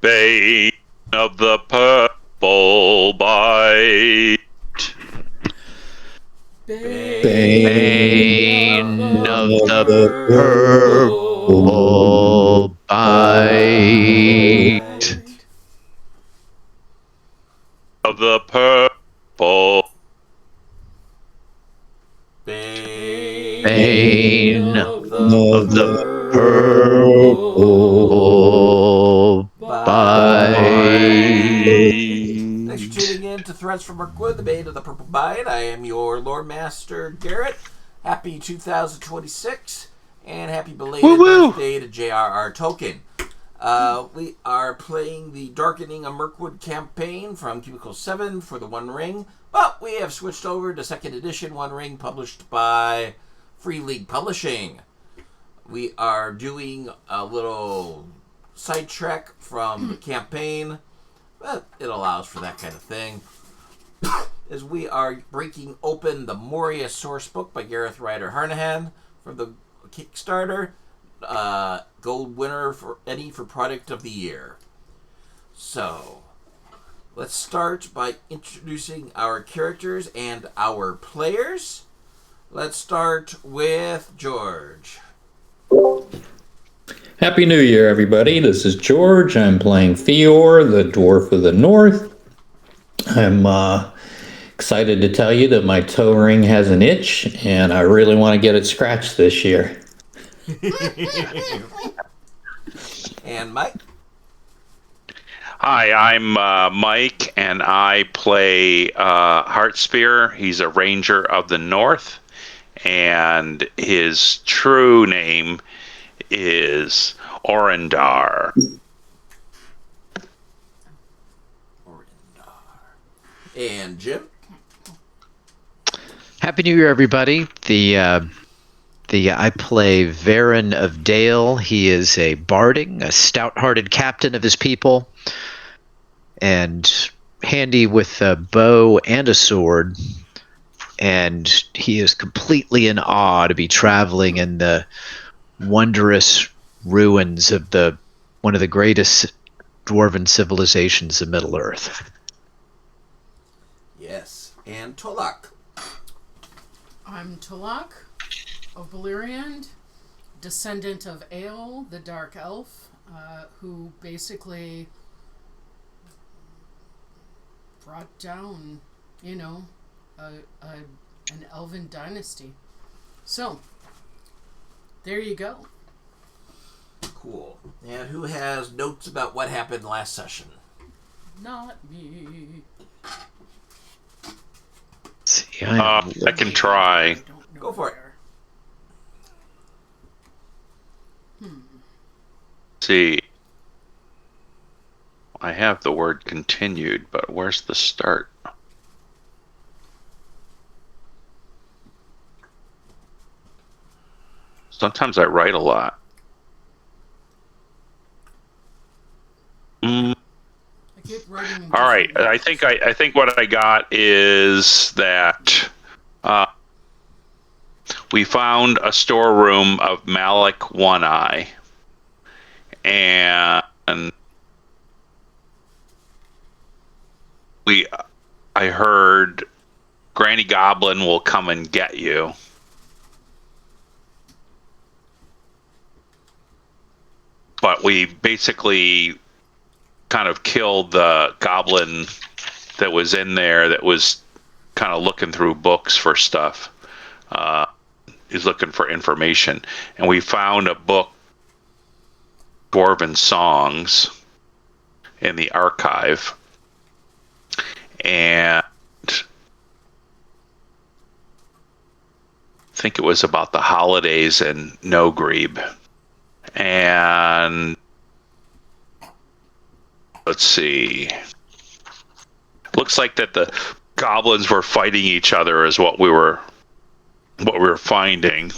Bane of the purple bite. Bane of the purple bite. Of the purple. Bane of the purple bite. Thanks for tuning in to Threads from Mirkwood, the Bane of the Purple Bite. I am your Lord Master Garrett. Happy 2026 and happy belated birthday to J.R.R. Tolkien. We are playing the Darkening of Mirkwood campaign from Cubicle 7 for the One Ring, but we have switched over to 2nd edition One Ring published by Free League Publishing. We are doing a little sidetrack from the campaign, but it allows for that kind of thing. As we are breaking open the Moria source book by Gareth Ryder Harnahan from the Kickstarter, gold winner for Eddie for Product of the Year. So, let's start by introducing our characters and our players. Let's start with George. Happy New Year, everybody. This is George. I'm playing Theor, the Dwarf of the North. I'm excited to tell you that my toe ring has an itch, and I really want to get it scratched this year. And Mike? Hi, I'm Mike, and I play Heartspear. He's a Ranger of the North, and his true name is Orindar. And Jim? Happy New Year, everybody. I play Varen of Dale. He is a barding, a stout-hearted captain of his people, and handy with a bow and a sword. And he is completely in awe to be traveling in the wondrous ruins of one of the greatest dwarven civilizations of Middle Earth. Yes. And Tolak? I'm Tolak of Beleriand, descendant of Ael, the Dark Elf, who basically brought down, an elven dynasty. So, there you go. Cool. And who has notes about what happened last session? Not me. See, I can try. Go for it. See, I have the word continued, but where's the start? Sometimes I write a lot. I keep writing. All right, I think what I got is that we found a storeroom of Malik One Eye, and I heard Granny Goblin will come and get you. But we basically kind of killed the goblin that was in there that was kind of looking through books for stuff. He's looking for information. And we found a book, Dwarven Songs, in the archive. And I think it was about the holidays in Nogrebe. And let's see. Looks like that the goblins were fighting each other is what we were finding.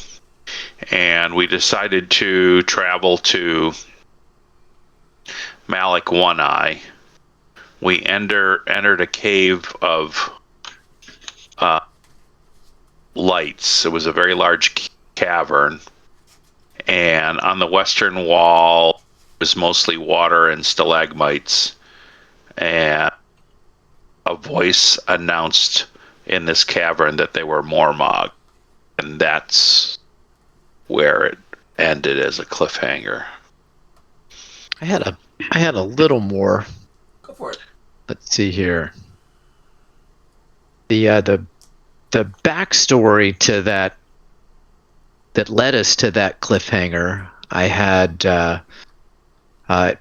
And we decided to travel to Malik One Eye. We entered a cave of lights. It was a very large cavern. And on the western wall was mostly water and stalagmites, and a voice announced in this cavern that they were Mormog, and that's where it ended as a cliffhanger. I had a little more. Go for it. Let's see here. The backstory to that led us to that cliffhanger. I had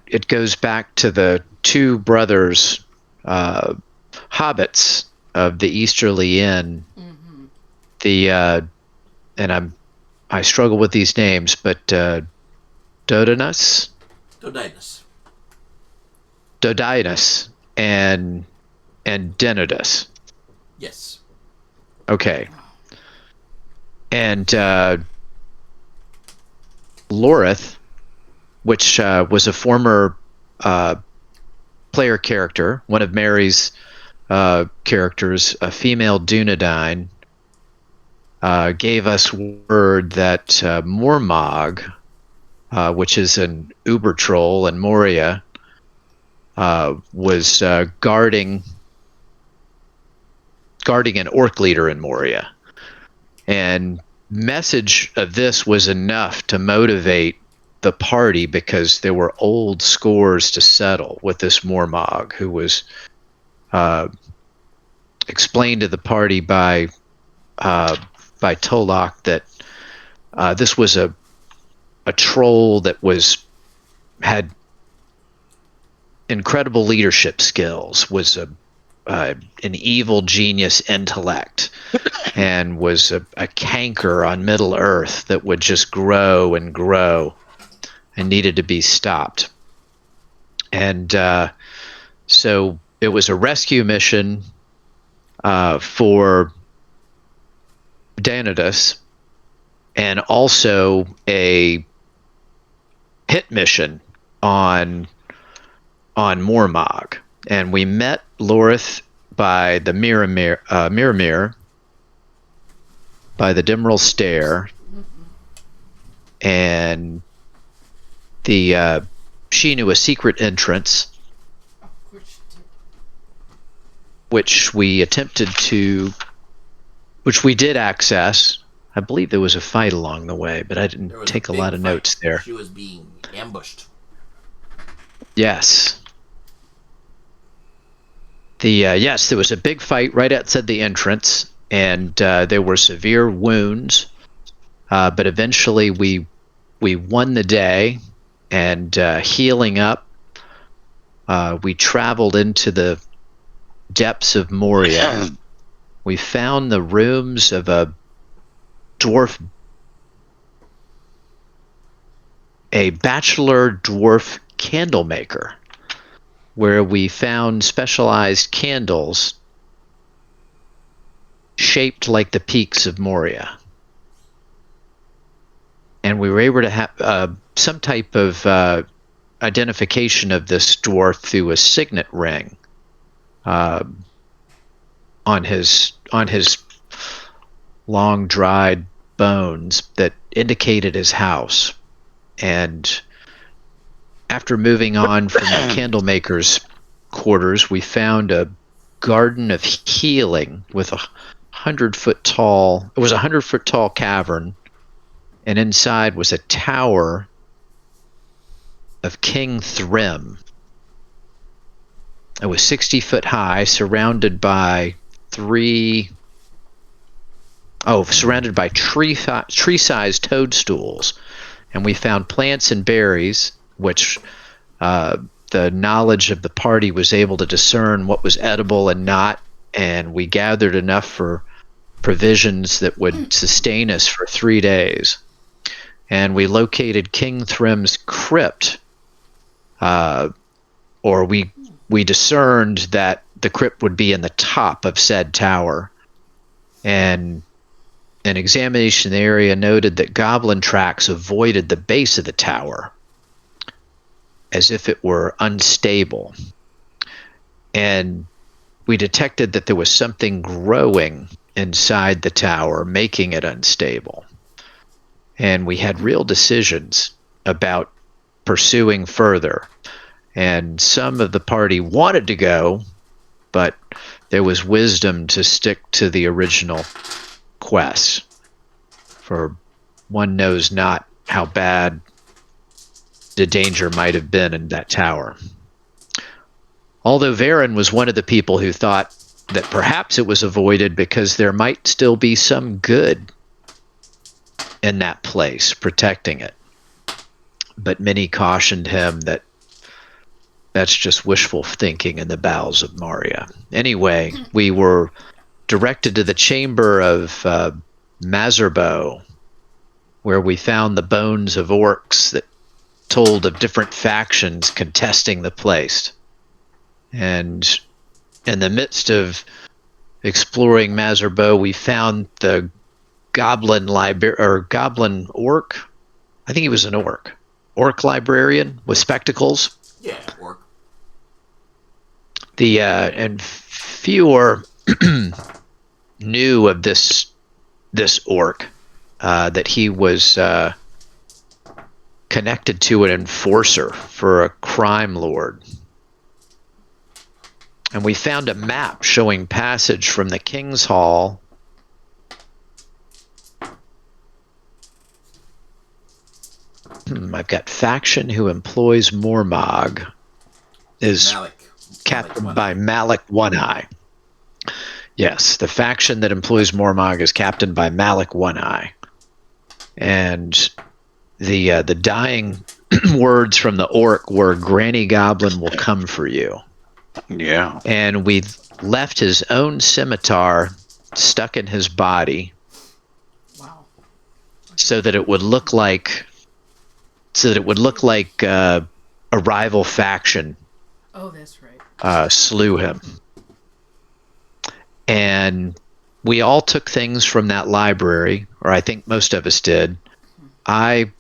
it goes back to the two brothers, hobbits of the Easterly Inn. Mm-hmm. And I struggle with these names, but Dodinus, Dodinus, and Denodus. Yes. Okay. And Lorith, which was a former player character, one of Mary's characters, a female Dunedain, gave us word that Mormog, which is an Uber troll in Moria, was guarding an orc leader in Moria. And message of this was enough to motivate the party, because there were old scores to settle with this Mormog, who was explained to the party by Tolok that this was a troll that had incredible leadership skills, was an evil genius intellect, and was a canker on Middle Earth that would just grow and grow and needed to be stopped. And so it was a rescue mission for Danidus, and also a hit mission on Mormog. And we met Lorith by the Miramir, by the Dimral Stair, and she knew a secret entrance, Of course you did. which we did access. I believe there was a fight along the way, but I There didn't was take a big lot of fight. notes there. She was being ambushed. Yes. Yes, there was a big fight right outside the entrance, and there were severe wounds. But eventually, we won the day, and healing up, we traveled into the depths of Moria. We found the rooms of a bachelor dwarf candle maker, where we found specialized candles shaped like the peaks of Moria. And we were able to have some type of identification of this dwarf through a signet ring on his long dried bones that indicated his house. And after moving on from the candlemaker's quarters, we found a garden of healing with a 100-foot tall. It was a 100-foot tall cavern, and inside was a tower of King Thrym. It was 60 foot high, surrounded by tree-sized toadstools. And we found plants and berries, which the knowledge of the party was able to discern what was edible and not. And we gathered enough for provisions that would sustain us for 3 days. And we located King Thrym's crypt, or we discerned that the crypt would be in the top of said tower. And an examination of the area noted that goblin tracks avoided the base of the tower, as if it were unstable. And we detected that there was something growing inside the tower, making it unstable. And we had real decisions about pursuing further. And some of the party wanted to go, but there was wisdom to stick to the original quest. For one knows not how bad the danger might have been in that tower. Although Varen was one of the people who thought that perhaps it was avoided because there might still be some good in that place protecting it. But many cautioned him that that's just wishful thinking in the bowels of Moria. Anyway, we were directed to the chamber of Mazerbo, where we found the bones of orcs that told of different factions contesting the place. And in the midst of exploring Mazerbo, we found the goblin orc. I think he was an orc librarian with spectacles. Yeah, orc. And Fior knew of this orc, that he was connected to an enforcer for a crime lord. And we found a map showing passage from the King's Hall I've got faction who employs Mormog is captained by Malik One-Eye. Yes, the faction that employs Mormog is captained by Malik One-Eye. And the dying words from the orc were, Granny Goblin will come for you. Yeah. And we left his own scimitar stuck in his body. Wow. So that it would look like a rival faction Oh, that's right. slew him. And we all took things from that library, or I think most of us did. I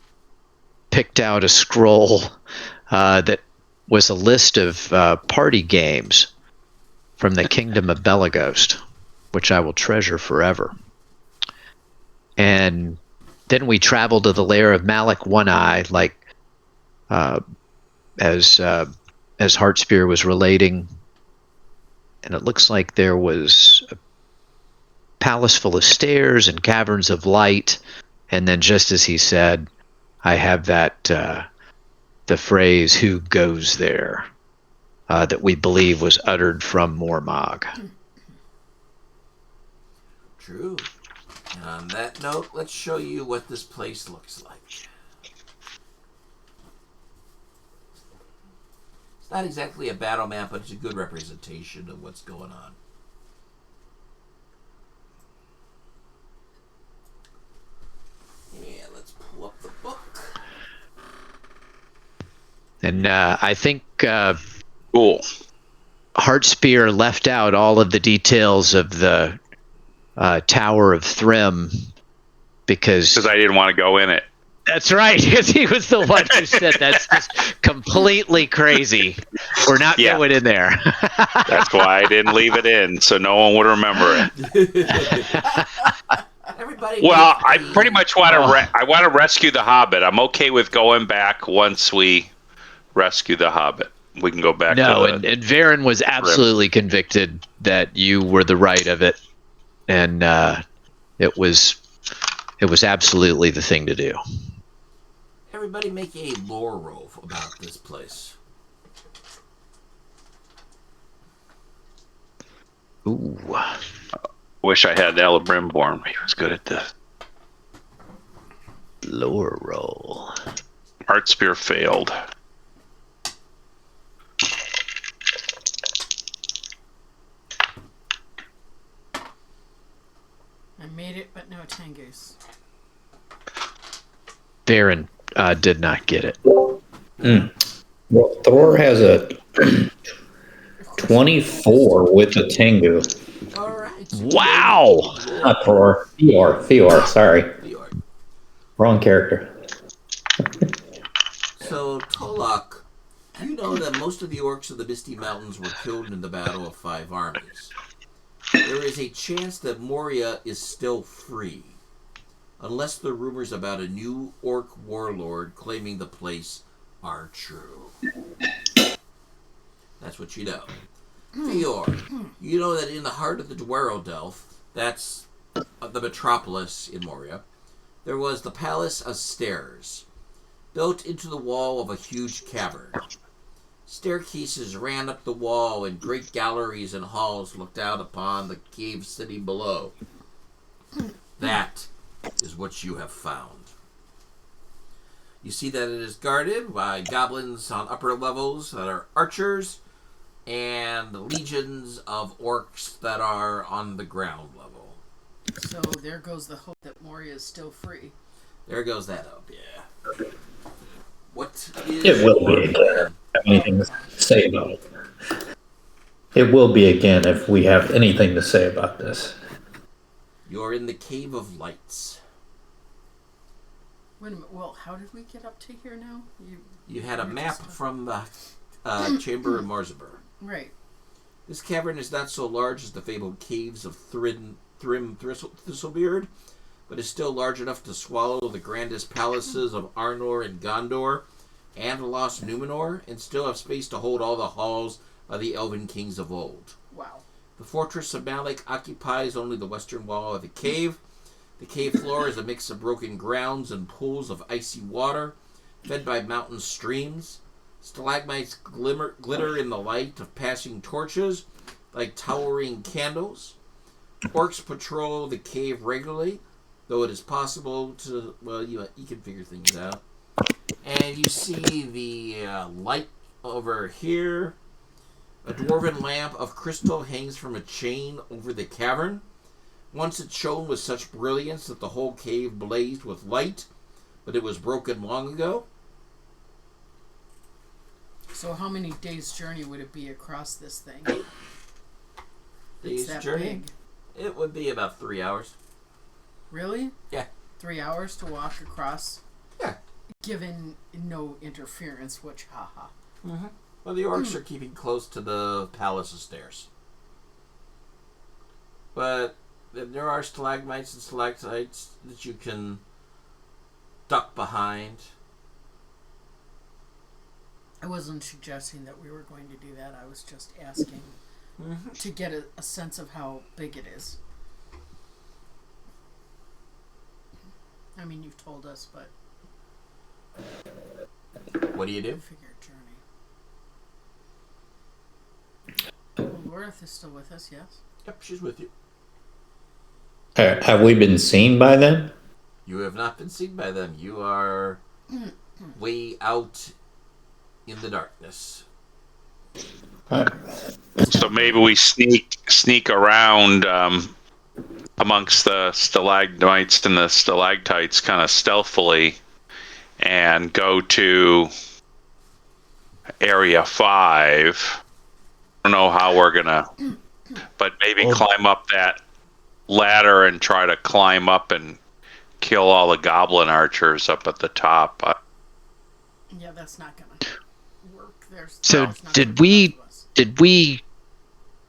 picked out a scroll that was a list of party games from the Kingdom of Belagost, which I will treasure forever. And then we traveled to the lair of Malik One-Eye, like as Heartspear was relating. And it looks like there was a palace full of stairs and caverns of light. And then just as he said, I have that the phrase, who goes there, that we believe was uttered from Mormog. True. And on that note, let's show you what this place looks like. It's not exactly a battle map, but it's a good representation of what's going on. Yeah, let's pull up the book. And I think Cool. Heartspear left out all of the details of the Tower of Thrym because I didn't want to go in it. that's right, because he was the one who said that's just completely crazy. We're not going in there. That's why I didn't leave it in, so no one would remember it. Everybody. Well, I pretty much want to. I want to rescue the Hobbit. I'm okay with going back once we rescue the Hobbit. We can go back. No, to the and Varen was absolutely convicted that you were the right of it, and it was absolutely the thing to do. Everybody make a lore roll about this place. Ooh. Wish I had Ella Brimborn. He was good at this. Lore roll. Heartspear failed. I made it, but no Tangoose. Varen did not get it. Well, Thor has a 24 with a Tengu. All right. Wow! Not Thor. Fior, sorry. Wrong character. So, Tolok, you know that most of the orcs of the Misty Mountains were killed in the Battle of Five Armies. There is a chance that Moria is still free, unless the rumors about a new orc warlord claiming the place are true. That's what you know. Fior, you know that in the heart of the Dwerodelf, that's the metropolis in Moria, there was the Palace of Stairs, built into the wall of a huge cavern. Staircases ran up the wall, and great galleries and halls looked out upon the cave city below. That is what you have found. You see that it is guarded by goblins on upper levels that are archers, and legions of orcs that are on the ground level. So there goes the hope that Moria is still free. There goes that up, yeah. What is It will your be. plan? Have anything to say about it? It will be again if we have anything to say about this. You're in the Cave of Lights. Wait a minute. Well, how did we get up to here now? You had a were map just- from the Chamber of Marzibar. Right. This cavern is not so large as the fabled caves of Thrym Thistlebeard, but is still large enough to swallow the grandest palaces of Arnor and Gondor and Lost Numenor, and still have space to hold all the halls of the Elven kings of old. Wow. The fortress of Malek occupies only the western wall of the cave. The cave floor is a mix of broken grounds and pools of icy water, fed by mountain streams. Stalagmites glitter in the light of passing torches like towering candles. Orcs patrol the cave regularly, though it is possible to, well, you can figure things out. And you see the light over here. A dwarven lamp of crystal hangs from a chain over the cavern. Once it shone with such brilliance that the whole cave blazed with light, but it was broken long ago. So how many days' journey would it be across this thing? Days It's that journey? big. It would be about 3 hours. Really? Yeah. 3 hours to walk across? Yeah. Given no interference, which, haha. Mm-hmm. Well, the orcs are keeping close to the Palace of Stairs. But there are stalagmites and stalactites that you can duck behind. I wasn't suggesting that we were going to do that. I was just asking to get a sense of how big it is. I mean, you've told us, but What do you do? figure journey. Well, Lorith is still with us, yes? Yep, she's with you. Have we been seen by them? You have not been seen by them. You are way out in the darkness. So maybe we sneak around amongst the stalagmites and the stalactites kind of stealthily and go to Area 5. I don't know how we're gonna, but maybe climb up that ladder and try to climb up and kill all the goblin archers up at the top. Yeah, that's not gonna work. So there's not did gonna be we enough of us. did we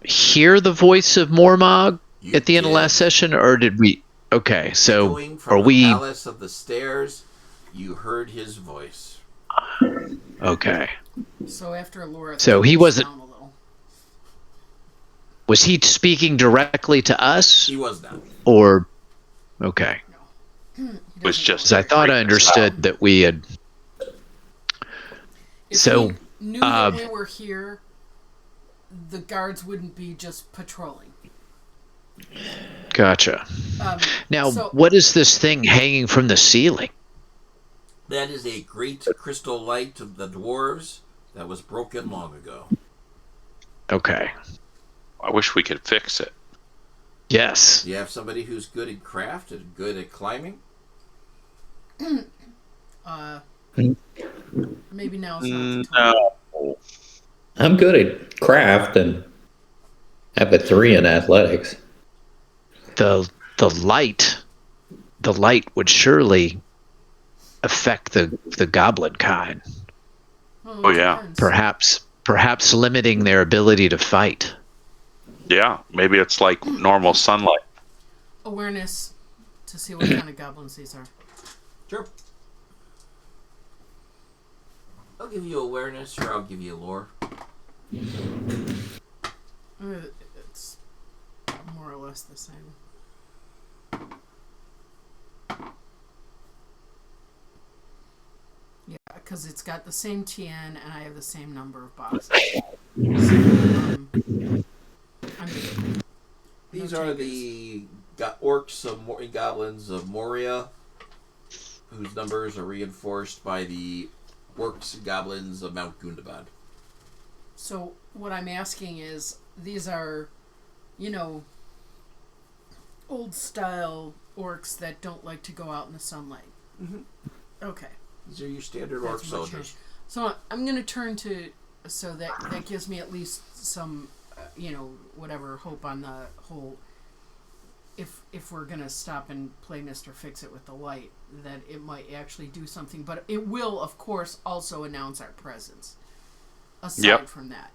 hear the voice of Mormog You at the end of did. last session, or did we? Okay, so Going from are the we Palace of the Stairs, you heard his voice. okay? So after Lorith, So he calms wasn't- down a little. Was he speaking directly to us, He was not. or okay? He Was doesn't just- Because know I where- thought I understood that we had. If so, he knew that we were here, the guards wouldn't be just patrolling. Gotcha. Now, so- what is this thing hanging from the ceiling? That is a great crystal light of the dwarves that was broken long ago. Okay. I wish we could fix it. Yes. Do you have somebody who's good at craft and good at climbing? Maybe now's not the time. No. I'm good at craft and have a 3 in athletics. The light would surely affect the goblin kind. Well, Oh, it yeah. depends. Perhaps limiting their ability to fight. Yeah, maybe it's like normal sunlight. Awareness to see what kind of goblins these are. Sure. I'll give you awareness, or I'll give you lore. It's more or less the same. Yeah, because it's got the same TN and I have the same number of boxes. So, These are the orcs and goblins of Moria, whose numbers are reinforced by the orcs and goblins of Mount Gundabad. So what I'm asking is, these are, old style orcs that don't like to go out in the sunlight. Mm-hmm. Okay. These are your standard orc soldiers. So I'm going to turn to, so that gives me at least some, whatever hope on the whole. If we're going to stop and play Mr. Fix-It with the light, that it might actually do something. But it will, of course, also announce our presence. Aside from that.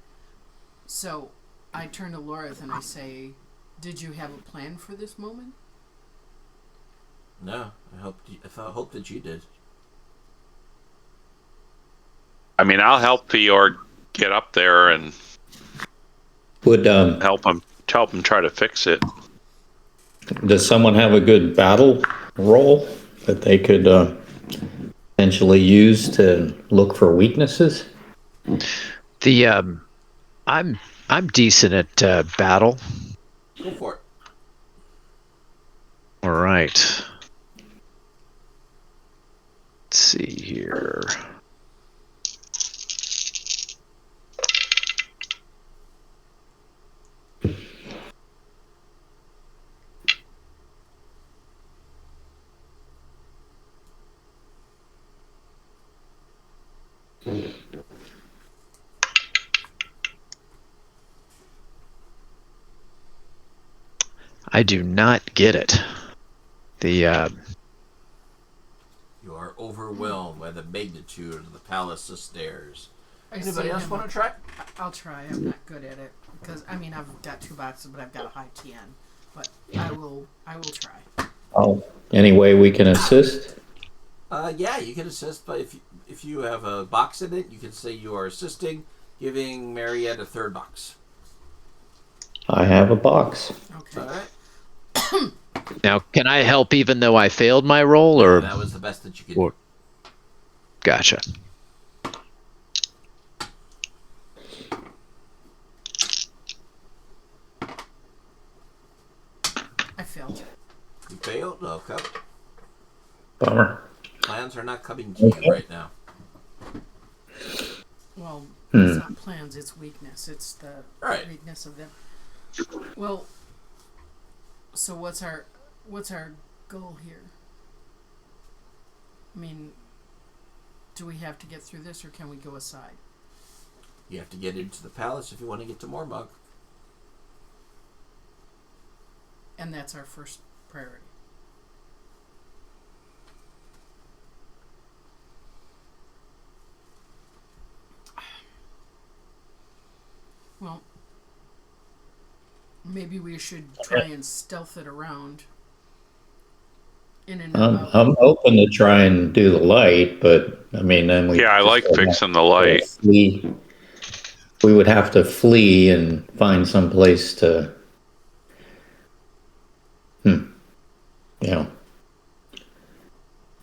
So I turn to Lorith and I say, did you have a plan for this moment? No, I hope that you did. I mean, I'll help Fior get up there and Would help him try to fix it. does someone have a good battle roll that they could potentially use to look for weaknesses? I'm decent at battle. Go for it. All right. Let's see here. I do not get it. You are overwhelmed by the magnitude of the palace of stairs. Anybody else want to try? I'll try. I'm not good at it because I've got 2 boxes, but I've got a high TN. But I will try. Oh, any way we can assist? Yeah, you can assist, but if you have a box in it, you can say you are assisting, giving Mariette a 3rd box. I have a box. Okay. All right. Now, can I help even though I failed my roll, or that was the best that you could do. Gotcha. I failed. You failed? Okay. Bummer. Plans are not coming to you right now. Well, it's not plans, it's weakness. It's the weakness of them. Well, so what's our goal here? I mean, do we have to get through this, or can we go aside? You have to get into the palace if you want to get to Mormug. And that's our first priority. Well, maybe we should try and stealth it around. I'm open to try and do the light, but I mean, then we. Yeah, I like fixing the light. We would have to flee and find some place to,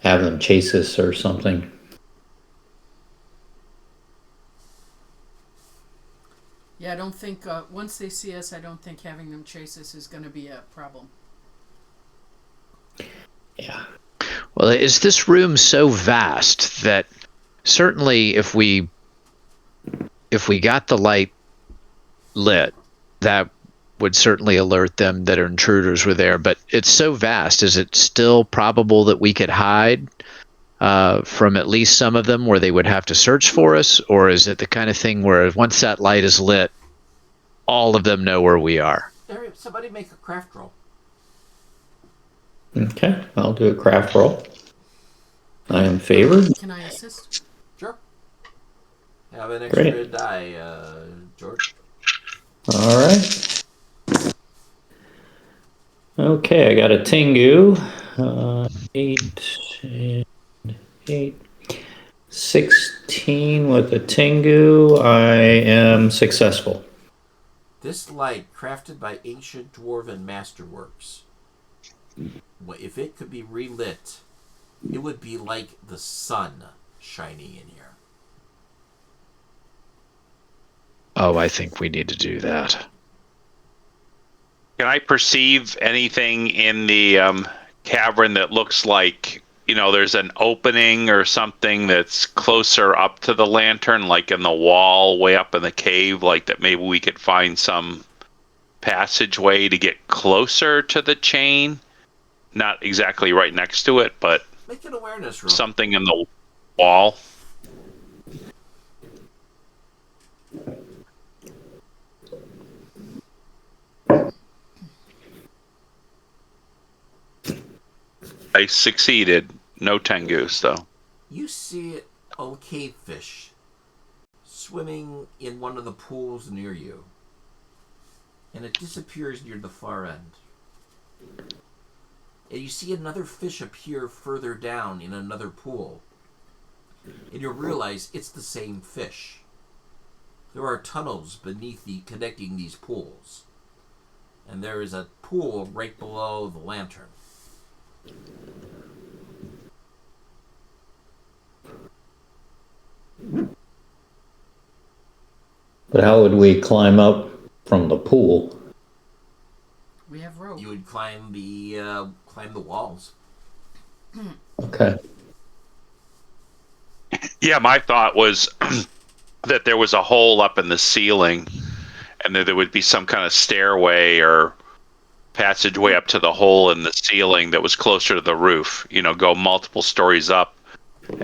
have them chase us or something. Yeah, I don't think once they see us, I don't think having them chase us is going to be a problem. Yeah. Well, is this room so vast that certainly if we got the light lit, that would certainly alert them that intruders were there. But it's so vast. Is it still probable that we could hide from at least some of them where they would have to search for us? Or is it the kind of thing where once that light is lit, all of them know where we are? Somebody make a craft roll. Okay, I'll do a craft roll. I am favored. Can I assist? Sure. Have an extra Great. die, George. All right. Okay, I got a Tengu. 8 and 8. 16 with a Tengu. I am successful. This light, crafted by ancient dwarven masterworks, if it could be relit, it would be like the sun shining in here. Oh, I think we need to do that. Can I perceive anything in the cavern that looks like, there's an opening or something that's closer up to the lantern, like in the wall way up in the cave, like that maybe we could find some passageway to get closer to the chain? Not exactly right next to it, but Make an awareness roll. something in the wall. I succeeded. No Tengus, though. You see a cavefish swimming in one of the pools near you, and it disappears near the far end. And you see another fish appear further down in another pool, and you realize it's the same fish. There are tunnels beneath connecting these pools, and there is a pool right below the lantern. But how would we climb up from the pool? We have rope. You would climb the walls. Okay. Yeah, my thought was that there was a hole up in the ceiling and that there would be some kind of stairway or passageway up to the hole in the ceiling that was closer to the roof. Go multiple stories up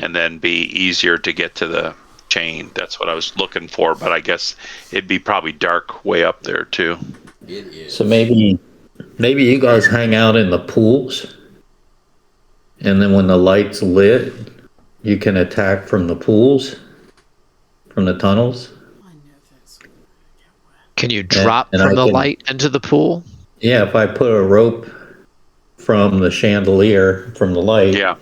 and then be easier to get to the chain. That's what I was looking for, but I guess it'd be probably dark way up there too. It is. So maybe you guys hang out in the pools, and then when the light's lit, you can attack from the pools, from the tunnels. I know this. Can you drop and from I the can- light into the pool? Yeah, if I put a rope from the chandelier, from the light, Yeah.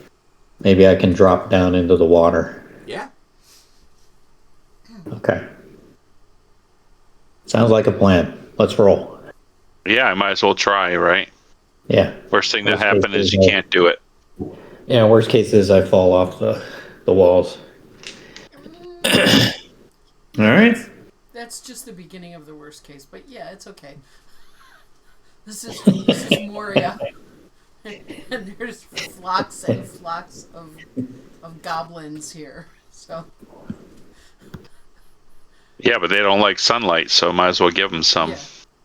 maybe I can drop down into the water. Yeah. Okay. Sounds like a plan. Let's roll. Yeah, I might as well try, right? Yeah. Worst thing that Worst happened case is you is can't do it. Yeah, worst case is I fall off the walls. All right. That's just the beginning of the worst case, but yeah, it's okay. This is Moria, and there's flocks and flocks of goblins here. So Yeah, but they don't like sunlight, so might as well give them some. yeah,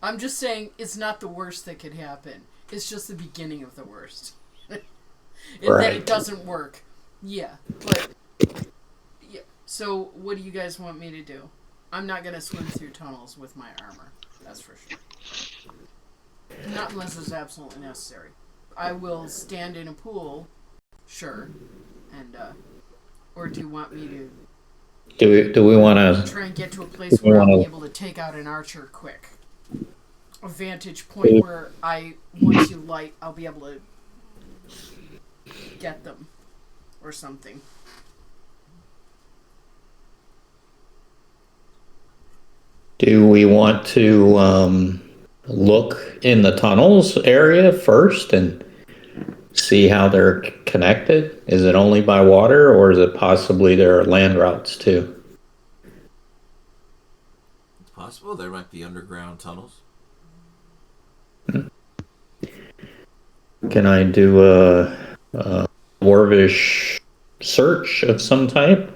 I'm just saying it's not the worst that could happen. It's just the beginning of the worst. And that Right. it doesn't work. Yeah, but yeah. So what do you guys want me to do? I'm not gonna swim through tunnels with my armor. That's for sure. Not unless it's absolutely necessary. I will stand in a pool, sure, and or do you want me to Do we want to? try and get to a place where I'll be able to take out an archer quick? A vantage point where once you light, I'll be able to get them or something. Do we want to look in the tunnels area first and see how they're connected? Is it only by water, or is it possibly there are land routes too? It's possible there might be underground tunnels. Can I do a dwarvish search of some type?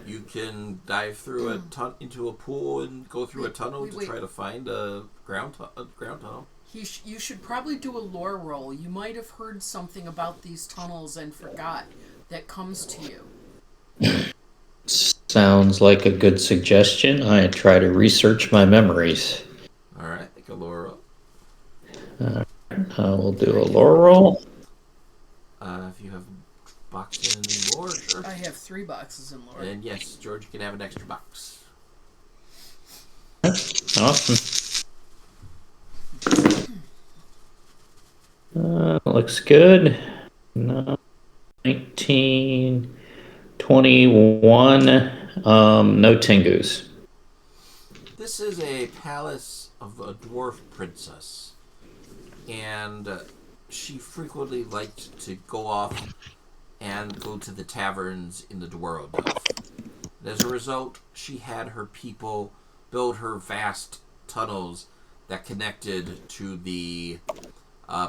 You can dive through into a pool and go through a tunnel Wait. to try to find a ground tunnel. You should probably do a lore roll. You might have heard something about these tunnels and forgot that comes to you. Sounds like a good suggestion. I try to research my memories. All right, make a lore roll. We'll do a lore roll. If you have boxes in lore, sure. I have 3 boxes in lore. And yes, George, you can have an extra box. Awesome. Looks good. No, 19, 21. No Tengus. This is a palace of a dwarf princess, and she frequently liked to go off and go to the taverns in the Dwarrowdove. And as a result, she had her people build her vast tunnels that connected to the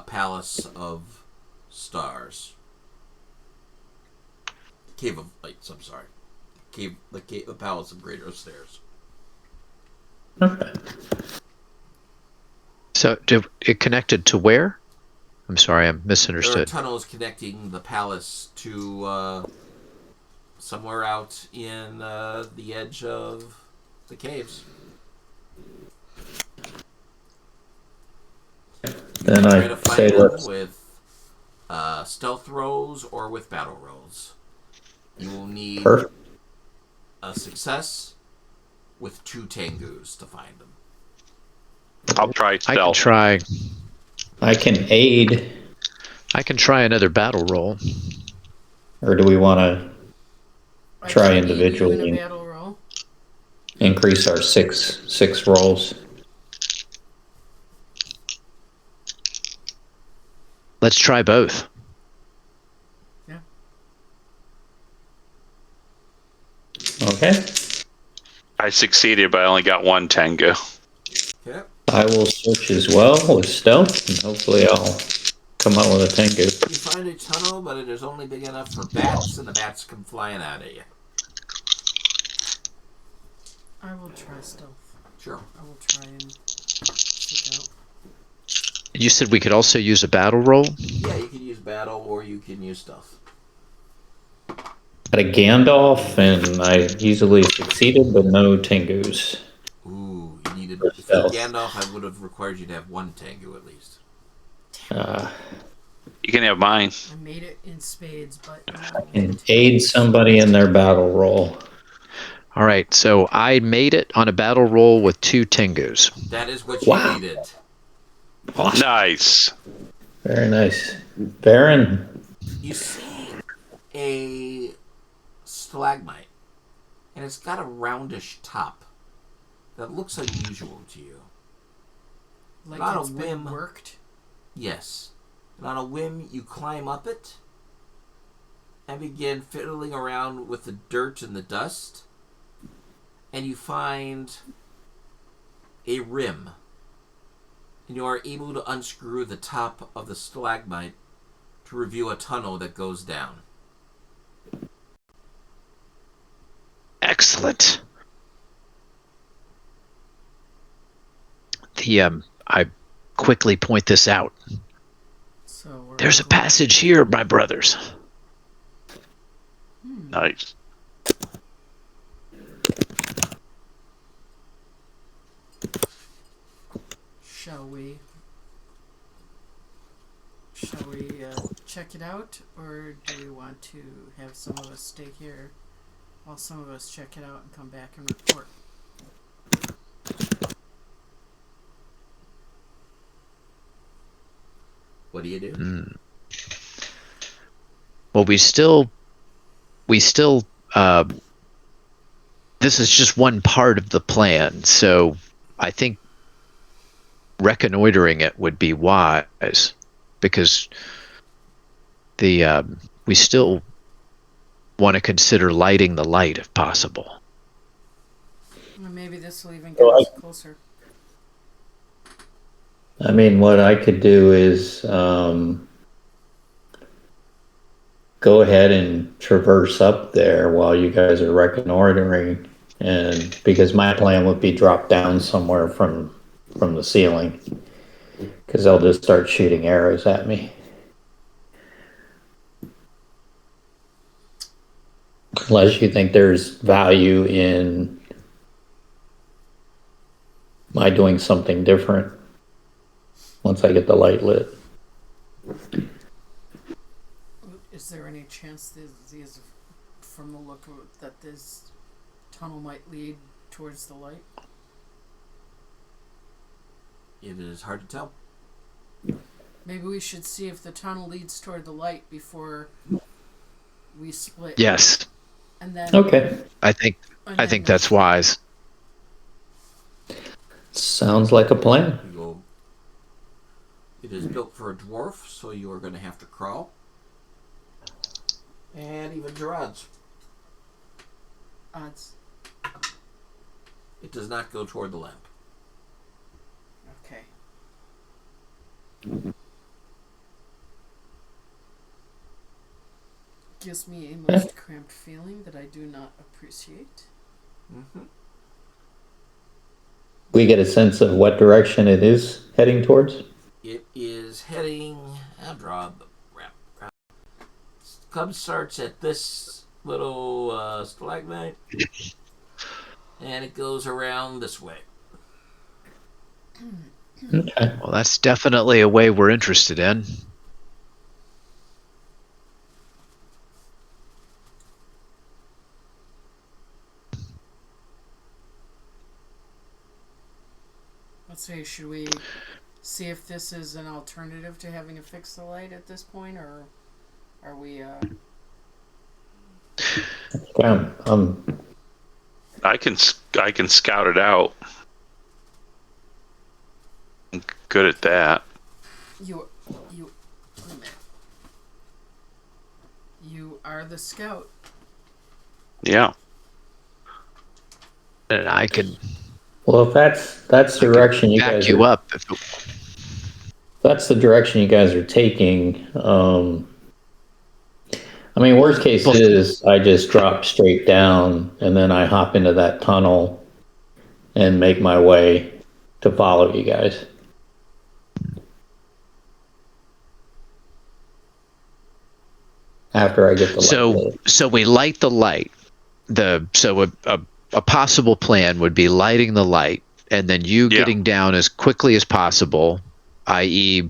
Palace of Stars. Cave of Lights, I'm sorry. The Palace of Greater Stairs. Okay. So it connected to where? I'm sorry, I There are misunderstood. tunnels connecting the palace to somewhere out in the edge of the caves. Then Try I to say find them let's. with stealth rolls or with battle rolls. You will need Perfect. a success with 2 Tengus to find them. I'll try I can stealth. try. I can aid, I can try another battle roll. or do we want to I try can aid you in a individually battle roll. increase our six rolls? Let's try both. Yeah. Okay. I succeeded, but I only got 1 Tengu. Okay. I will search as well with stealth, and hopefully I'll come out with a Tengu. You find a tunnel, but it is only big enough for bats, and the bats come flying out at you. I will try stealth. Sure. I will try and seek out. You said we could also use a battle roll. Yeah, you can use battle or you can use stealth. Got a Gandalf, and I easily succeeded, but no Tengus. Ooh, you needed. For If you had stealth. Gandalf, I would have required you to have 1 Tengu at least. You can have mine. I made it in spades, but no. And aid somebody in their battle roll. All right, so I made it on a battle roll with 2 Tengus. That is what you Wow. needed. Awesome. Nice. Very nice. Baron, You see a stalagmite, and it's got a roundish top that looks unusual to you. Like Not a it's been whim. worked. Yes. And on a whim, you climb up it and begin fiddling around with the dirt and the dust, and you find a rim. And you are able to unscrew the top of the stalagmite to reveal a tunnel that goes down. Excellent. I quickly point this out. So we're There's a going- passage here, my brothers. Nice. Shall we check it out, or do we want to have some of us stay here while some of us check it out and come back and report? What do you do? Well, we still this is just one part of the plan, so I think reconnoitering it would be wise, because we still want to consider lighting the light if possible. Well, maybe this will even get Well, us closer. I mean, what I could do is go ahead and traverse up there while you guys are reconnoitering, and because my plan would be drop down somewhere from the ceiling, because they'll just start shooting arrows at me. Unless you think there's value in my doing something different once I get the light lit. Is there any chance these, from the look of it, that this tunnel might lead towards the light? It is hard to tell. Maybe we should see if the tunnel leads toward the light before we split. Yes, And then Okay. I think and then that's wise. Sounds like a plan. You go. It is built for a dwarf, so you are going to have to crawl. And even Gerard's. odds. It does not go toward the lamp. Okay. Gives me a most cramped feeling that I do not appreciate. Mm-hmm. We get a sense of what direction it is heading towards. It is heading. I'll draw the wrap. Club starts at this little stalagmite, and it goes around this way. Okay. Well, that's definitely a way we're interested in. Let's say, should we see if this is an alternative to having to fix the light at this point, or are we? I can scout it out. I'm good at that. You. Wait a minute. You are the scout. Yeah. And I can Well, if that's the direction you back guys you are, up. that's the direction you guys are taking. I mean, worst case Well, is I just drop straight down and then I hop into that tunnel and make my way to follow you guys. After I get the light lit. So we light the light. A possible plan would be lighting the light and then you Yeah. getting down as quickly as possible, i.e.,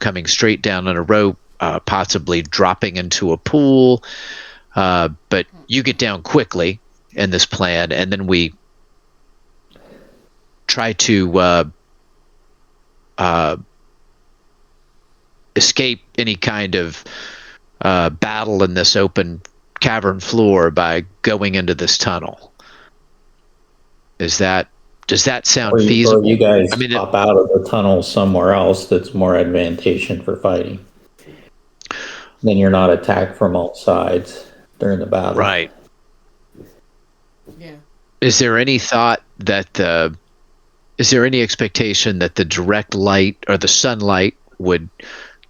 coming straight down on a rope, possibly dropping into a pool. But you get down quickly in this plan, and then we try to escape any kind of battle in this open cavern floor by going into this tunnel. Does that sound Or feasible? you guys I mean, pop out of the tunnel somewhere else that's more advantageous for fighting. Then you're not attacked from all sides during the battle. right. Yeah. Is there any thought that is there any expectation that the direct light or the sunlight would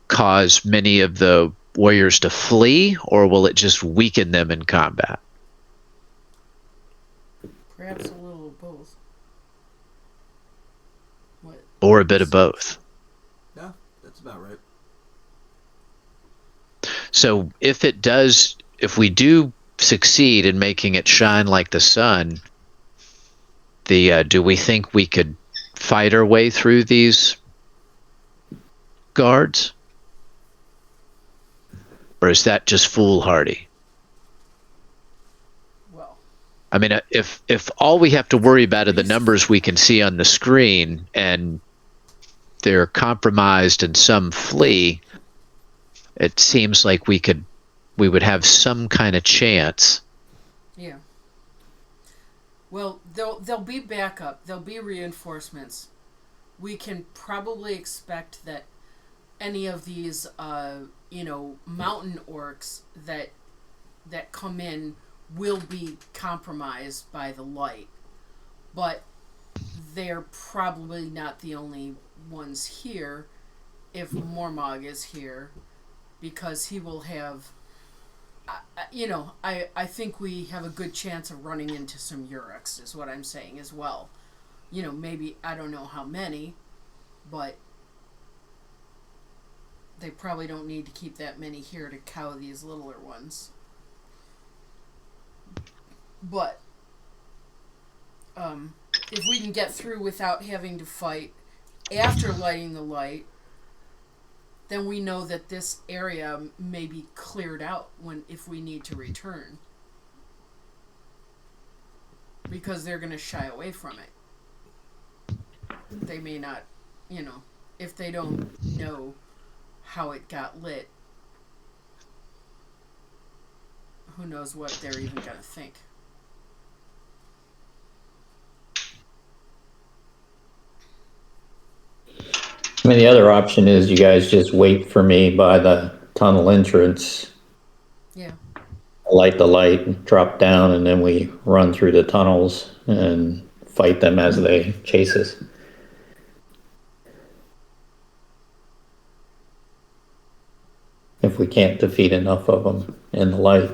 cause many of the warriors to flee, or will it just weaken them in combat? Perhaps a little of both. What? Or a bit of both? Yeah, that's about right. So if we do succeed in making it shine like the sun, do we think we could fight our way through these guards? Or is that just foolhardy? Well, I mean, if all we have to worry about are the numbers we can see on the screen and they're compromised and some flee, it seems like we would have some kind of chance. yeah. Well, there'll be backup. There'll be reinforcements. We can probably expect that any of these, mountain orcs that come in will be compromised by the light, but they're probably not the only ones here. If Mormog is here, because he will have. I think we have a good chance of running into some Uruks, is what I'm saying as well. Maybe, I don't know how many, but they probably don't need to keep that many here to cow these littler ones. But, if we can get through without having to fight after lighting the light, then we know that this area may be cleared out if we need to return. Because they're going to shy away from it. They may not, if they don't know how it got lit, who knows what they're even going to think. I mean, the other option is you guys just wait for me by the tunnel entrance, Yeah. light the light, drop down, and then we run through the tunnels and fight them as they chase us. If we can't defeat enough of them in the light.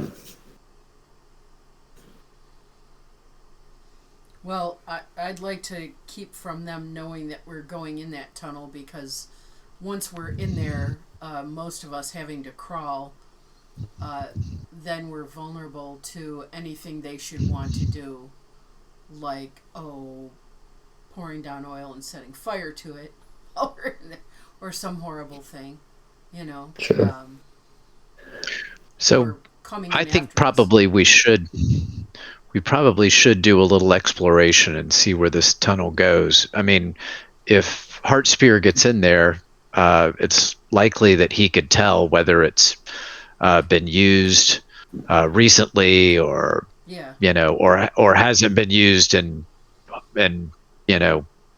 Well, I'd like to keep from them knowing that we're going in that tunnel, because once we're in there, most of us having to crawl, then we're vulnerable to anything they should want to do, like, pouring down oil and setting fire to it, or some horrible thing, you know. Sure. So or coming I in think after us. probably we probably should do a little exploration and see where this tunnel goes. I mean, if Heartspear gets in there, it's likely that he could tell whether it's been used recently, or Yeah, or hasn't been used in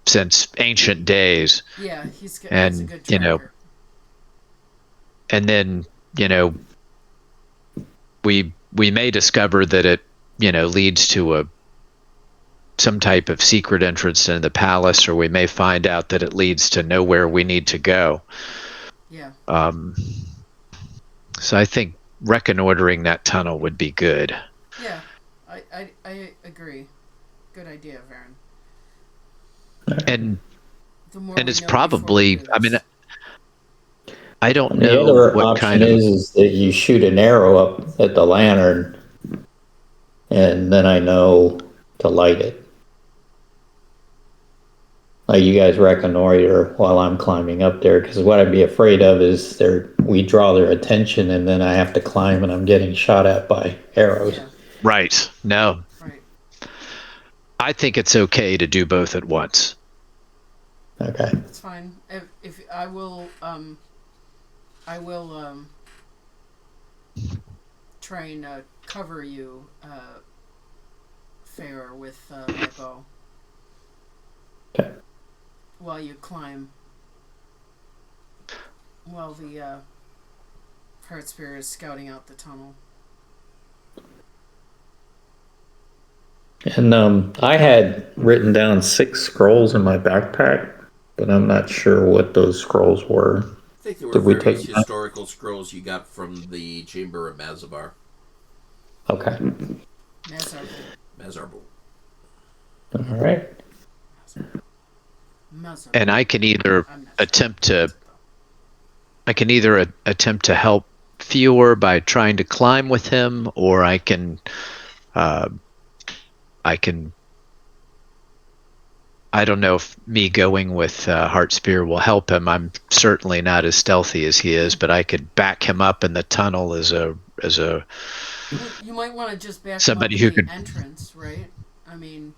since ancient days. yeah, he's a And good tracker. and then we may discover that it leads to some type of secret entrance in the palace, or we may find out that it leads to nowhere we need to go. Yeah. So I think reconnoitering that tunnel would be good. Yeah, I agree. Good idea, Varen. And The more we it's know before we probably, do I mean, this. I don't The know other what option kind of. is that you shoot an arrow up at the lantern, and then I know to light it. Like, you guys reconnoiter while I'm climbing up there, because what I'd be afraid of is we draw their attention, and then I have to climb, and I'm getting shot at by arrows. Yeah, Right. No, right. I think it's okay to do both at once. Okay. That's fine. If I will try and cover you, Fair, with my bow. Okay. While you climb. While the Heartspear is scouting out the tunnel. And I had written down 6 scrolls in my backpack, but I'm not sure what those scrolls were. I think there were Did we various take- historical scrolls you got from the Chamber of Mazabar. Okay. Mazarbu. All right. And I can either I'm not attempt to help Fior by trying to climb with him, or I can I don't know if me going with Heartspear will help him. I'm certainly not as stealthy as he is, but I could back him up in the tunnel as a You might want to just back somebody him who up in could. the entrance, right? I mean,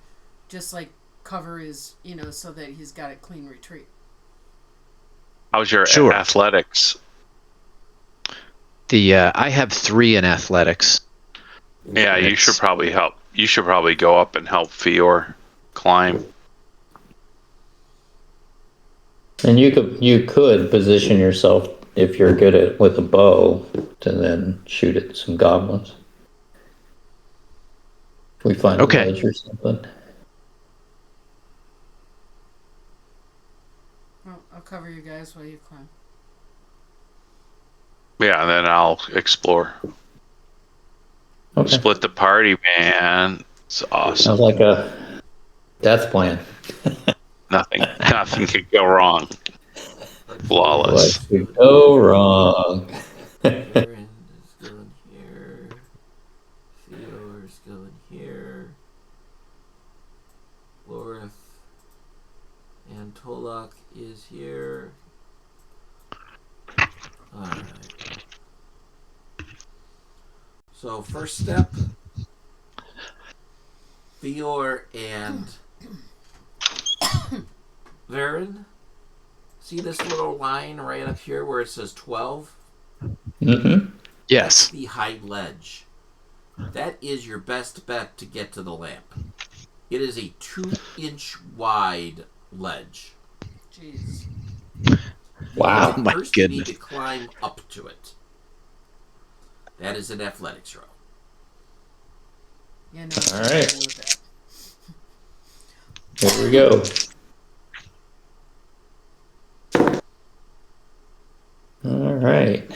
just like cover his, so that he's got a clean retreat. How's your Sure. athletics? I have 3 in athletics. Yeah, you should probably help. You should probably go up and help Fior climb. And you could position yourself, if you're good at with a bow, to then shoot at some goblins. If we find Okay. a ledge or something. Well, I'll cover you guys while you climb. Yeah, and then I'll explore. Okay. Split the party, man. It's awesome. Sounds like a death plan. Nothing could go wrong. Flawless. What could go wrong? Aaron is going here. Fior is going here. Lorith and Tolok is here. Alright. So, first step, Fior and Varen. See this little line right up here where it says 12? Mm-hmm. Yes. The high ledge. That is your best bet to get to the lamp. It is a 2-inch wide ledge. Jeez. Wow. My First, you need goodness. to climb up to it. That is an athletics row. Yeah, no. All right. Deal with that. Here we go. All right.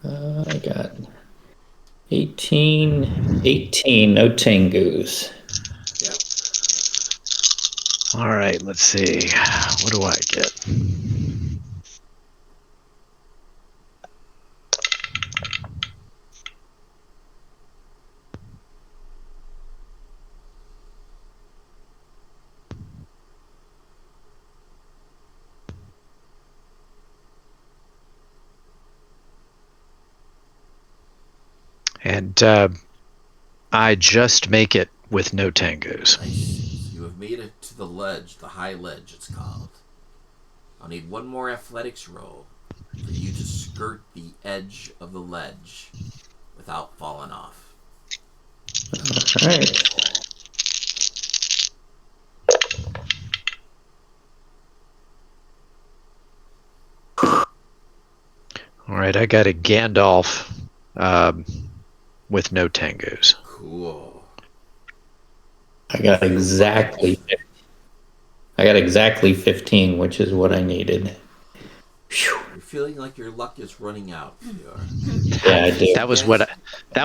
I got 18, no Tengus. Yep. All right, let's see. What do I get? And I just make it with no tangos. Nice. So you have made it to the ledge, the high ledge it's called. I'll need one more athletics roll for you to skirt the edge of the ledge without falling off. All right. All right, I got a Gandalf with no tangos. Cool. I got exactly 15, which is what I needed. Whew. You're feeling like your luck is running out, Fior. Yeah, I do. That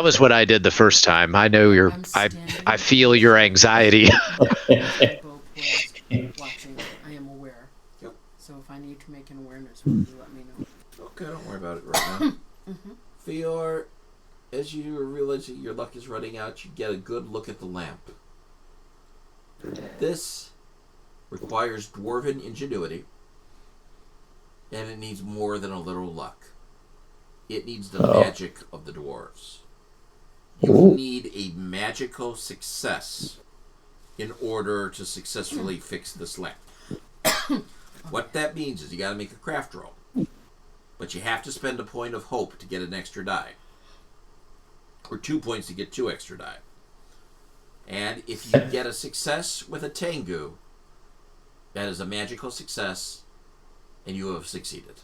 was what I did the first time. I know your I'm I standing feel your anxiety. with my bow poised, watching. I am aware. Yep. So if I need to make an awareness roll, you let me know. Okay, don't worry about it right now. Fior, as you realize that your luck is running out, you get a good look at the lamp. This requires dwarven ingenuity, and it needs more than a little luck. It needs the magic of the dwarves. You Ooh. need a magical success in order to successfully fix this lamp. What that means is you got to make a craft roll, but you have to spend a point of hope to get an extra die, or 2 points to get 2 extra die. And if you get a success with a Tengu, that is a magical success, and you have succeeded.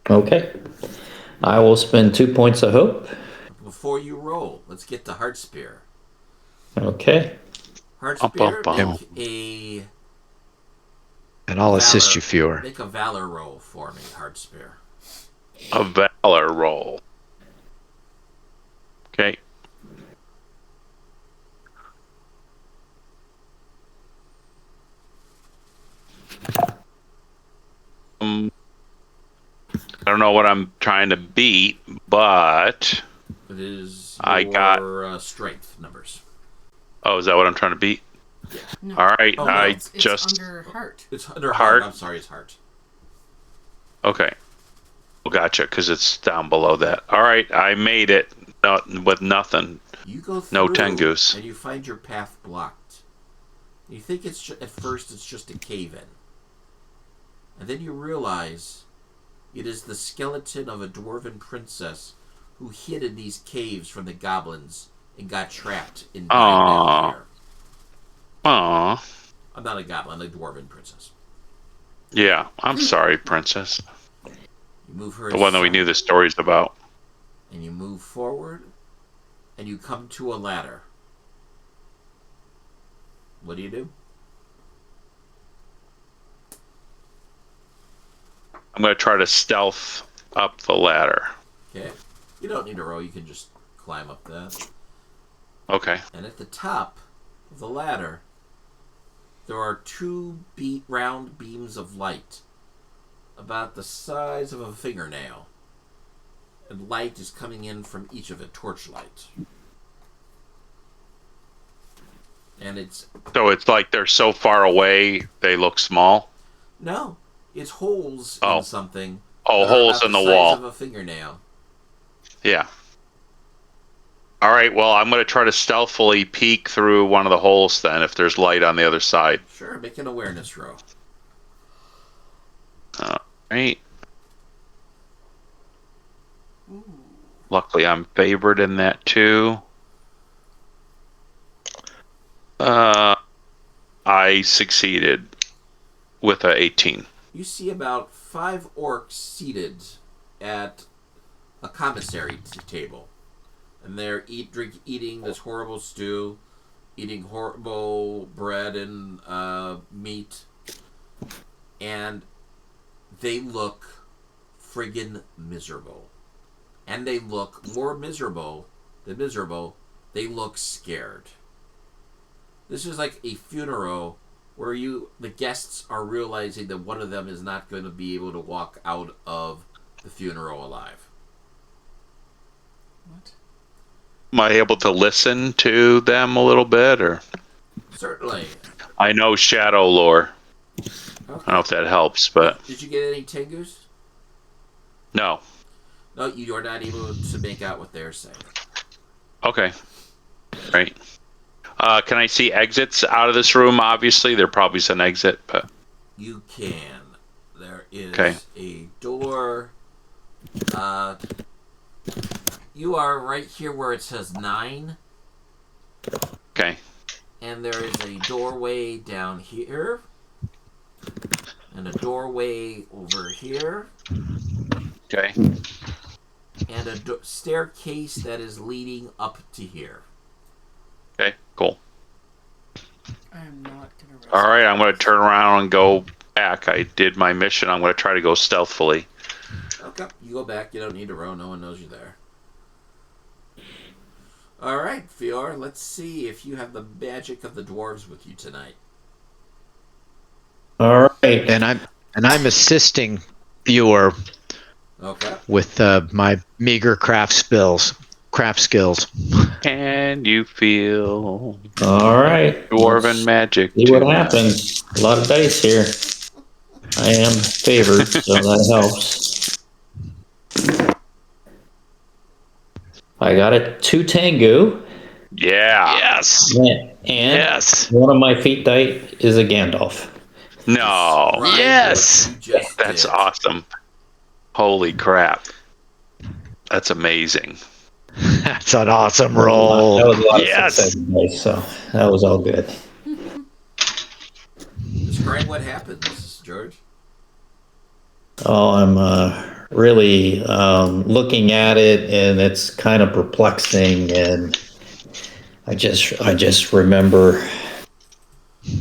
Okay. I will spend 2 points of hope. Before you roll, let's get to Heart Spear. Okay. Heart Bum, Spear, bum, bum. make a And I'll assist you, valor, Fior. make a valor roll for me, Heart Spear. A valor roll. Okay. I don't know what I'm trying to beat, but It is I got- your strength numbers. oh, is that what I'm trying to beat? No. All right, Oh, no. I It's just under heart. It's under Heart. heart. I'm sorry, it's heart. okay. Well, gotcha, because it's down below that. All right, I made it with nothing. You go through No Tengus. and you find your path blocked. You think it's at first it's just a cave-in. And then you realize it is the skeleton of a dwarven princess who hid in these caves from the goblins and got trapped in Aw. down there. Aw, I'm not a goblin, I'm a dwarven princess. yeah. I'm sorry, princess. You move her The one that we aside, knew the stories about. and you move forward, and you come to a ladder. What do you do? I'm going to try to stealth up the ladder. Okay. You don't need to roll, you can just climb up that. Okay. And at the top of the ladder, there are 2 round beams of light, about the size of a fingernail. And light is coming in from each of it, torchlight. And it's So it's like they're so far away, they look small. no, it's holes Oh. in something. Oh, that are holes about in the size wall. of a fingernail. Yeah. All right, well, I'm going to try to stealthily peek through one of the holes then if there's light on the other side. Sure, make an awareness roll. All right. Luckily, I'm favored in that too. I succeeded with a 18. You see about 5 orcs seated at a commissary table, and they're eating this horrible stew, eating horrible bread and meat, and they look friggin' miserable. And they look more miserable than miserable. They look scared. This is like a funeral where the guests are realizing that one of them is not going to be able to walk out of the funeral alive. What? Am I able to listen to them a little bit, or Certainly. I know shadow lore. Okay. I don't know if that helps, but Did you get any Tengus? no. No, you are not able to make out what they're saying. Okay. Right. Can I see exits out of this room? Obviously, there probably is an exit, but You can. There is Okay. a door. You are right here where it says 9. okay. And there is a doorway down here. And a doorway over here. Okay. And a staircase that is leading up to here. Okay. Cool. I am not gonna rest. All right. I'm going to turn around and go back. I did my mission. I'm going to try to go stealthily. Okay. You go back. You don't need to row. No one knows you're there. Alright, Fior. Let's see if you have the magic of the dwarves with you tonight. All right. And I'm assisting Fior Okay. with my meager craft skills. Can you feel All right. dwarven Let's magic? see what tonight? happens. A lot of dice here. I am favored, so that helps. I got a 2 Tengu, Yeah. Yes. and Yes. one of my feet die is a Gandalf. No. Describe Yes. what you just That's did. awesome. Holy crap. That's amazing. That's an awesome That roll. was a lot of Yes. success dice, so that was all good. Describe what happens, George. Oh, I'm really looking at it, and it's kind of perplexing. And I just remember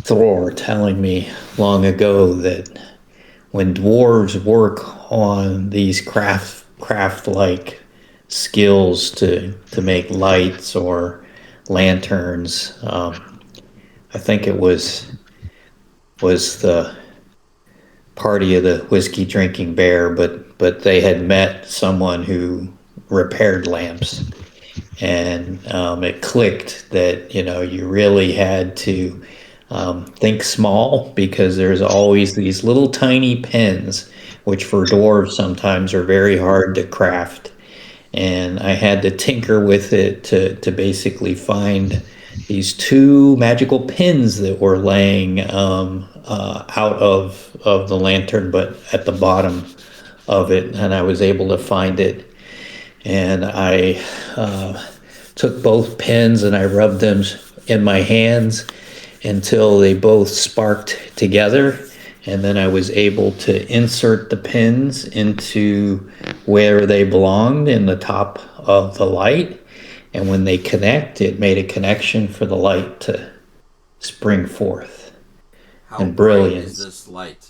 Thor telling me long ago that when dwarves work on these craft like skills to make lights or lanterns, I think it was the party of the whiskey drinking bear, but they had met someone who repaired lamps, and it clicked that you really had to think small, because there's always these little tiny pins, which for dwarves sometimes are very hard to craft, and I had to tinker with it to basically find these 2 magical pins that were laying out of the lantern, but at the bottom of it, and I was able to find it, and I took both pins and I rubbed them in my hands until they both sparked together, and then I was able to insert the pins into where they belonged in the top of the light, and when they connect, it made a connection for the light to spring forth How and bright brilliance. is this light?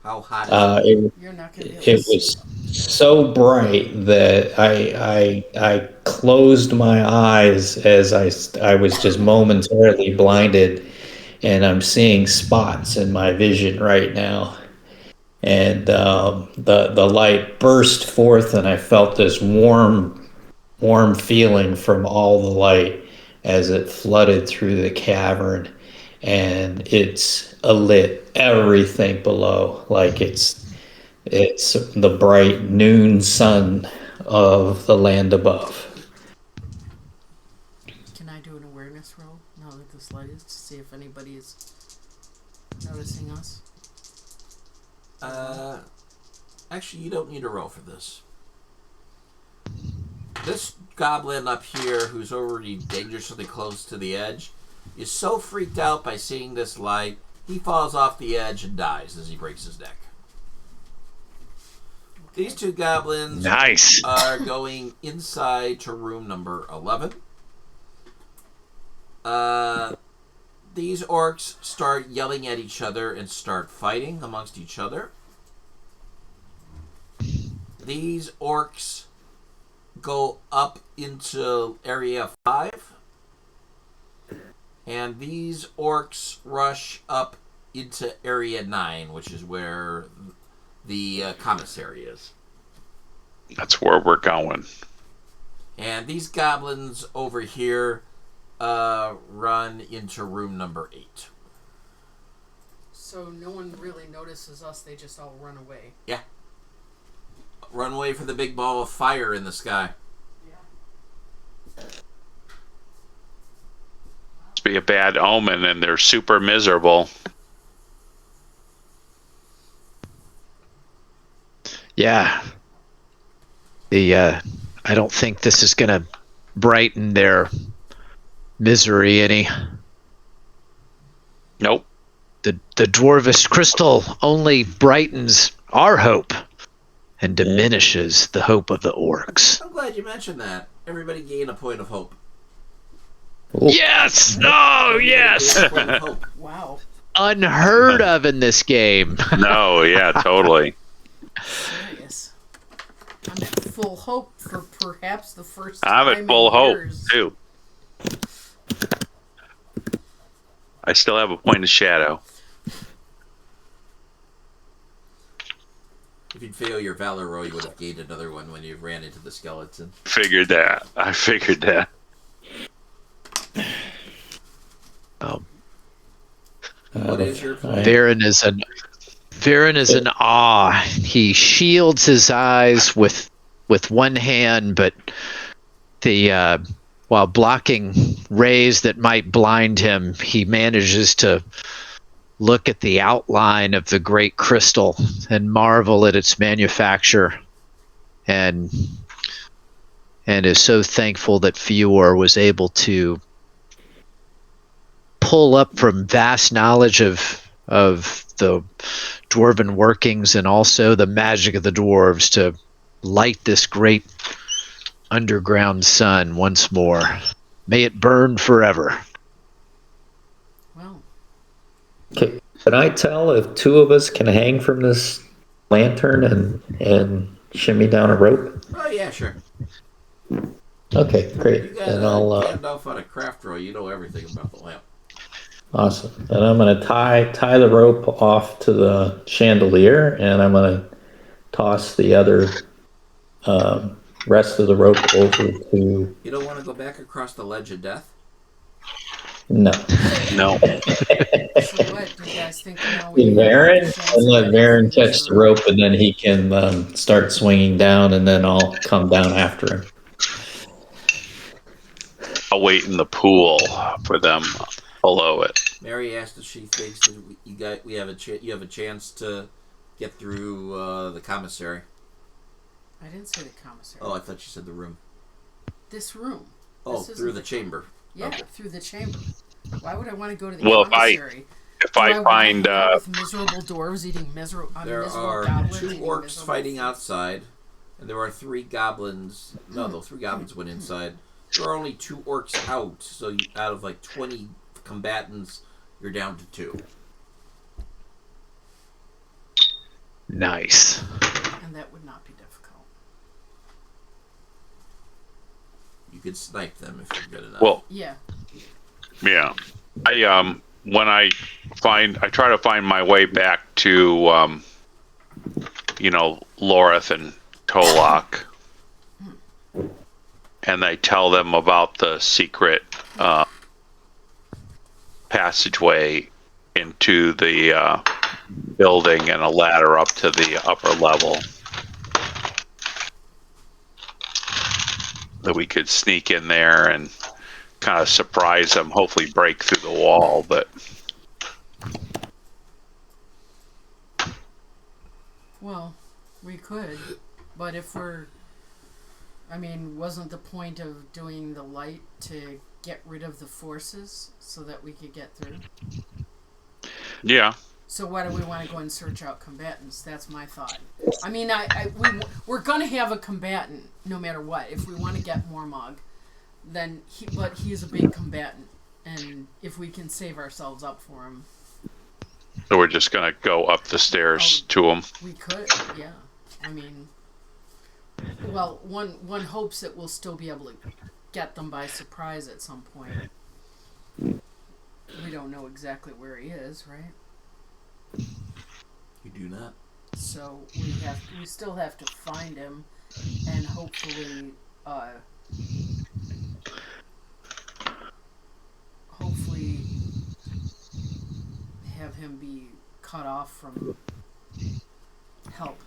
How hot is it? You're not gonna be able It to was so bright that I closed my eyes as I was just momentarily blinded, and I'm seeing spots in my vision right now. And the light burst forth, and I felt this warm feeling from all the light as it flooded through the cavern, and it's lit everything below like it's the bright noon sun of the land above. Can I do an awareness roll now that this light is to see if anybody is noticing us? Actually, you don't need a roll for this. This goblin up here, who's already dangerously close to the edge, is so freaked out by seeing this light, he falls off the edge and dies as he breaks his neck. These two goblins Nice. are going inside to room number 11. These orcs start yelling at each other and start fighting amongst each other. These orcs go up into area 5. And these orcs rush up into area 9, which is where the commissary is. That's where we're going. And these goblins over here run into room number 8. So no one really notices us, they just all run away. Yeah. Run away for the big ball of fire in the sky. Must be a bad omen, and they're super miserable. Yeah. I don't think this is going to brighten their misery any. Nope. The dwarvish crystal only brightens our hope and diminishes the hope of the orcs. I'm glad you mentioned that. Everybody gain a point of hope. Yes! Oh, yes! Gain a point of hope. Wow. Unheard of in this game. No, yeah, totally. Serious. I'm at full hope for perhaps the first I'm time at full in hope, years. too. I still have a point of shadow. If you'd fail your valor roll, you would have gained another one when you ran into the skeleton. Figured that. I figured that. What is your plan? Varen is in awe. He shields his eyes with one hand, but while blocking rays that might blind him, he manages to look at the outline of the great crystal and marvel at its manufacture, and is so thankful that Fior was able to pull up from vast knowledge of the dwarven workings and also the magic of the dwarves to light this great underground sun once more. May it burn forever. Well, Can I tell if two of us can hang from this lantern and shimmy down a rope? Oh, yeah, sure. Okay, great. You got Then a I'll Gandalf on a craft roll. You know everything about the lamp. awesome. Then I'm gonna tie the rope off to the chandelier, and I'm gonna toss the other rest of the rope over to You don't want to go back across the ledge of death? no. No. so what? Do you guys think now we have Varen, a chance and of let getting Varen through catch this, the or- rope, and then he can start swinging down, and then I'll come down after him. I'll wait in the pool for them below it. Mary asked if she thinks that you have a chance to get through the commissary. I didn't say the commissary. Oh, I thought you said the room. This room. Oh, This isn't through the chamber. Yeah, Okay. through the chamber. Why would I want to go to the Well, commissary? If Do I wanna find hang out with miserable dwarves eating miserable There miserable are goblins 2 eating orcs miserable fighting food. outside, and there are 3 goblins. No, the 3 goblins went inside. There are only 2 orcs out, so out of like 20 combatants, you're down to 2. Nice. And that would not be difficult. You could snipe them if you're good enough. Well, Yeah. yeah. When I try to find my way back to Lorith and Tolok, and I tell them about the secret passageway into the building and a ladder up to the upper level that we could sneak in there and kind of surprise them, hopefully break through the wall, but Well, we could, but if we're I mean, wasn't the point of doing the light to get rid of the forces so that we could get through? Yeah. So why do we want to go and search out combatants? That's my thought. I mean, we're gonna have a combatant no matter what. If we want to get Mormog, then but he's a big combatant, and if we can save ourselves up for him, So we're just gonna go up the stairs to him. we could. Yeah. I mean, well, one hopes that we'll still be able to get them by surprise at some point. We don't know exactly where he is, right? You do not. So we still have to find him, and hopefully have him be cut off from help.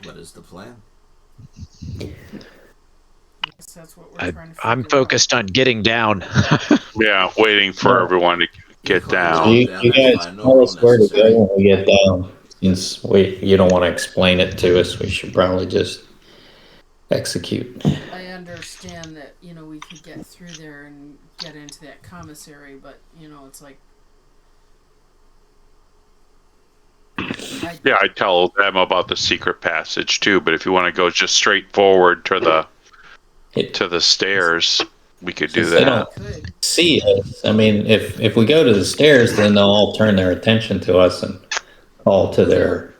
What is the plan? I guess that's what we're trying to figure I'm focused on getting down. Yeah, waiting for everyone to get So down. You guys tell us where to go when we get down. Since you don't want to explain it to us, we should probably just execute. I understand that, we could get through there and get into that commissary, but, it's like... Yeah, I tell them about the secret passage too, but if you want to go just straight forward to the stairs, we could do Since they that. don't see us, I mean, if we go to the stairs, then they'll all turn their attention to us and all to their...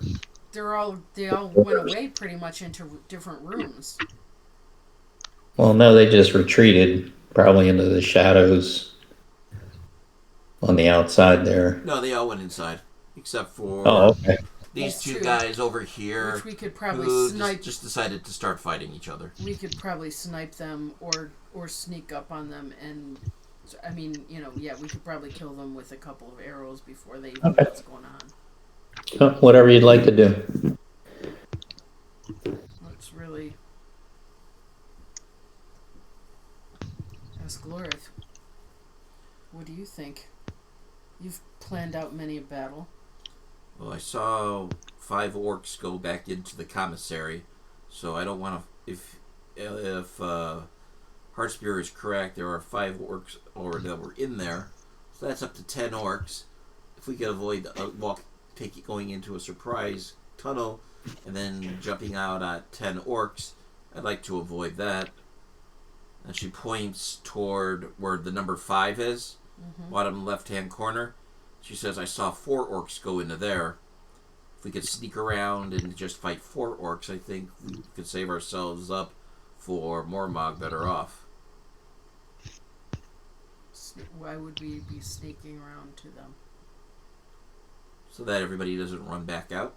They all went away pretty much into different rooms. Well, no, they just retreated, probably into the shadows on the outside there. No, they all went inside, except for Oh, okay. these That's two true. guys over here, Which we could probably who snipe. just decided to start fighting each other. We could probably snipe them or sneak up on them, and I mean, we could probably kill them with a couple of arrows before they even know what's going on. Whatever you'd like to do. It's really... As Glorith, what do you think? You've planned out many a battle. Well, I saw 5 orcs go back into the commissary, so I don't want to. If Heartspear is correct, there are 5 orcs that were in there, so that's up to 10 orcs. If we could avoid going into a surprise tunnel and then jumping out at 10 orcs, I'd like to avoid that. And she points toward where the number 5 is, bottom left-hand corner. She says, I saw 4 orcs go into there. If we could sneak around and just fight 4 orcs, I think we could save ourselves up for Mormog better off. Why would we be sneaking around to them? So that everybody doesn't run back out.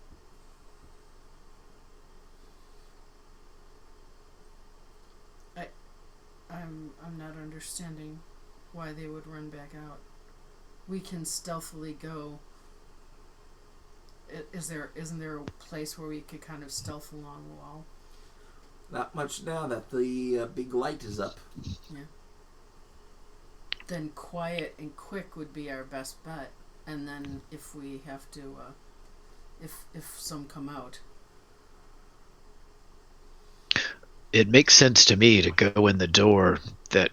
I'm not understanding why they would run back out. We can stealthily go. Isn't there a place where we could kind of stealth along the wall? Not much now that the big light is up. Yeah. Then quiet and quick would be our best bet. And then if we have to, if some come out. It makes sense to me to go in the door that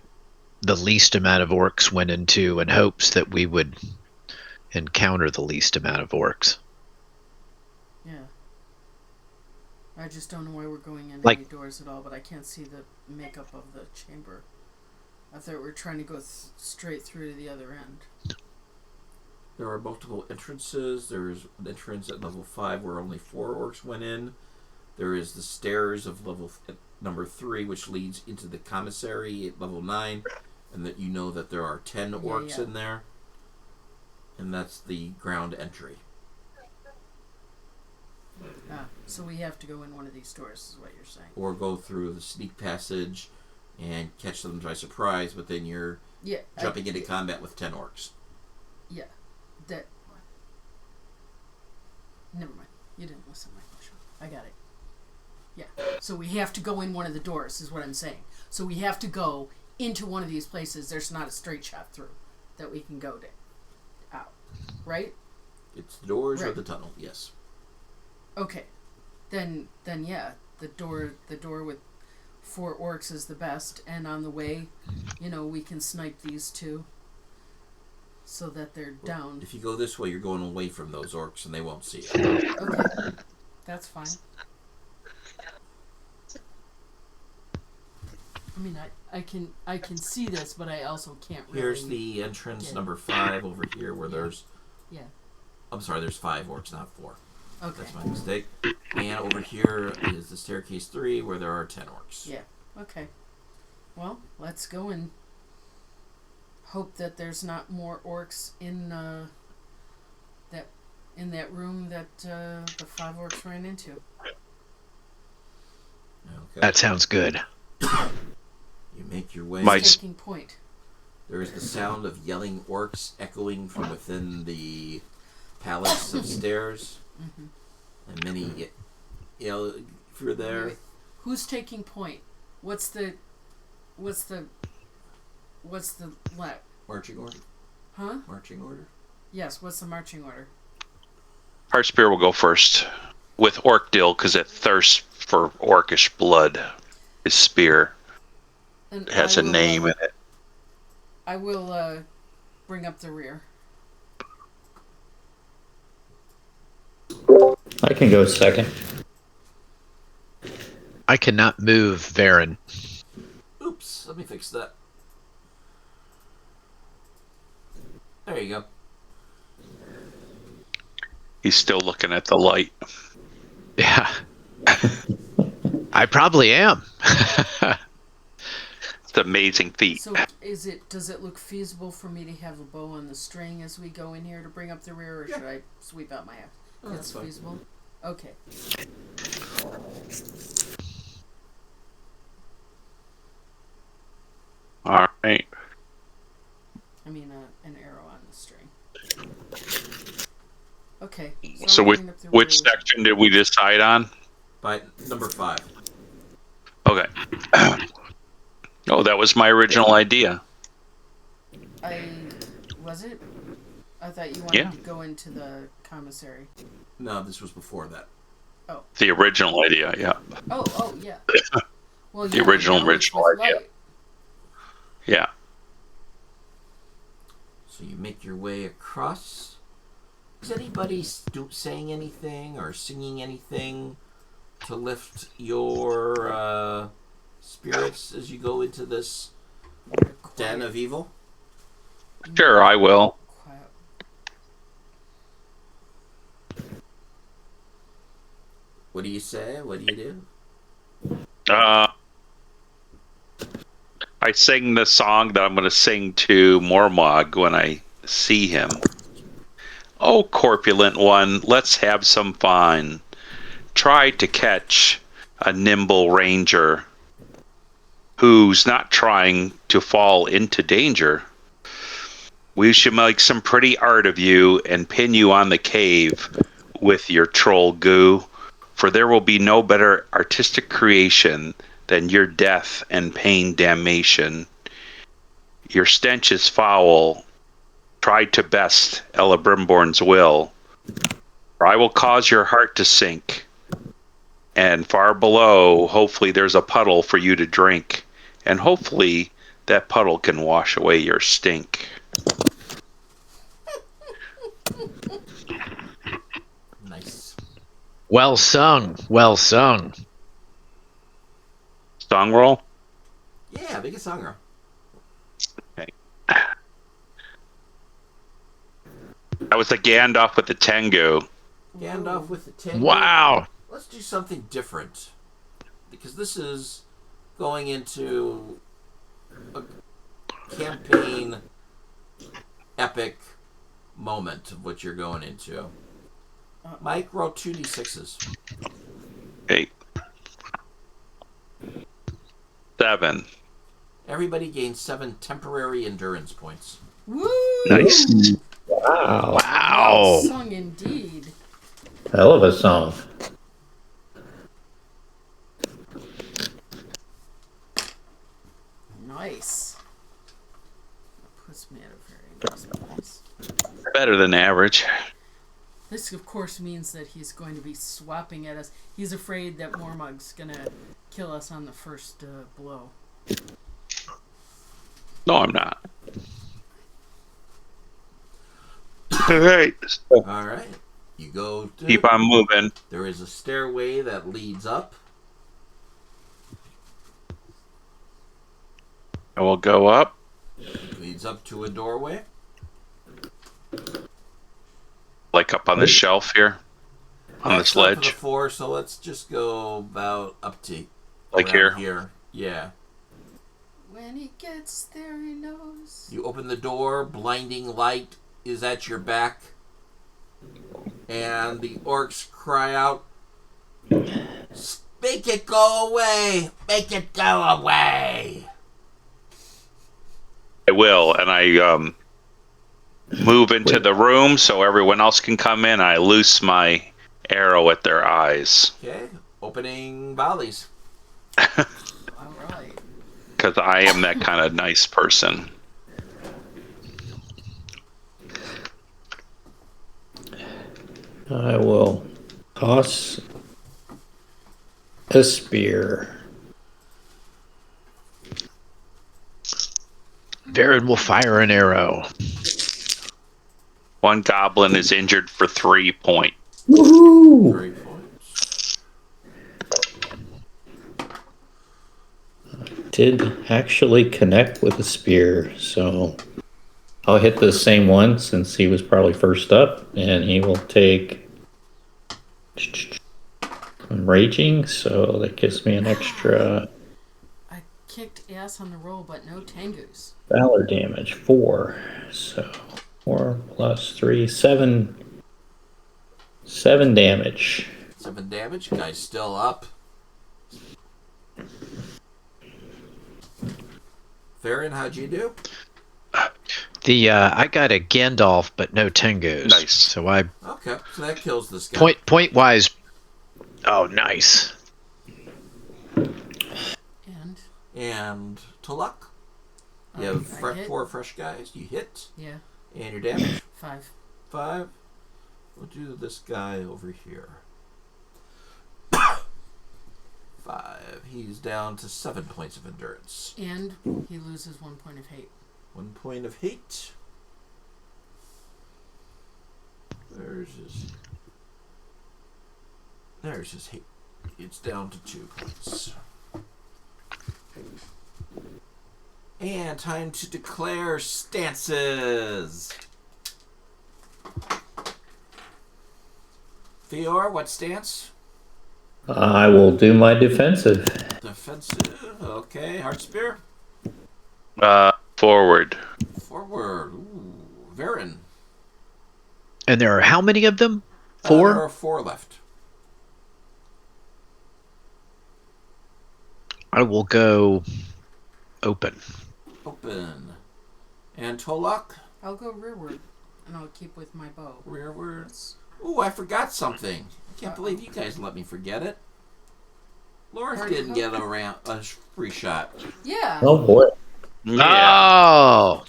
the least amount of orcs went into in hopes that we would encounter the least amount of orcs. Yeah. I just don't know why we're going in Like- any doors at all, but I can't see the makeup of the chamber. I thought we were trying to go straight through to the other end. There are multiple entrances. There's an entrance at level 5 where only 4 orcs went in. There is the stairs of level number 3, which leads into the commissary at level 9, and that that there are 10 orcs in there. And that's the ground entry. So we have to go in one of these doors, is what you're saying. Or go through the sneak passage and catch them by surprise, but then you're jumping into combat with 10 orcs. Yeah. That. Never mind. You didn't listen to my question. I got it. Yeah. So we have to go in one of the doors, is what I'm saying. So we have to go into one of these places. There's not a straight shot through that we can go to out. Right? It's the doors or Right. the tunnel. Yes. Okay, then yeah, the door with 4 orcs is the best, and on the way, we can snipe these 2 so that they're down. If you go this way, you're going away from those orcs, and they won't see you. Okay, that's fine. I mean, I can see this, but I also can't really. Here's the entrance, Yeah. number 5 over here, where Yeah. there's... Yeah. I'm sorry, there's 5 orcs, not 4. Okay. That's my mistake. And over here is the staircase 3, where there are 10 orcs. Yeah. Okay. Well, let's go and hope that there's not more orcs in that room that the 5 orcs ran into. Okay. That sounds good. You make your way. My- Taking point. There is the sound of yelling orcs echoing from within the palace of stairs. Mm-hmm. And many yell through there. Wait. Who's taking point? What's the Marching order? Huh? Marching order? Yes, what's the marching order? Heartspear will go first with Orkdil because it thirsts for orcish blood. His spear And has a name in it. I will bring up the rear. I can go second. I cannot move Varen. Oops, let me fix that. There you go. He's still looking at the light. Yeah. I probably am. It's an amazing feat. So does it look feasible for me to have a bow on the string as we go in here to bring up the rear, or should I sweep out my axe? Oh, It's that's fine. feasible? Okay. All right. I mean, an arrow on the string. Okay. So I'm which, bringing up the which rear section did we decide on? By number 5. Okay. Oh, that was my original idea. Was it? I thought you wanted Yeah. to go into the commissary. No, this was before that. The original idea, yeah. Oh, yeah. Well, The yeah, original now it's with idea. light. Yeah. So you make your way across. Is anybody saying anything or singing anything to lift your spirits as you go into this den of evil? Sure, I will. Quiet. What do you say? What do you do? I sing the song that I'm going to sing to Mormog when I see him. Oh, corpulent one, let's have some fun. Try to catch a nimble ranger who's not trying to fall into danger. We should make some pretty art of you and pin you on the cave with your troll goo, for there will be no better artistic creation than your death and pain damnation. Your stench is foul. Try to best Elebrimborn's will, or I will cause your heart to sink. And far below, hopefully there's a puddle for you to drink, and hopefully that puddle can wash away your stink. Nice. Well sung. Well sung. Song roll? Yeah, make a song. That was a Gandalf with the Tengu. Gandalf with the 10. Wow. Let's do something different. Because this is going into a campaign epic moment of what you're going into. Mike, roll 2d6s. 8. 7. Everybody gains 7 temporary endurance points. Woo! Nice. Wow. Wow. Sung indeed. Hell of a song. Nice. That puts me at a very nice place. Better than average. This, of course, means that he's going to be swapping at us. He's afraid that Mormug's going to kill us on the first blow. No, I'm not. All right. All right. You go to... Keep on moving. There is a stairway that leads up. I will go up. Leads up to a doorway. Like up on the shelf here. On That's this up to the ledge. floor, so let's just go about up to... Like around here? Here. Yeah. When he gets there, he knows. You open the door, blinding light is at your back, and the orcs cry out, "Make it go away! Make it go away!" I will, and I move into the room so everyone else can come in. I loose my arrow at their eyes. Okay, opening volleys. All right. Because I am that kind of nice person. I will toss a spear. Varen will fire an arrow. One goblin is injured for 3 points. Woohoo! 3 points. Did actually connect with the spear, so I'll hit the same one since he was probably first up, and he will take. I'm raging, so that gives me an extra I kicked ass on the roll, but no Tengus. valor damage, 4. So 4 plus 3, 7. 7 damage. 7 damage. Guy's still up. Farron, how'd you do? I got a Gandalf, but no Tengus. Nice. So I Okay, so that kills this guy. point wise. Oh, nice. And And Tuluk. You have I hit. 4 fresh guys. You hit. yeah, And your damage. 5. 5. We'll do this guy over here. 5. He's down to 7 points of endurance. And he loses 1 point of hate. 1 point of hate. There's his hate. It's down to 2 points. And time to declare stances. Theor, what stance? I will do my defensive. Defensive. Okay. Heart spear. Forward. Forward. Ooh. Varen. And there are how many of them? There 4? are 4 left. I will go open. Open. And Tolok. I'll go rearward, and I'll keep with my bow. Rearwards. Ooh, I forgot something. I can't believe you guys let me forget it. Lawrence Party didn't get a free shot. Yeah, Oh boy. Oh,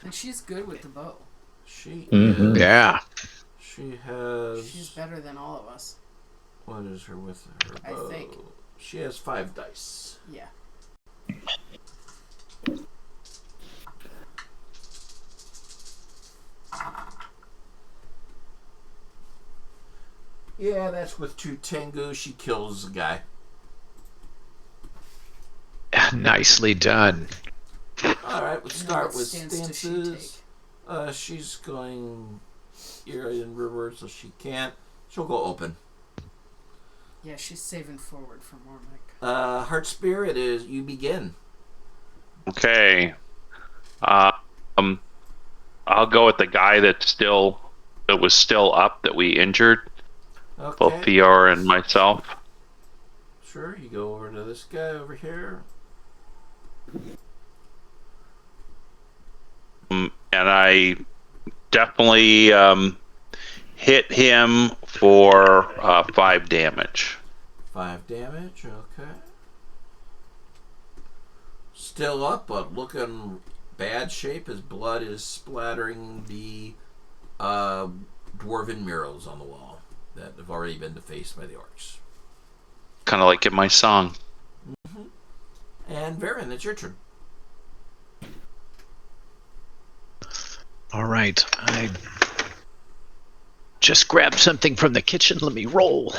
and she's good with the bow. She Mhm. is, yeah. She has. She's better than all of us. What is her with her I bow? think. She has 5 dice. Yeah. Yeah, that's with 2 Tengu. She kills the guy. Nicely done. Alright, let's start what with stance does she stances. She's going here in reverse, so she can't. She'll go open. Yeah, she's saving forward for Mormonic. Heart Spear, it is you begin. Okay. I'll go with the guy that was still up that we injured, both Okay. PR and myself. Sure, you go over to this guy over here. And I definitely hit him for 5 damage. 5 damage, okay. Still up, but looking bad shape. His blood is splattering the dwarven murals on the wall that have already been defaced by the orcs. Kind of like in my song. And Varen, it's your turn. All right. I just grabbed something from the kitchen. Let me roll.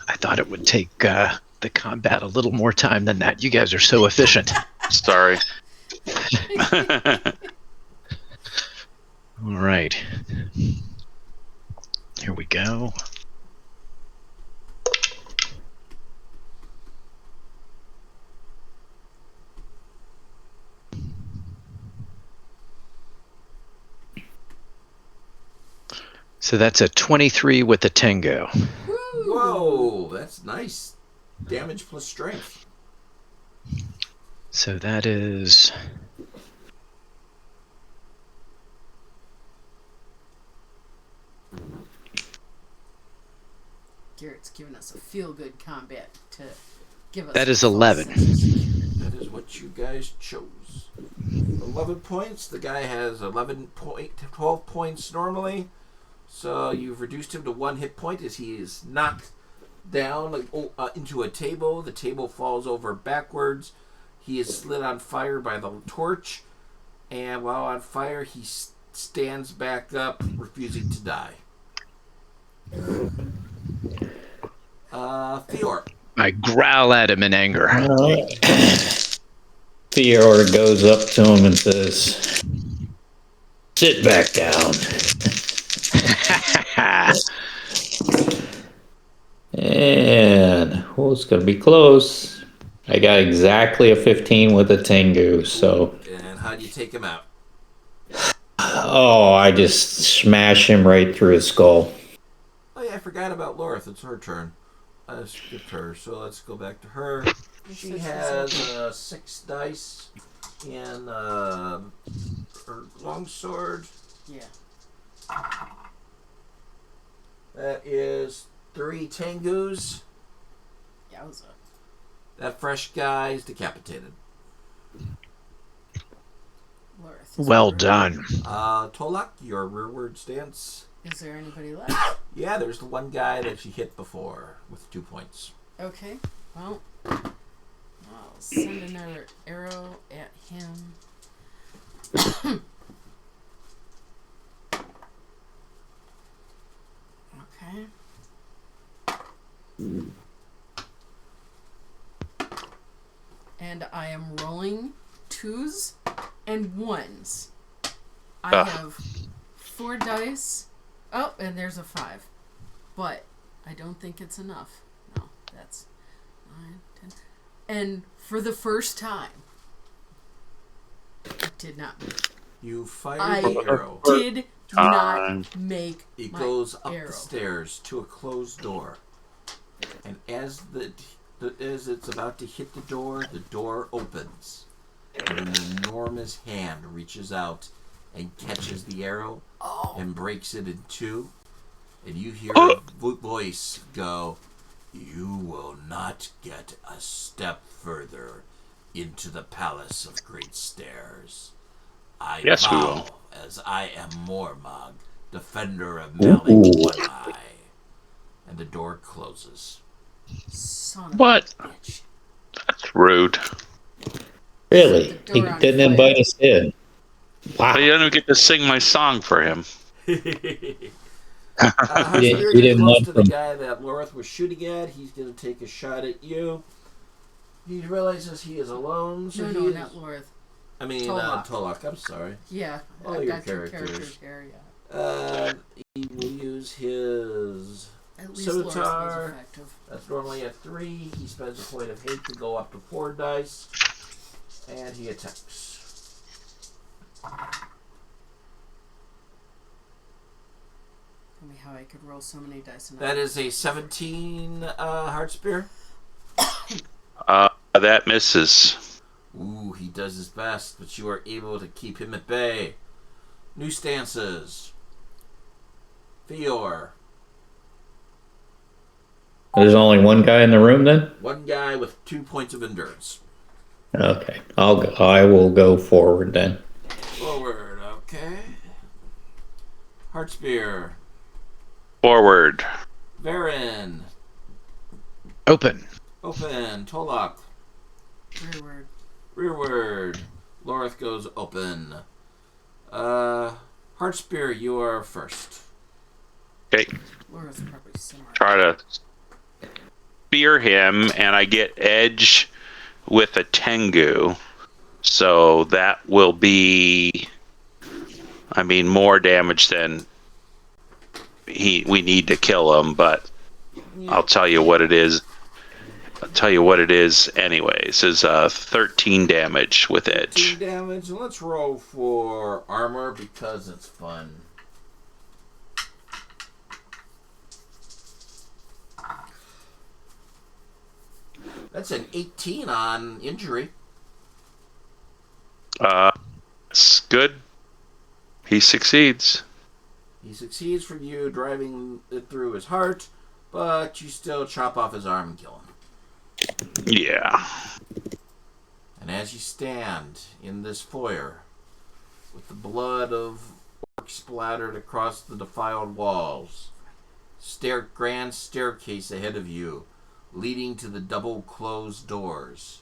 I thought it would take the combat a little more time than that. You guys are so efficient. Sorry. All right. Here we go. So that's a 23 with a tango. Whoa, that's nice. Damage plus strength. So that is... Garrett's giving us a feel-good combat to give us. That is 11. That is what you guys chose. 11 points. The guy has 12 points normally. So you've reduced him to 1 hit point as he is knocked down into a table. The table falls over backwards. He is lit on fire by the torch. And while on fire, he stands back up, refusing to die. Theor. I growl at him in anger. All right. Theor goes up to him and says, "Sit back down." And, well, it's going to be close. I got exactly a 15 with a Tengu, so... And how do you take him out? Oh, I just smash him right through his skull. Oh yeah, I forgot about Lorith. It's her turn. I skipped her, so let's go back to her. She has 6 dice in her longsword. Yeah. That is 3 Tengus. Yowza. That fresh guy is decapitated. Lorith. Well done. Tolak, your rearward stance. Is there anybody left? Yeah, there's the one guy that she hit before with 2 points. Okay. Well, I'll send another arrow at him. Okay. And I am rolling 2s and 1s. I have 4 dice. Oh, and there's a 5. But I don't think it's enough. No, that's 9, 10. And for the first time, it did not make. You fire I the arrow. did not make It my goes up arrow. the stairs to a closed door. And as as it's about to hit the door opens. And an enormous hand reaches out and catches the arrow and breaks it in 2. And you hear a voice go, "You will not get a step further into the Palace of Great Stairs. I Yes, we vow, will." as I am Mormog, defender of Malik One Eye." And the door closes. Son of What? a bitch. That's rude. Really? The He door on didn't fire. invite us in. Wow. I didn't get to sing my song for him. Husband He is didn't close want to the them. guy that Lorith was shooting at. He's going to take a shot at you. He realizes he is alone. So No, he is, not Lorith. I mean, Tolak. Tolak, I'm sorry. Yeah, All I've your got 2 characters. characters here, yeah. He will use his... At least Lorith was Sotar. effective. That's normally at 3. He spends a point of hate to go up to 4 dice. And he attacks. Tell me how I could roll so many dice. That is a 17 Heart Spear. That misses. Ooh, he does his best, but you are able to keep him at bay. New stances. Theor. There's only one guy in the room then? One guy with 2 points of endurance. Okay. I will go forward then. Forward. Okay. Heartspear. Forward. Varen. Open. Open. Tolok. Rearward. Rearward. Lorith goes open. Heartspear, you are first. Okay. Laura's probably smart. Try to spear him, and I get edge with a Tengu. So that will be, I mean, more damage than we need to kill him, but I'll tell you what it is. I'll tell you what it is anyways. Is 13 damage with 13 edge. damage. And let's roll for armor because it's fun. That's an 18 on injury. It's good. He succeeds. He succeeds from you driving it through his heart, but you still chop off his arm and kill him. Yeah. And as you stand in this foyer, with the blood of orcs splattered across the defiled walls, grand staircase ahead of you, leading to the double closed doors,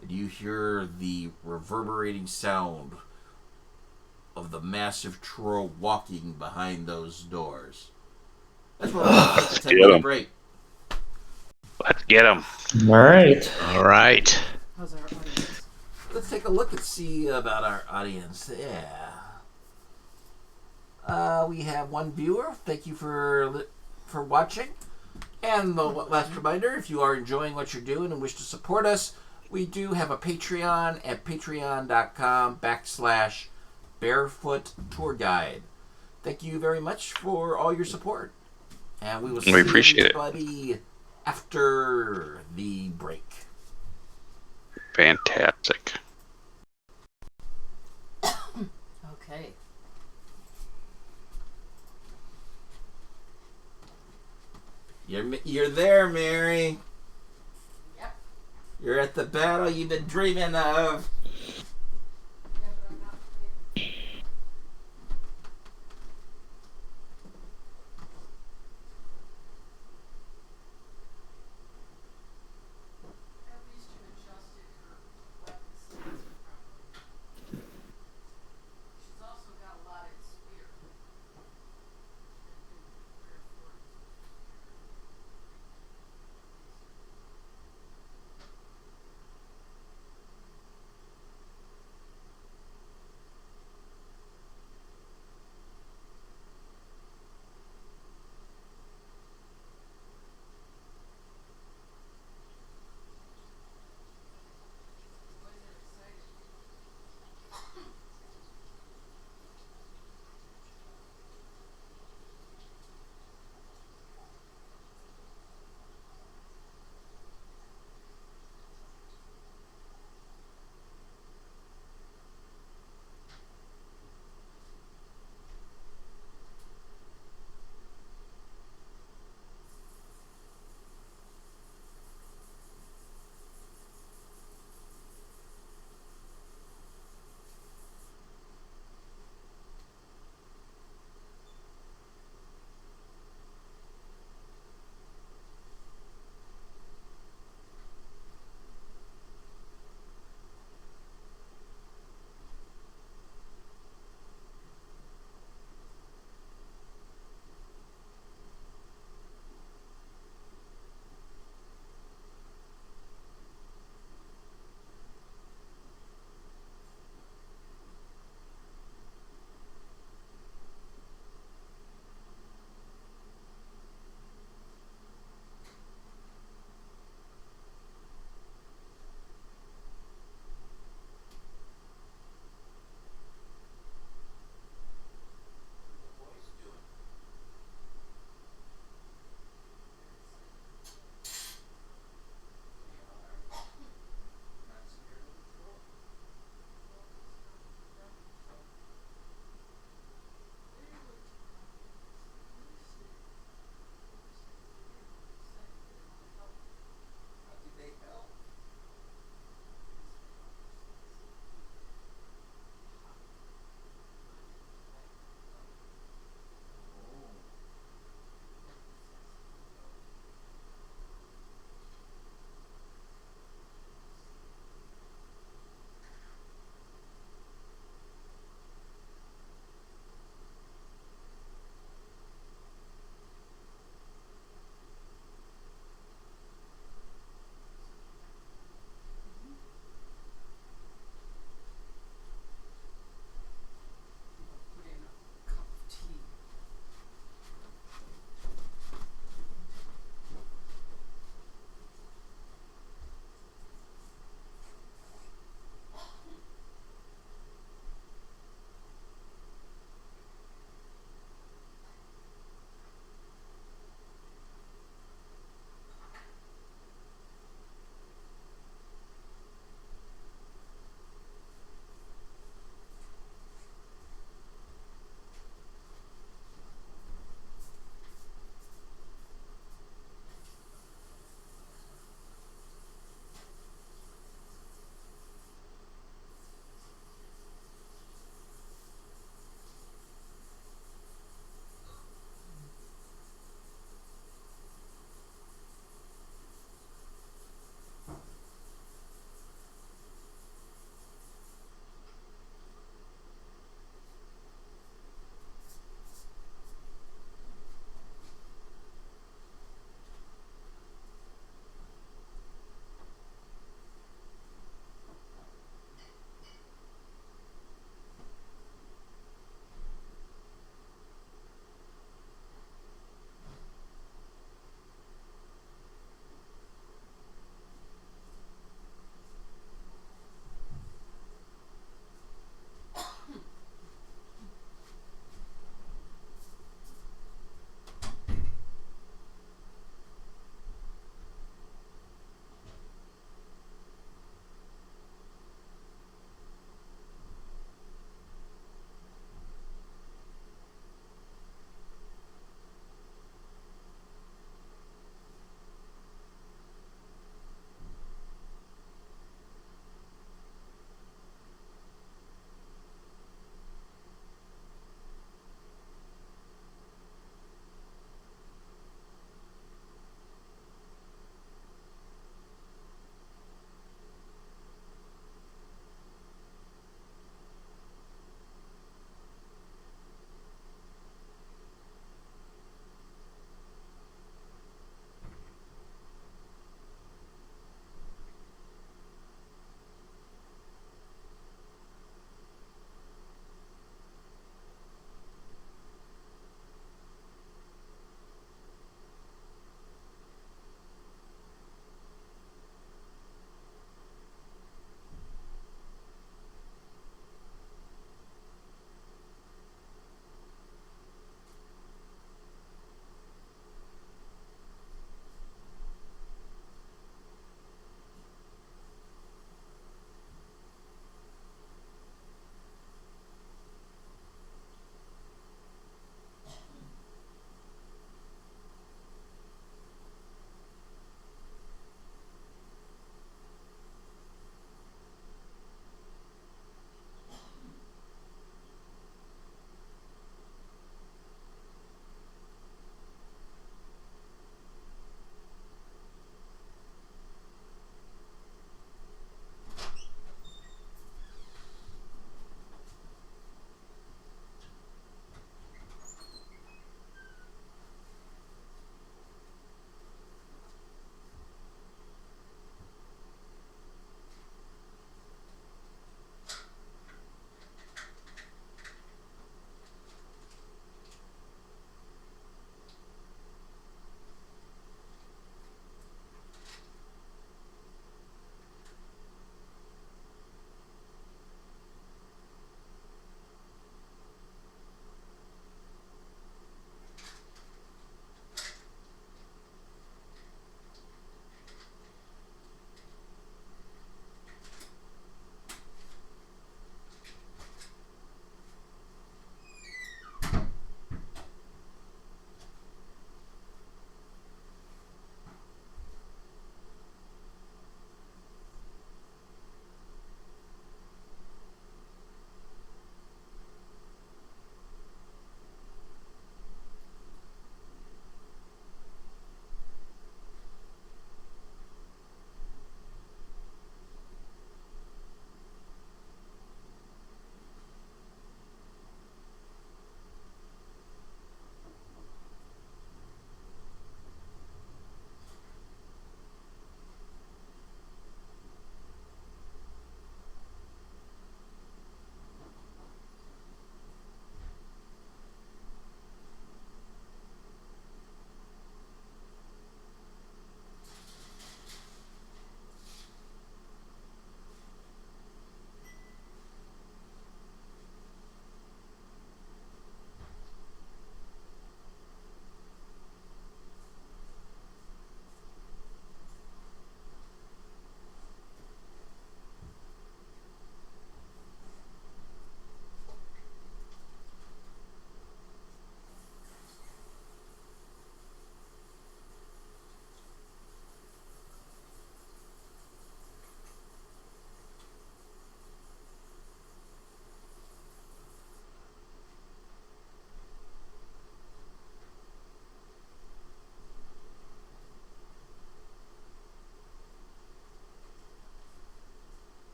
and you hear the reverberating sound of the massive troll walking behind those doors. That's where we're going to take a 10-minute break. Let's get him. All right. All right. How's our audience? Let's take a look and see about our audience. Yeah. We have one viewer. Thank you for watching. And the last reminder, if you are enjoying what you're doing and wish to support us, we do have a Patreon at patreon.com/Barefoot Tour Guide. Thank you very much for all your support. And we will see appreciate it. everybody after the break. Fantastic. Okay. You're there, Mary. Yep. You're at the battle you've been dreaming of.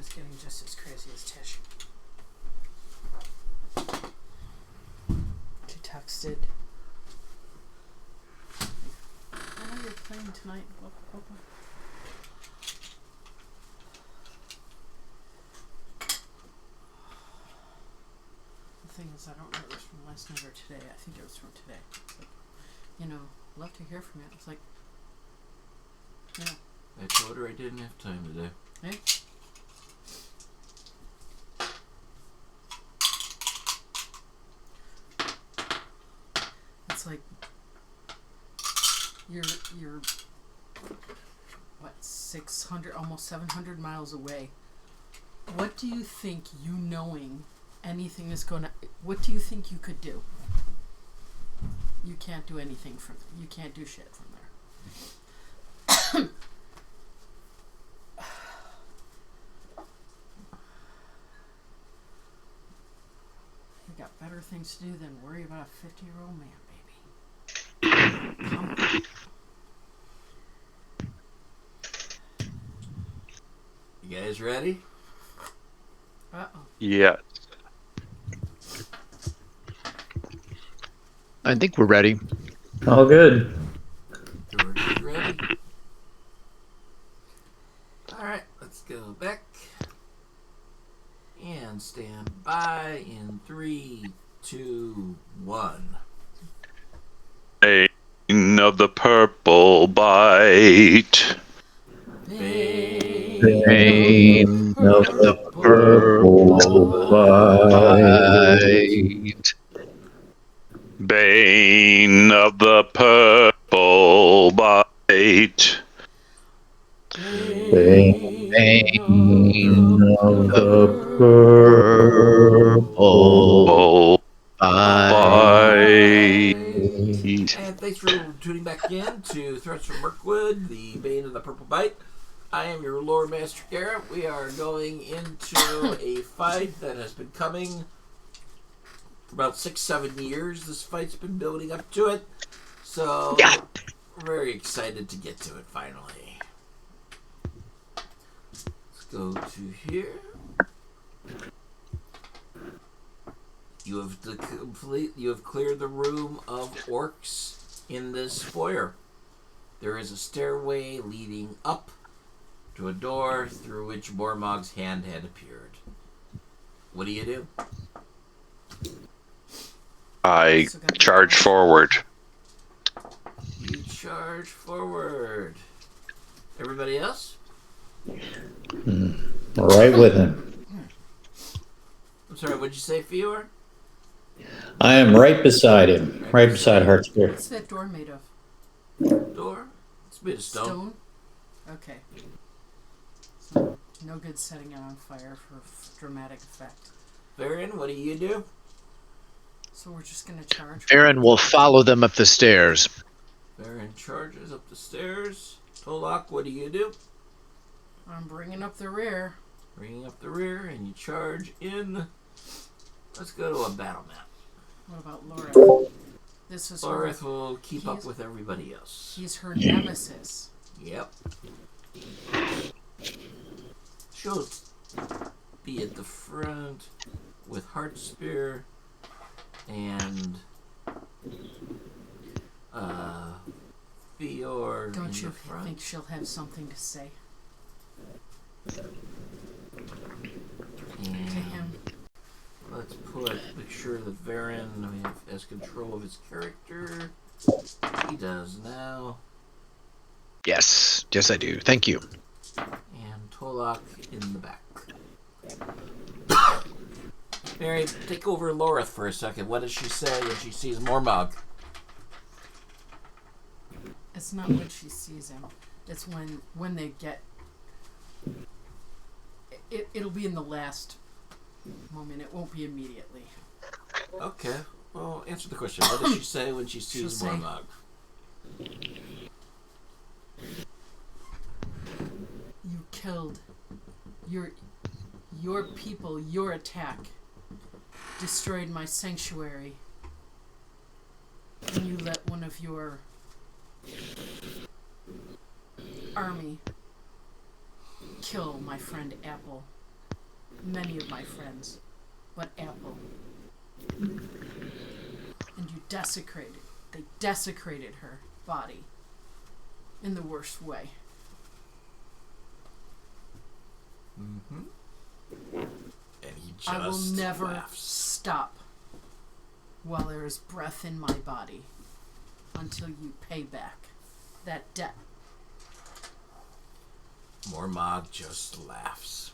was getting just as crazy as Tish. She texted. I know you're playing tonight. Blah, blah, blah. The thing is, I don't know if it was from last night or today. I think it was from today. Like, love to hear from you. It's like, yeah. I told her I didn't have time today. Hey. It's like you're what, 600, almost 700 miles away. What do you think, you knowing anything is going to, what do you think you could do? You can't do anything from there. You can't do shit from there. You got better things to do than worry about a 50-year-old man, baby. Come on. You guys ready? Uh-oh. Yeah. I think we're ready. All good. George is ready. Alright, let's go back. And stand by in 3, 2, 1. Bane of the purple bite. Bane of the purple bite. Bane of the purple bite. Bane of the purple bite. And thanks for tuning back in to Threats from Mirkwood, the Bane of the Purple Bite. I am your Lord Master Garrett. We are going into a fight that has been coming for about 6-7 years. This fight's been building up to it. So, we're very excited to get to it finally. Let's go to here. You have cleared the room of orcs in this foyer. There is a stairway leading up to a door through which Mormog's hand had appeared. What do you do? I charge forward. You charge forward. Everybody else? Right with him. I'm sorry, what'd you say, Fior? I am right beside him. Right beside Heartspear. What's that door made of? Door? It's made of stone. Okay. So, no good setting it on fire for dramatic effect. Varian, what do you do? So we're just gonna charge. Aaron will follow them up the stairs. Varian charges up the stairs. Tolok, what do you do? I'm bringing up the rear. Bringing up the rear, and you charge in. Let's go to a battle map. What about Laura? This is Loreth will keep up with everybody else. He's her nemesis. Yep. She'll be at the front with Heartspear and Fior Don't in you the front. think she'll have something to say to And him? let's make sure that Varen has control of his character. He does now. Yes, I do. Thank you. And Tolok in the back. Mary, take over Loreth for a second. What does she say when she sees Mormog? It's not when she sees him. It's when they get. It'll be in the last moment. It won't be immediately. Okay. Well, answer the question. What does she say when she sees She'll say, Mormog? You killed your people. Your attack destroyed my sanctuary, and you let one of your army kill my friend Apple. many of my friends, but Apple. And you they desecrated her body in the worst way. Mm-hmm. And he just I will never laughs. stop while there is breath in my body until you pay back that debt. Mormog just laughs.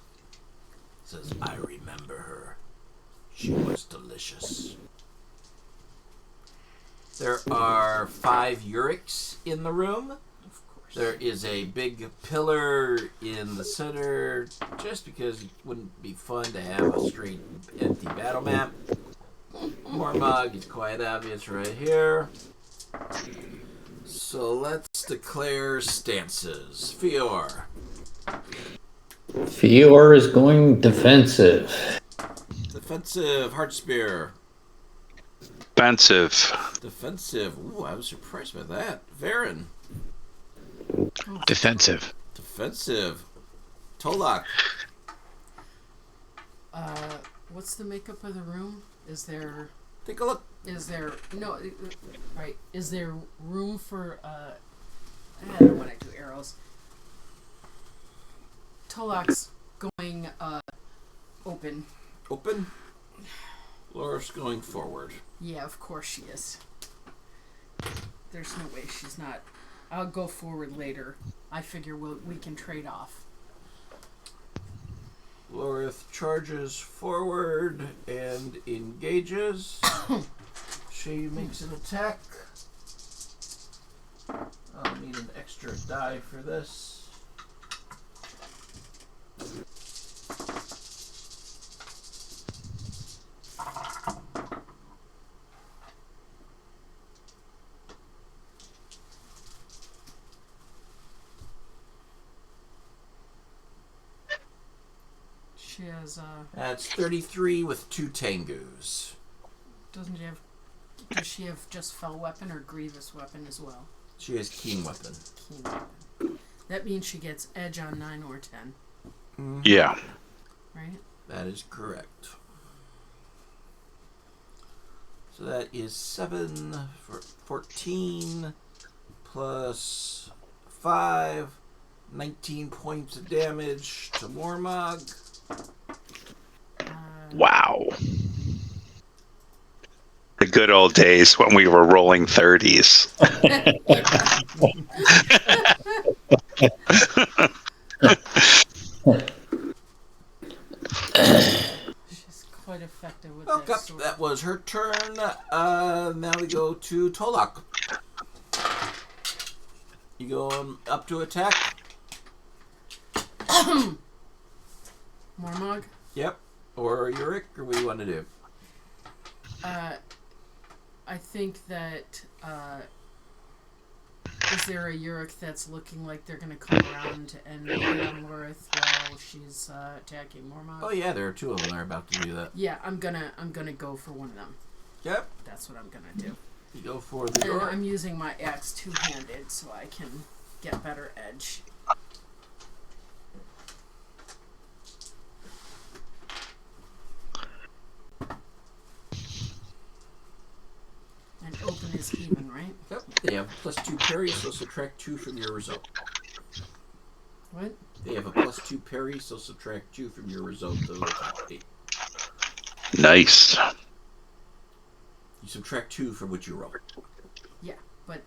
Says, I remember her. She was delicious. There are 5 Urics in the room. Of course. There is a big pillar in the center, just because it wouldn't be fun to have a straight empty battle map. Mormog is quite obvious right here. So let's declare stances. Fior. Fior is going defensive. Defensive. Heartspear. Offensive. Defensive. Ooh, I was surprised by that. Varen. Defensive. Defensive. Tolak. What's the makeup of the room? Is there Take a look. no right? Is there room for I don't want to do arrows. Tolak's going open. Open. Loris going forward. Yeah, of course she is. There's no way she's not. I'll go forward later. I figure we can trade off. Lorith charges forward and engages. She makes an attack. I'll need an extra die for this. She has That's 33 with 2 Tengus. does she have just fell weapon or grievous weapon as well? She has keen weapon. Keen weapon. That means she gets edge on 9 or 10, Yeah. right? That is correct. So that is 7 for 14 plus 5, 19 points of damage to Mormog. Wow. The good old days when we were rolling 30s. She's quite effective with Okay, that sword. that was her turn. Now we go to Tolak. You going up to attack? Mormog? Yep. Or Uric, or what do you want to do? I think that is there a Uric that's looking like they're going to come around to end the hit on Lorith while she's attacking Mormog? Oh yeah, there are 2 of them that are about to do that. Yeah, I'm gonna go for one of them. Yep. That's what I'm gonna do. You go for the And Uric. I'm using my axe two-handed so I can get better edge. And open is even, right? Yep. They have +2 parry, so subtract 2 from your result. What? They have a +2 parry, so subtract 2 from your result to attack 8. Nice. You subtract 2 from what you roll. Yeah, but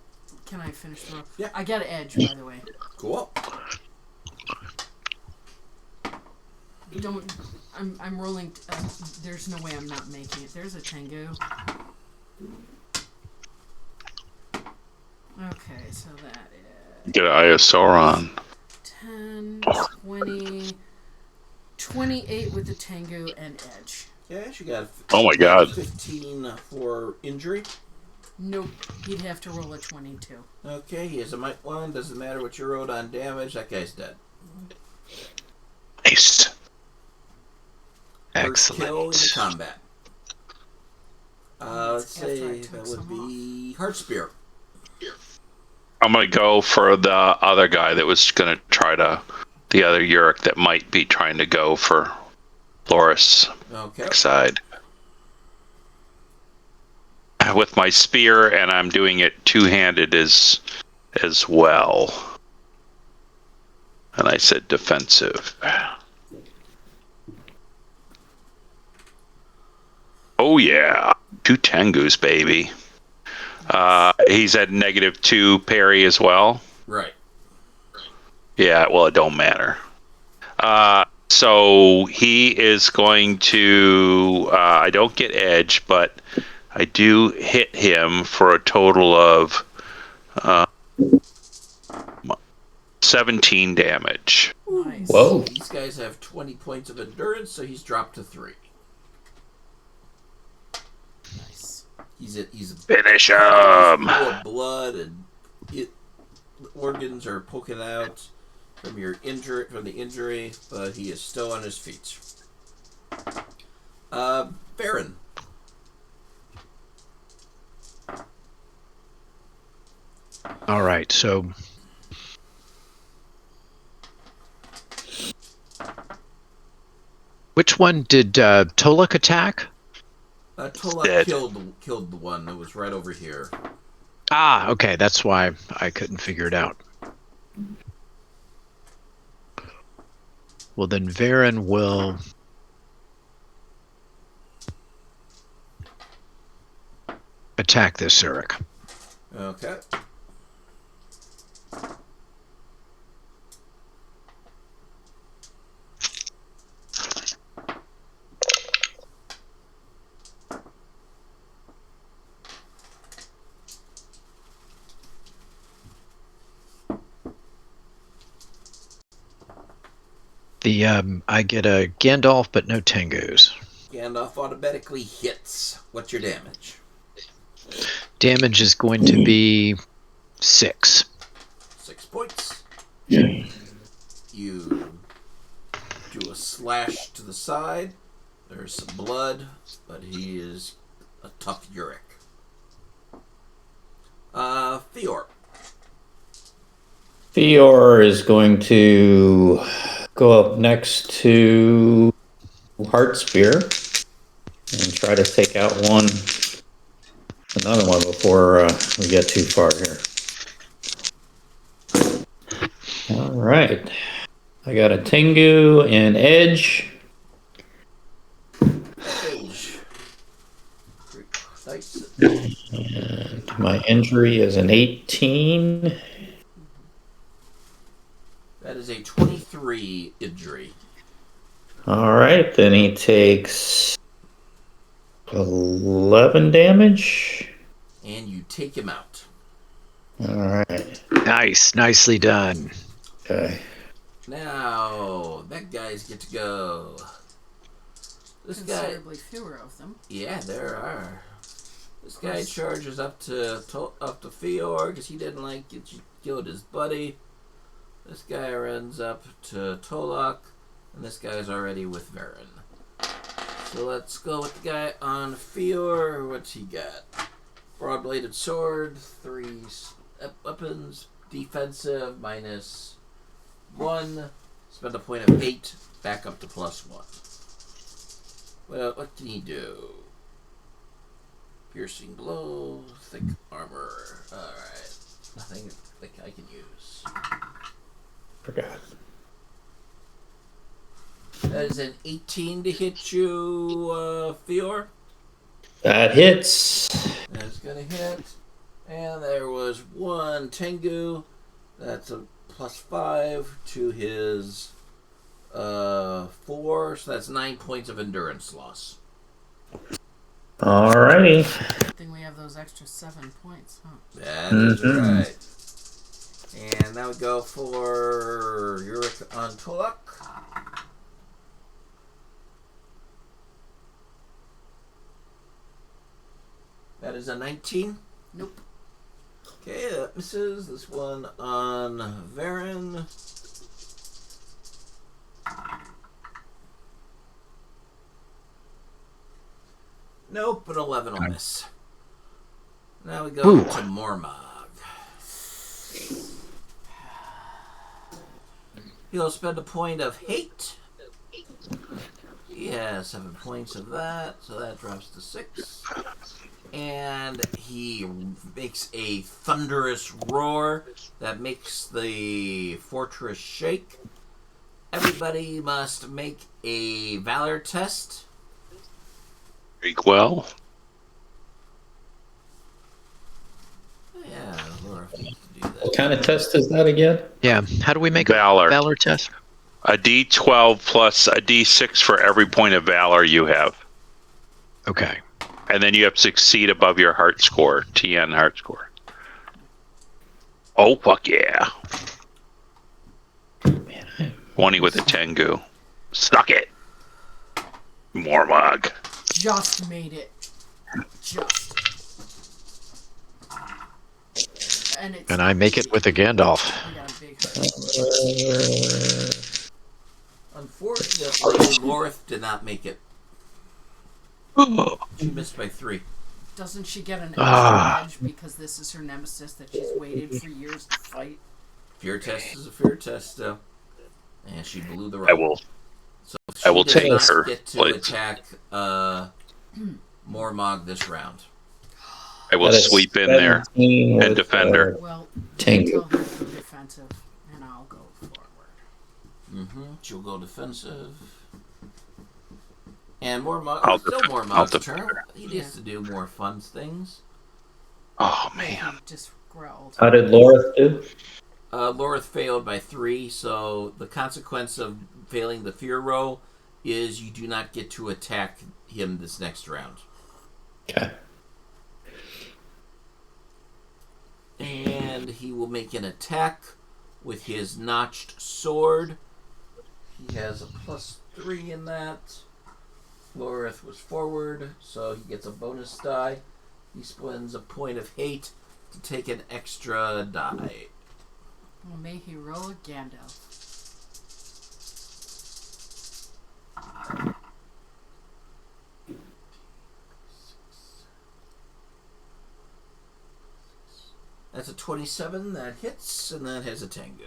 can I finish the roll? Yeah. I got an edge, by the way. Cool. Don't. I'm rolling. There's no way I'm not making it. There's a Tengu. Okay, so that is Get an Iosauron. 10, 20, 28 with the Tengu and edge. Yeah, she got. Oh my god. 15 for injury. Nope, he'd have to roll a 22. Okay, he has a might 1. Doesn't matter what you rolled on damage. That guy's dead. Nice. First kill in Excellent. combat. Let's After I say took that some would be Heartspear. I'm going to go for the other guy that was going to try to... The other Uric that might be trying to go for Loris Okay. side with my spear, and I'm doing it two-handed as well. And I said defensive. Oh yeah, 2 Tengus, baby. He's at -2 parry as well. Right. Yeah, well, it don't matter. So he is going to. I don't get edge, but I do hit him for a total of 17 damage. Nice. Whoa. These guys have 20 points of endurance, so he's dropped to 3. Nice. He's Finish full him. of blood, and organs are poking out from the injury, but he is still on his feet. Baron. All right, so which one did Tolek attack? Tola Dead. killed the one that was right over here. Ah, okay, that's why I couldn't figure it out. Well, then Varen will attack this Zurich. Okay. I get a Gandalf, but no Tengus. Gandalf automatically hits. What's your damage? Damage is going to be 6. 6 points. You do a slash to the side. There's some blood, but he is a tough Uric. Fior. Fior is going to go up next to Heart Spear and try to take out another one before we get too far here. All right. I got a Tengu and Edge. Edge. Nice. And my injury is an 18. That is a 23 injury. All right, then he takes 11 damage. And you take him out. All right. Nice, nicely done. Okay. Now, that guy's get to go. This guy... Considerably fewer of them. Yeah, there are. This guy charges up to Fior because he didn't like it. You killed his buddy. This guy runs up to Tolok, and this guy's already with Varen. So let's go with the guy on Fior. What's he got? Broad-bladed sword, 3 weapons, defensive -1. Spend a point of 8, back up to +1. Well, what can he do? Piercing blow, thick armor. Alright. Nothing that I can use. Forgot. That is an 18 to hit you, Fior. That hits. That's gonna hit. And there was 1 Tengu. That's a +5 to his 4. So that's 9 points of endurance loss. Alrighty. Good thing we have those extra 7 points, huh? That is right. And now we go for Uric on Tolok. That is a 19. Nope. Okay, that misses. This one on Varen. Nope, an 11 will miss. Now we go to Mormog. He'll spend a point of hate. has 7 points of that, so that drops to 6. And he makes a thunderous roar that makes the fortress shake. Everybody must make a valor test. Very well. Yeah, Laura needs to do What that. kind of test is that again? Yeah. How do we make Valor. a valor test? A D12 plus a D6 for every point of valor you have. Okay. And then you have to succeed above your heart score, TN heart score. Oh, fuck yeah. 20 with a Tengu. Suck it. Mormog. Just made it. Just. And it's. And I make it with a Gandalf. I got a big heart. Unfortunately, Lorith did not make it. She missed by 3. Doesn't she get an extra edge because this is her nemesis that she's waited for years to fight? Fear test is a fear test, though. And she blew the roll. I will. So I will she take does her not get to place. attack Mormog this round. I will That is sweep in there 17 and with, defend her. Well, Tengu. tell her to go defensive, and I'll go forward. She'll go defensive. And Mormog, I'll still defend- I'll Mormog's defend turn. her. He needs to do more fun things. Oh, He man. just growled. How did Laura do? Lorith failed by 3, so the consequence of failing the fear roll is you do not get to attack him this next round. Okay. And he will make an attack with his notched sword. He has a +3 in that. Lorith was forward, so he gets a bonus die. He spends a point of hate to take an extra die. Well, may he roll a Gandalf. That's a 27, that hits, and that has a Tengu.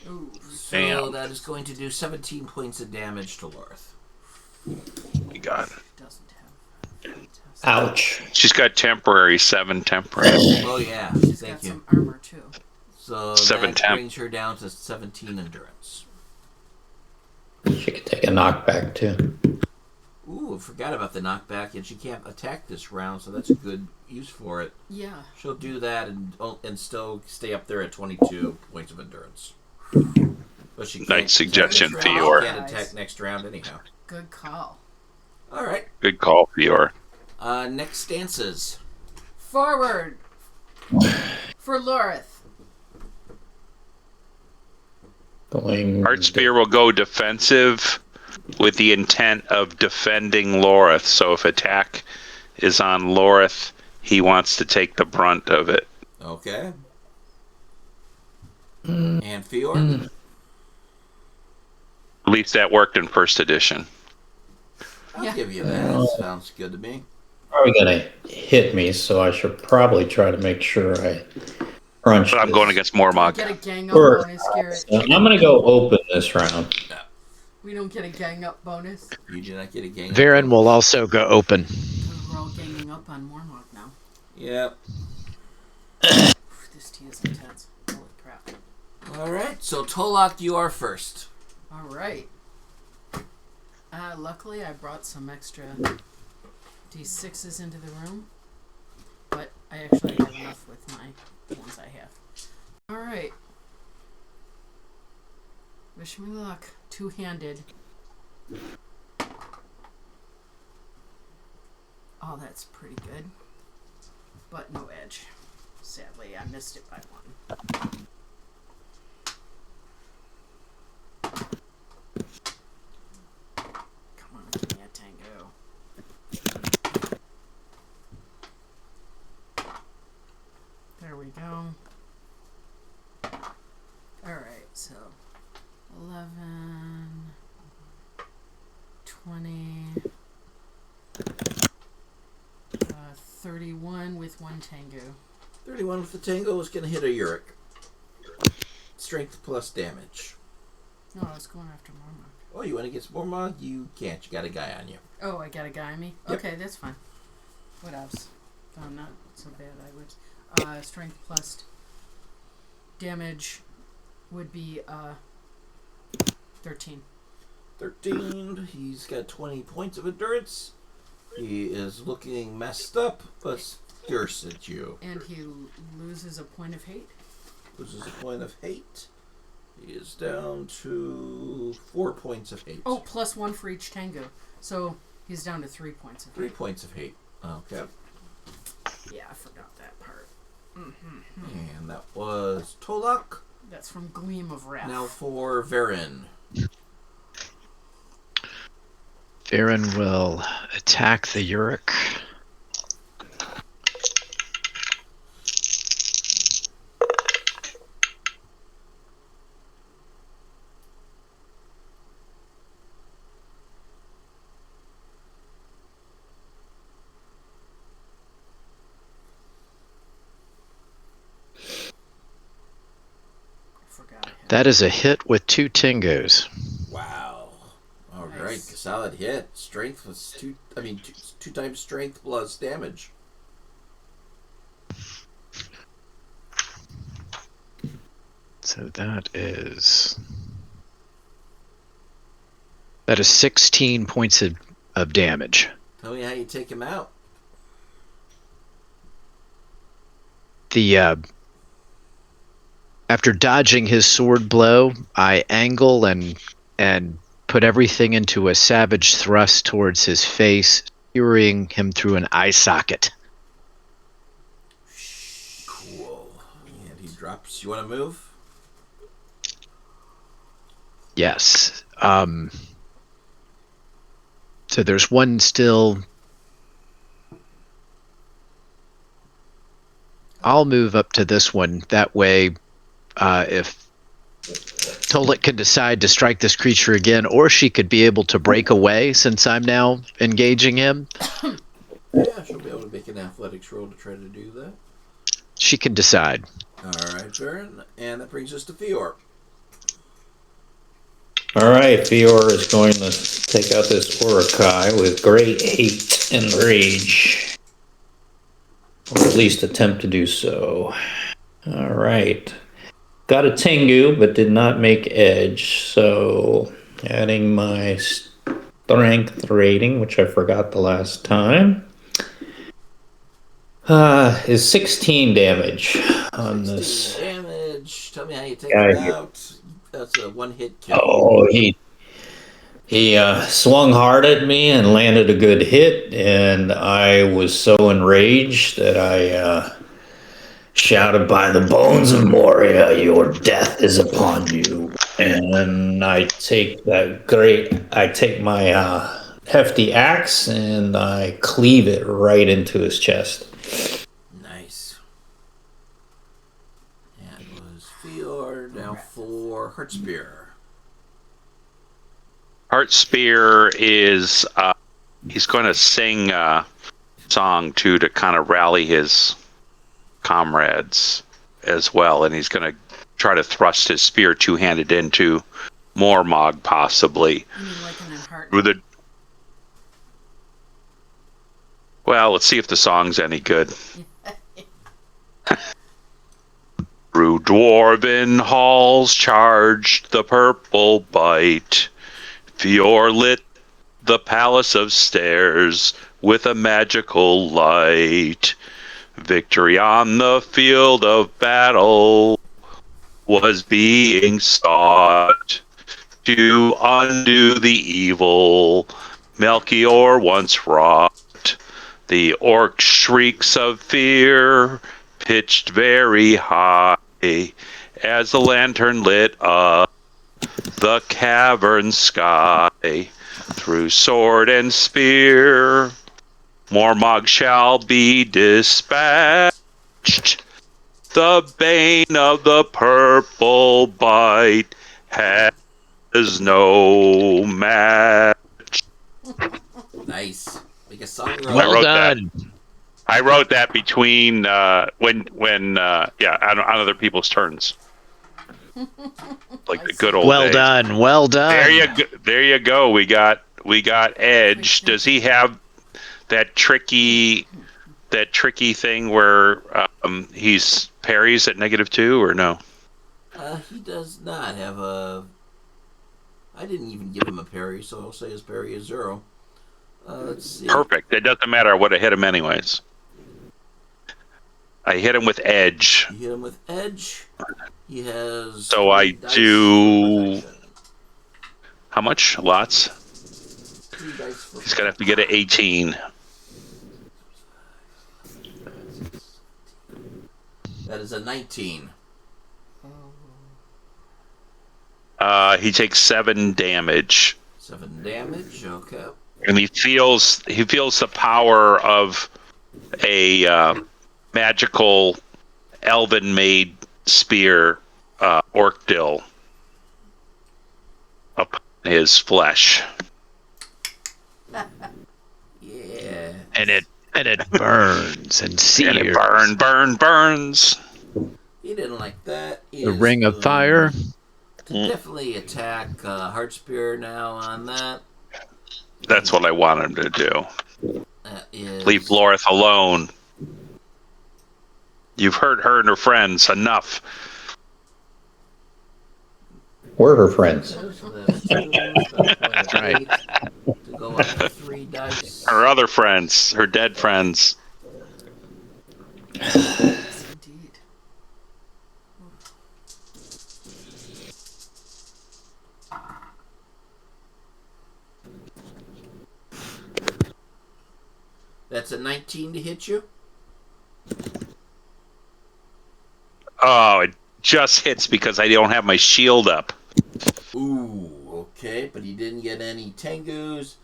Ooh. So Damn. that is going to do 17 points of damage to Lorith. My God. Doesn't have. Ouch. She's got temporary, 7 temporary. Oh yeah, She's thank got you. some armor too. So 7 that temp. brings her down to 17 endurance. She could take a knockback too. Ooh, I forgot about the knockback, and she can't attack this round, so that's a good use for it. Yeah. She'll do that and still stay up there at 22 points of endurance. But she can't Nice suggestion, attack this round. Fior. She can't attack next round anyhow. Good call. All right. Good call, Fior. Next stances. Forward. For Lorith. Going. Heart Spear will go defensive with the intent of defending Lorith. So if attack is on Lorith, he wants to take the brunt of it. Okay. And Fior. At least that worked in first edition. I'll Yeah. give you that. Sounds good to me. Probably gonna hit me, so I should probably try to make sure I crunch. But I'm this. going against Get a Mormog. gang up Sure. bonus, Garrett. So I'm gonna go open this round. We don't get a gang up bonus. You do not get a gang. Varen will also go open. Because we're all ganging up on Mormog now. Yep. This tea is intense. Holy crap. All right. So Tolok, you are first. Alright. Luckily, I brought some extra D6s into the room. But I actually have enough with my ones I have. Alright. Wish me luck. Two-handed. Oh, that's pretty good. But no edge. Sadly, I missed it by one. Come on, give me a tango. There we go. Alright, so 11, 20, 31 with one tango. 31 with the tango is going to hit a Uric. Strength plus damage. No, I was going after Mormont. Oh, you want to get some more mod? You can't. You got a guy on you. Oh, I got a guy on me? Yep. Okay, that's fine. What else? Oh, not so bad, I would. Strength plus damage would be 13. 13. He's got 20 points of endurance. He is looking messed up, but fierce at you. And he loses a point of hate. Loses a point of hate. He is down to 4 points of hate. Oh, plus 1 for each tango. So he's down to 3 points of hate. 3 points of hate. Okay. Yeah, I forgot that part. And that was Tolak. That's from Gleam of Wrath. Now for Varen. Varen will attack the Uruk. That is a hit with 2 tingos. Wow. All Nice. right, solid hit. Strength was two times strength plus damage. So that is 16 points of damage. Tell me how you take him out. After dodging his sword blow, I angle and put everything into a savage thrust towards his face, skewering him through an eye socket. Cool. And he drops. You want to move? Yes. So there's one still. I'll move up to this one. That way, if Tolik can decide to strike this creature again, or she could be able to break away since I'm now engaging him. Yeah, she'll be able to make an athletics roll to try to do that. She can decide. All right, Baron. And that brings us to Fior. All right, Fior is going to take out this Urukai with great hate and rage. Or at least attempt to do so. All right. Got a Tengu, but did not make edge. So adding my strength rating, which I forgot the last time, is 16 damage on 16 this. damage. Tell me how you take him out. That's a one-hit kill. Oh, he swung hard at me and landed a good hit, and I was so enraged that I shouted, "By the bones of Moria, your death is upon you!" And I take my hefty axe and I cleave it right into his chest. Nice. And it was Fior. Now for Heartspear. Heart Spear is he's going to sing a song too to kind of rally his comrades as well, and he's going to try to thrust his spear two-handed into Mormog, possibly. You mean like an heart? With a well, let's see if the song's any good. Through dwarven halls charged the purple bite. Fior lit the palace of stairs with a magical light. Victory on the field of battle was being sought to undo the evil Melchior once wrought. The orc shrieks of fear pitched very high as the lantern lit up the cavern sky. Through sword and spear Mormog shall be dispatched. The bane of the purple bite has no match. Nice. Make a song roll. Well done. I wrote that between on other people's turns. Like the good old Well days. done. Well done. There you go. We got Edge. Does he have that tricky thing where he's parries at -2 or no? He does not have a. I didn't even give him a parry, so I'll say his parry is 0. Let's see. Perfect. It doesn't matter. I would have hit him anyways. I hit him with Edge. You hit him with Edge. He has. So I 3 dice do. for protection. How much? Lots. 3 dice for He's gonna have to get an 18. That is a 19. He takes 7 damage, 7 damage. Okay. and he feels the power of a magical elven-made spear, Orkdil, up his flesh. Yeah. And it burns and sears. And it burns. He didn't like that. He The is ring of going fire. to definitely attack Heart Spear now on that. That's what I want him to do. That is. Leave Lorith alone. You've hurt her and her friends enough. We're her friends. That's right. To go up to 3 dice. Her other friends, her dead friends. Yes, indeed. That's a 19 to hit you. Oh, it just hits because I don't have my shield up. Ooh, okay, but he didn't get any Tengus,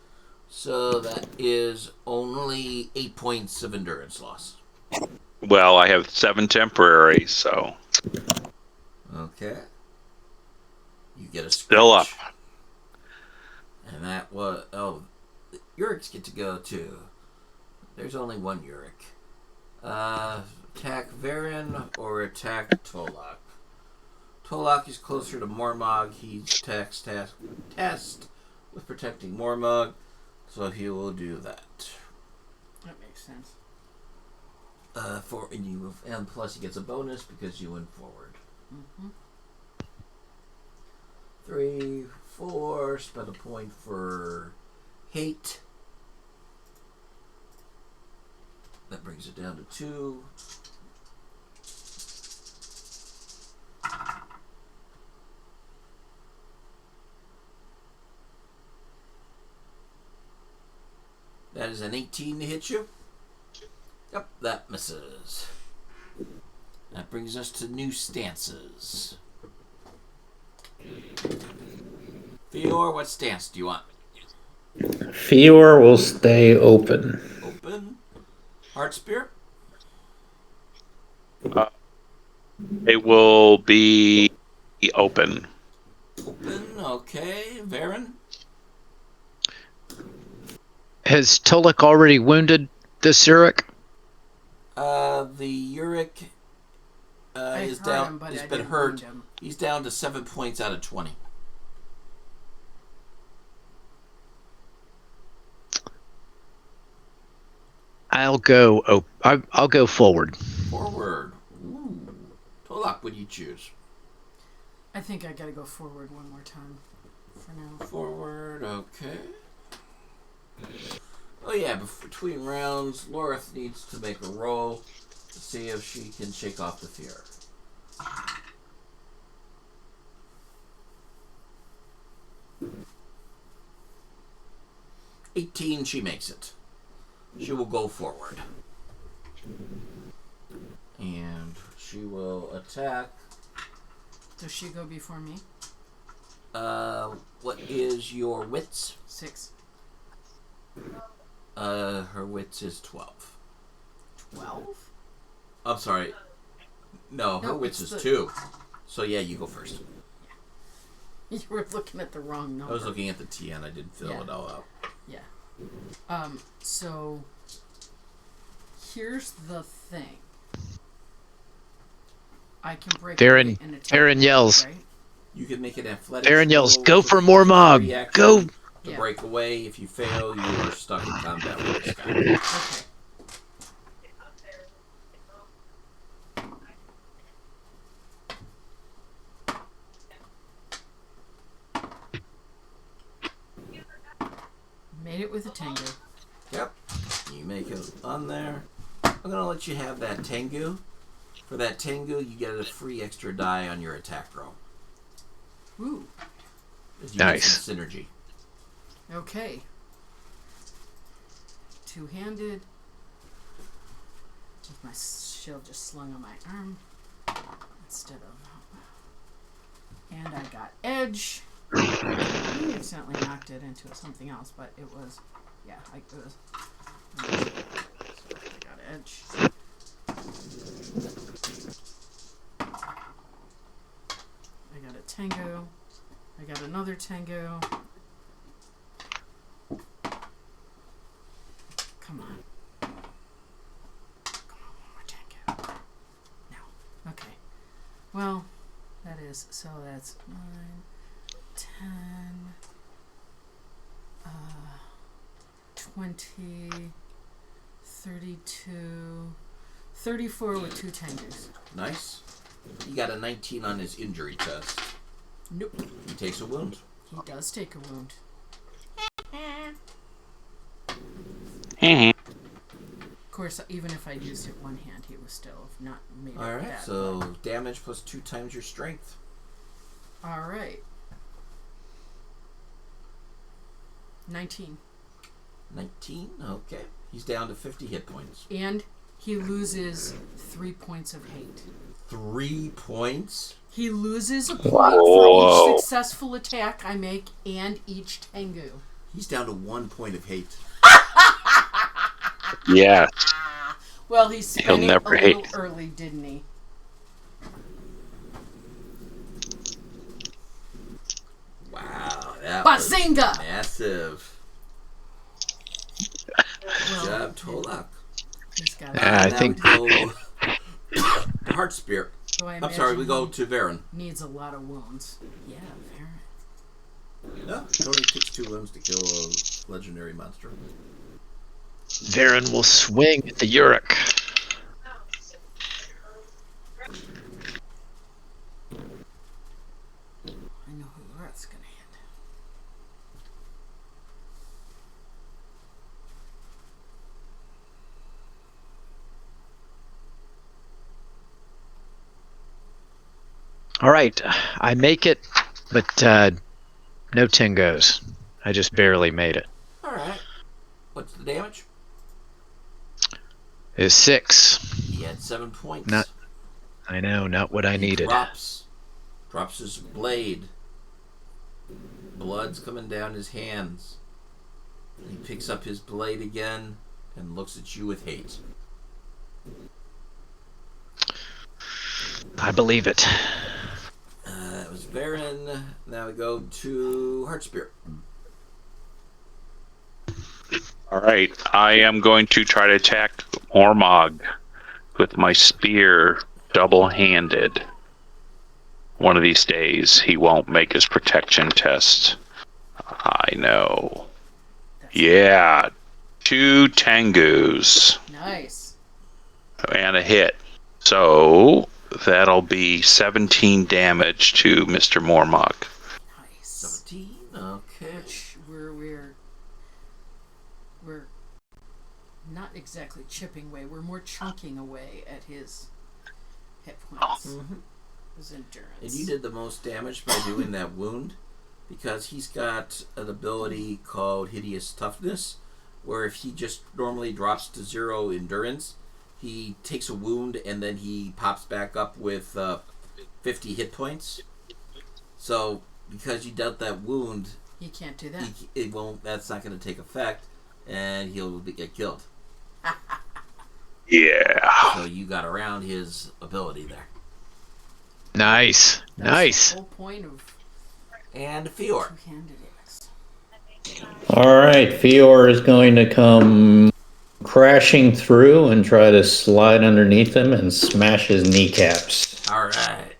so that is only 8 points of endurance loss. Well, I have 7 temporary, so Okay. You get a scratch. still up. And that was... Oh, Uriks get to go too. There's only one Uric. Attack Varen or attack Tolak. Tolak is closer to Mormog. He's tasked with protecting Mormog, so he will do that. That makes sense. And plus he gets a bonus because you went forward. Mm-hmm. 3, 4. Spend a point for hate. That brings it down to 2. That is an 18 to hit you. Yep, that misses. That brings us to new stances. Fior, what stance do you want? Fior will stay open. Open. Heart Spear. It will be open. Open. Okay. Varen. Has Tullik already wounded this Zurich? The Uric is heard down. him, but He's I been didn't hurt. wound him. He's down to 7 points out of 20. I'll go forward. Forward. Ooh. Tolak, what do you choose? I think I gotta go forward one more time for now. Forward. Okay. Oh yeah, between rounds, Lorith needs to make a roll to see if she can shake off the fear. $18, she makes it. She will go forward. And she will attack. Does she go before me? What is your wits? 6. Her wits is 12. 12? I'm sorry. No, her No, wits it's is the- 2. So yeah, you go first. You were looking at the wrong number. I was looking at the TN. I didn't fill Yeah. it all out. Yeah. So here's the thing. I can break Varen- away and attack. Varen yells. Right? You can make an athletics Varen yells, roll "Go for for the more free Mog! action Go!" to Yeah. break away. If you fail, you are stuck in combat with this guy. Okay. Made it with a Tengu. Yep. You make it on there. I'm going to let you have that Tengu. For that Tengu, you get a free extra die on your attack roll. Ooh. As you Nice. get some synergy. Okay. Two-handed. With my shield just slung on my arm. Instead of... And I got edge. I accidentally knocked it into something else, but it was... Yeah, it was... So I got edge. I got a Tengu. I got another Tengu. Come on. Come on, one more Tengu. No. Okay. Well, that is, so that's 9, 10, 20, 32, 34 with 2 Tengus. Nice. He got a 19 on his injury test. Nope. He takes a wound. He does take a wound. Of course, even if I used it one hand, he was still not made it Alright, that so much. damage plus 2 times your strength. Alright. 19. 19, okay. He's down to 50 hit points. And he loses 3 points of hate. 3 points? He loses a point Whoa. for each successful attack I make and each Tengu. He's down to 1 point of hate. Yeah. Well, he spent it a never little hate. early, didn't he? Wow, that was Bazinga! massive. Good Well, job, Tolak. he's got Yeah, I Now think- we go to Heart Spear. So I I'm sorry, we imagine go he to Varen. needs a lot of wounds. Yeah, very. No, it only takes 2 wounds to kill a legendary monster. Varen will swing at the Uruk. I know who that's gonna hit. All right, I make it, but no Tingos. I just barely made it. Alright. What's the damage? It's 6. He had 7 points. Not- I know, not what I He needed. drops his blade. Blood's coming down his hands. He picks up his blade again and looks at you with hate. I believe it. That was Varen. Now we go to Heart Spear. All right. I am going to try to attack Ormog with my spear double-handed. One of these days, he won't make his protection test. I know. Yeah. 2 Tengus Nice. and a hit. So that'll be 17 damage to Mr. Mormog. Nice. 17. Okay. Which we're not exactly chipping away. We're more chunking away at his hit points. Mm-hmm. His endurance. And you did the most damage by doing that wound because he's got an ability called Hideous Toughness, where if he just normally drops to 0 endurance, he takes a wound and then he pops back up with 50 hit points. So because you dealt that wound, He can't do that. it won't. That's not going to take effect, and he'll get killed. Yeah. So you got around his ability there. Nice. That's Nice. the whole point of And Fior. two-handed axe. All right, Fior is going to come crashing through and try to slide underneath him and smash his kneecaps. All right.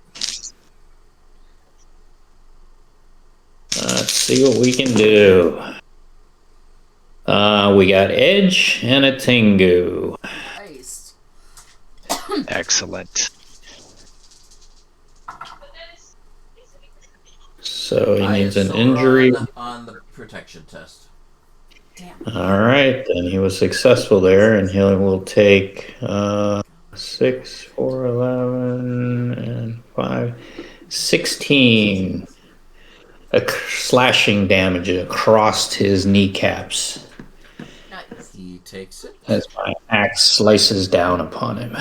Let's see what we can do. We got Edge and a Tengu. Nice. Excellent. So he needs an ISO injury. on the protection test. Damn. All right, then he was successful there, and he will take 6, 4, 11, and 5, 16 slashing damage across his kneecaps Nice. He takes it. as my axe slices down upon him.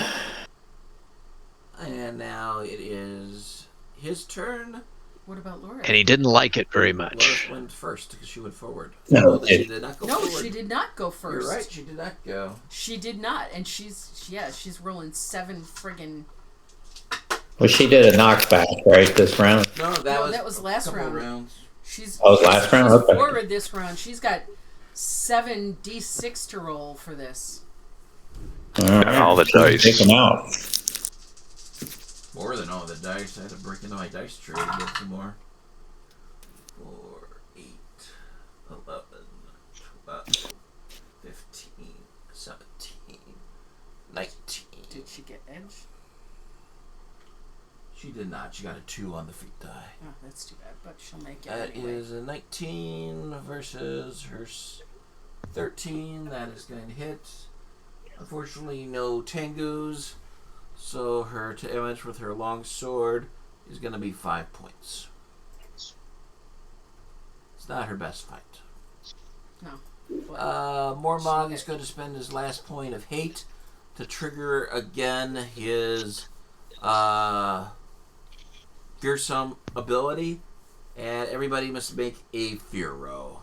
And now it is his turn. What about Laura? And he didn't like it very Lois much. went first because she went forward. No, She did not go No, forward. she did not go first. You're right, she did not go. She did not, and she's rolling 7 friggin'. Well, she did a knockback, right, this round? No, That was last couple round. rounds. She's Oh, it was last round? She's Okay. forward this round. She's got 7d6 to roll for this. All right. all the dice. Take him out. More than all the dice. I had to break into my dice tray to get some more. 4, 8, 11, 12, 15, 17, 19. Did she get edge? She did not. She got a 2 on the feet die. Oh, that's too bad, but she'll make it That anyway. is a 19 versus her 13. That is going to hit. Unfortunately, no Tengus. So her damage with her long sword is going to be 5 points. It's not her best fight. No. Mormog is going to spend his last point of hate to trigger again his fearsome ability, and everybody must make a fear roll.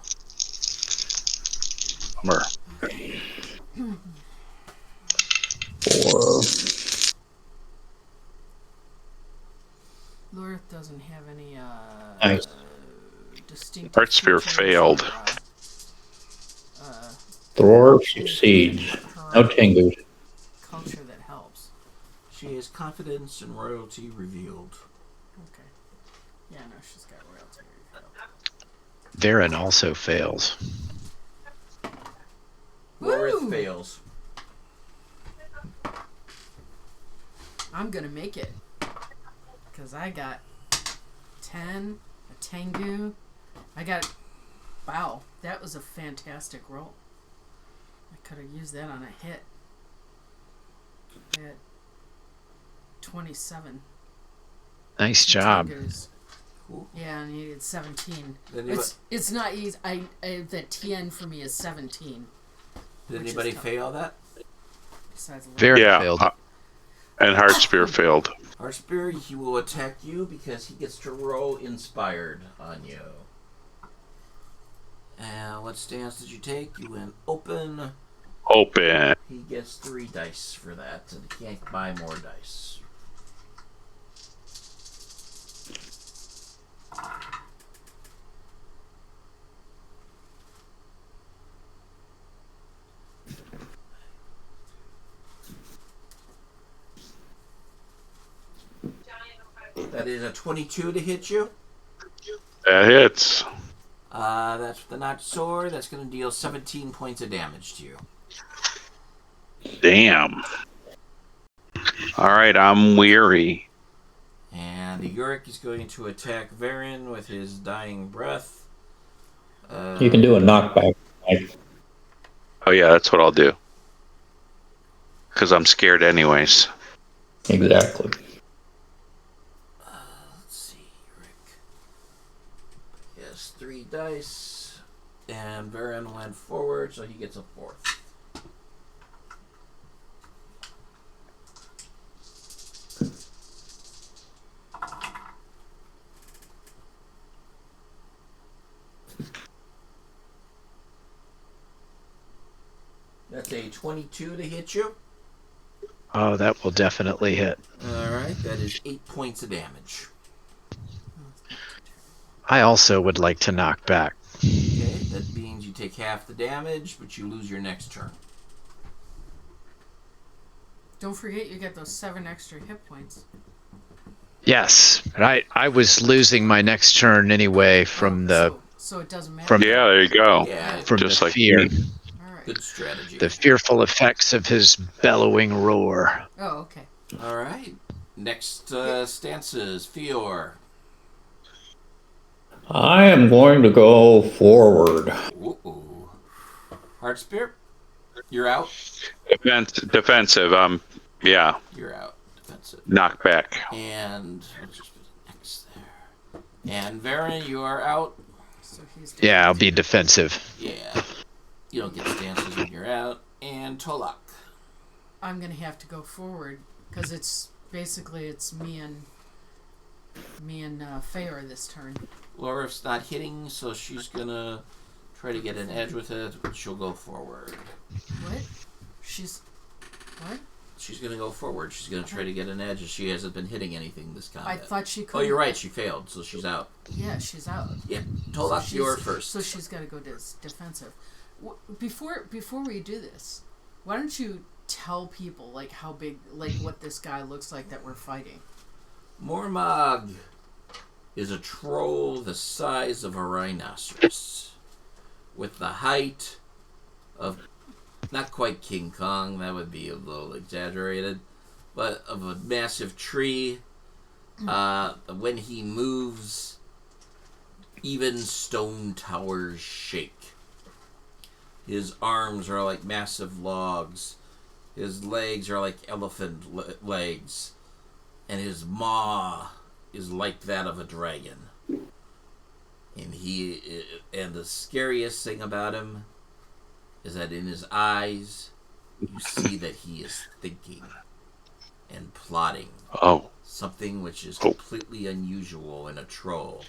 Bummer. 4. Laura doesn't have any Nice. distinct. Heart Spear failed. Thrower succeeds. No Tengu. Culture that helps. She has confidence and royalty revealed. Okay. Yeah, no, she's got royalty. Varen also fails. Lorith Woo! fails. I'm gonna make it. Because I got 10, a Tengu. I got. Wow, that was a fantastic roll. I could have used that on a hit. At 27. Nice job. Tengus. Cool. Yeah, I needed 17. Did It's not easy. The TN for me is 17. Did Which is anybody tough. fail that? Besides Varen Yeah, failed. and Heart Spear failed. Our spirit, he will attack you because he gets to roll inspired on you. And what stance did you take? You went open. Open. He gets 3 dice for that, and he can't buy more dice. That is a 22 to hit you. That hits. That's with the notched sword. That's going to deal 17 points of damage to you. Damn. All right, I'm weary. And Yorick is going to attack Varen with his dying breath. You can do a knockback. Oh yeah, that's what I'll do. Because I'm scared anyways. Exactly. Let's see, Yorick. He has 3 dice. And Varen went forward, so he gets a 4th. That's a 22 to hit you. Oh, that will definitely hit. Alright, that is 8 points of damage. I also would like to knock back. Okay, that means you take half the damage, but you lose your next turn. Don't forget you get those 7 extra hit points. Yes, but I was losing my next turn anyway from So it doesn't matter. from Yeah, there you go. Yeah, from Just the like fear, me. All right. good strategy. the fearful effects of his bellowing roar. Oh, okay. All right. Next stances, Fior. I am going to go forward. Ooh. Heart Spear, you're out. Defensive. Yeah, You're out. Defensive. knock back. And we'll just put an X there. And Varen, you are out. So he's Yeah, I'll defensive. be defensive. Yeah. You don't get stances when you're out. And Tolak. I'm gonna have to go forward because it's me and Feyre this turn. Laura's not hitting, so she's gonna try to get an edge with it. She'll go forward. What? She's what? She's gonna go forward. She's gonna try to get an edge, as she hasn't been hitting anything this combat. I thought she could. Oh, you're right. She failed, so she's out. Yeah, she's out. Yeah, Tolak, she's- you're first. So she's got to go defensive. Before we do this, why don't you tell people like how big, like what this guy looks like that we're fighting? Mormog is a troll the size of a rhinoceros, with the height of not quite King Kong, that would be a little exaggerated, but of a massive tree. When he moves, even stone towers shake. His arms are like massive logs. His legs are like elephant legs. And his maw is like that of a dragon. And the scariest thing about him is that in his eyes, you see that he is thinking and plotting. Oh, Something which is completely unusual in a troll.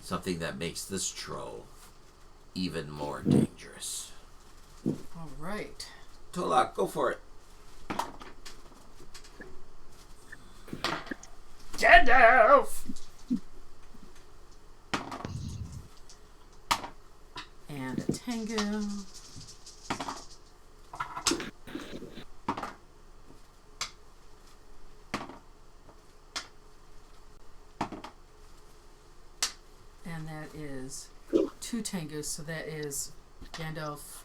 Something that makes this troll even more dangerous. All right. Tolak, go for it. Gandalf. And a tango. And that is 2 tangos, so that is Gandalf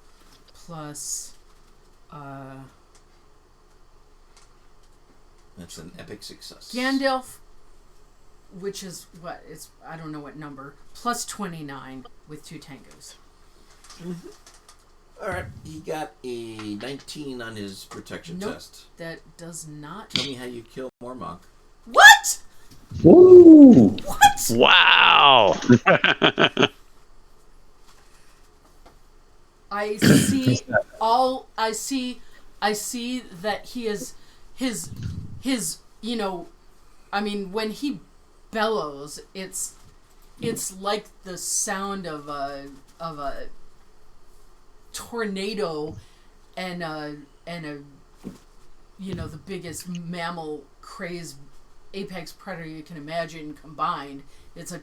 plus That's an epic success. Gandalf, which is what? It's I don't know what number, plus 29 with 2 tangos. Alright, he got a 19 on his protection Nope. test. That does not. Tell me how you kill Mormog. What? Woo! What? Wow! I see all. I see that he is his. You know, I mean, when he bellows, it's like the sound of a tornado and a you know, the biggest mammal crazed apex predator you can imagine combined. It's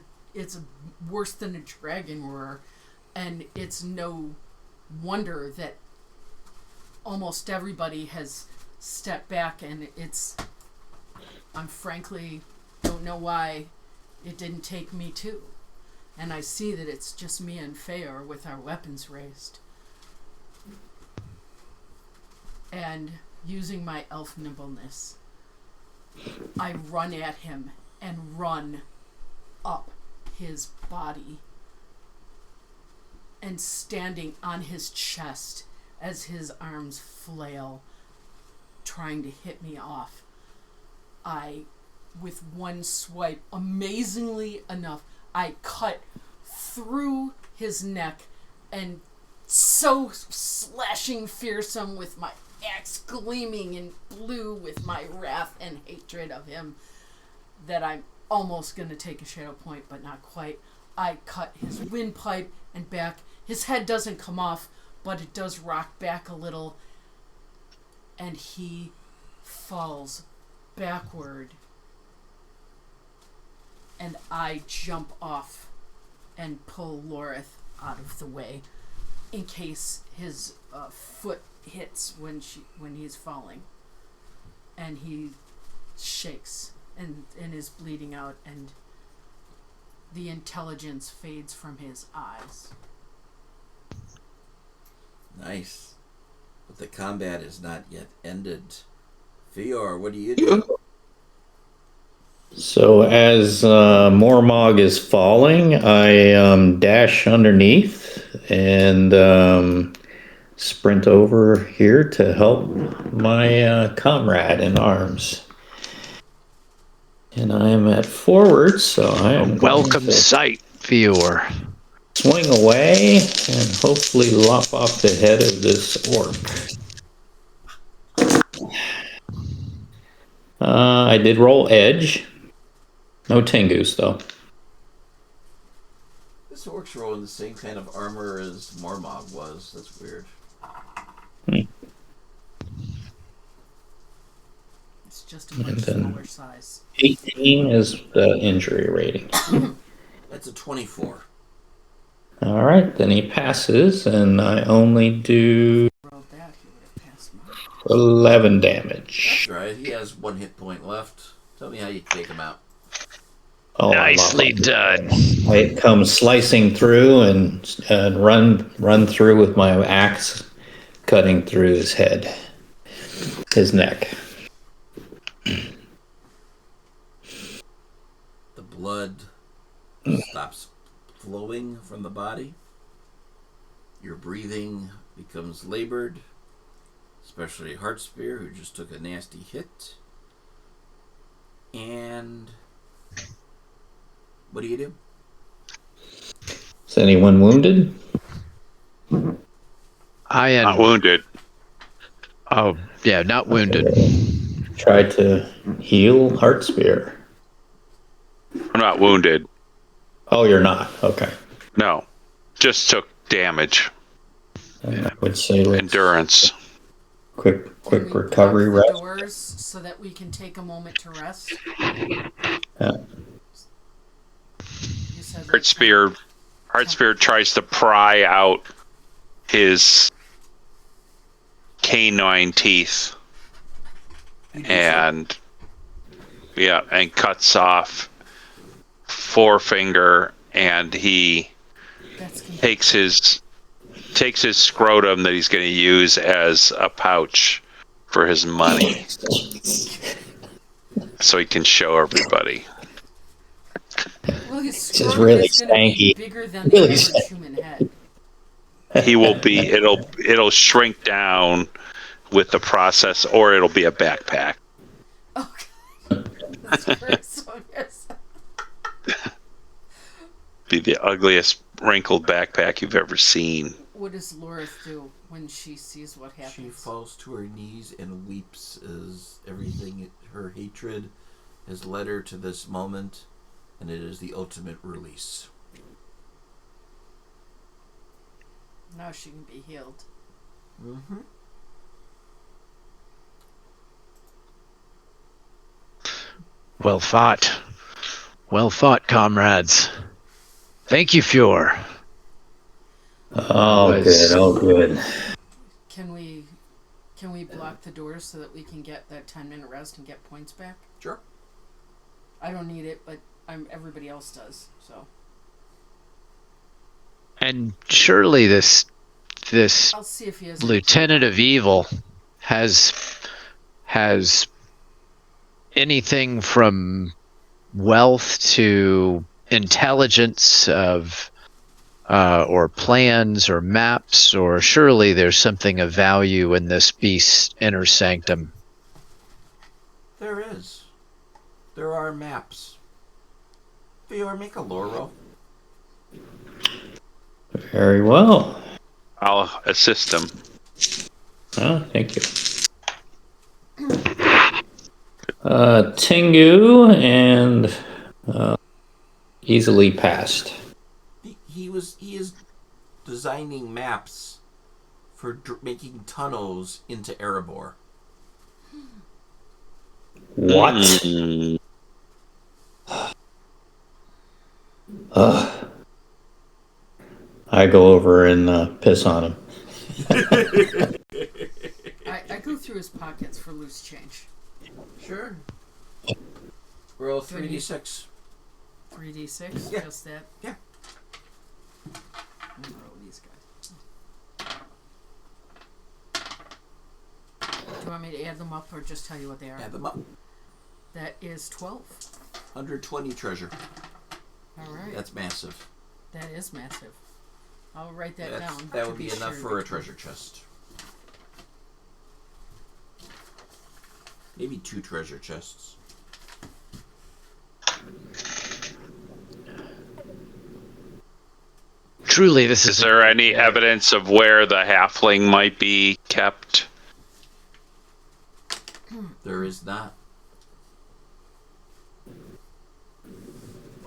worse than a dragon roar, and it's no wonder that almost everybody has stepped back, and I'm frankly don't know why it didn't take me too. And I see that it's just me and Feyre with our weapons raised. And using my elf nimbleness, I run at him and run up his body and standing on his chest as his arms flail, trying to hit me off. With one swipe, amazingly enough, I cut through his neck and so slashing fearsome with my axe gleaming in blue with my wrath and hatred of him that I'm almost going to take a shadow point, but not quite. I cut his windpipe and back. His head doesn't come off, but it does rock back a little, and he falls backward, and I jump off and pull Lorith out of the way in case his foot hits when he's falling. and he shakes and is bleeding out, and the intelligence fades from his eyes. Nice. But the combat is not yet ended. Fior, what do you do? So as Mormog is falling, I dash underneath and sprint over here to help my comrade in arms. And I am at forward, so I am Welcome going to sight, Fior. swing away and hopefully lop off the head of this orc. I did roll edge. No Tengus, though. This orc's rolling the same kind of armor as Mormog was. That's weird. It's just a much then- smaller size. 18 is the injury rating. That's a 24. All right, then he passes, and I only do Rolled that, he would have passed mine. 11 damage. That's right. He has 1 hit point left. Tell me how you take him out. Oh, Nicely done. I come slicing through and run through with my axe, cutting through his head, his neck. The blood stops flowing from the body. Your breathing becomes labored, especially Heartspear, who just took a nasty hit. And what do you do? Is anyone wounded? I am. Not wounded. Oh, yeah, not wounded. Try to heal Heartspear. I'm not wounded. Oh, you're not. Okay. No. Just took damage. I would say let's Endurance. quick Can we recovery block the rest. doors so that we can take a moment to rest. Yeah. You said that Heartspear tries to pry out his canine teeth and cuts off forefinger, and he that's gonna takes his scrotum that he's going to use as a pouch for his money so he can show everybody. well, his This is scrotum really is gonna be stanky. bigger than Really the average human head. He will be it'll shrink down with the process, or it'll be a backpack. Oh, God. That's gruesome. Yes. Be the ugliest wrinkled backpack you've ever seen. What does Lorith do when she sees what She happens? falls to her knees and weeps as everything, her hatred, has led her to this moment, and it is the ultimate release. Now she can be healed. Mm-hmm. Well fought. Well fought, comrades. Thank you, Fior. Oh, Was- good. Oh, good. Can we block the doors so that we can get that 10-minute rest and get points back? Sure. I don't need it, but everybody else does. So And surely this I'll see if he has. Lieutenant of Evil has anything from wealth to intelligence of or plans or maps, or surely there's something of value in this beast's inner sanctum. There is. There are maps. Fior, make a lore roll. Very well. I'll assist him. Oh, thank you. Tengu and easily passed. He is designing maps for making tunnels into Erebor. What? Mm. I go over and piss on him. I go through his pockets for loose change. Sure. Roll 3d6. 3d6, Yeah. just that. Yeah. I'm gonna roll these guys. Do you want me to add them up or just tell you what they are? Add them up. That is 12. 120 treasure. All right. That's massive. That is massive. I'll write that down. That to would be enough sure for a to- treasure chest. Maybe 2 treasure chests. Truly, this Is there any evidence of where the halfling might be kept? There is not.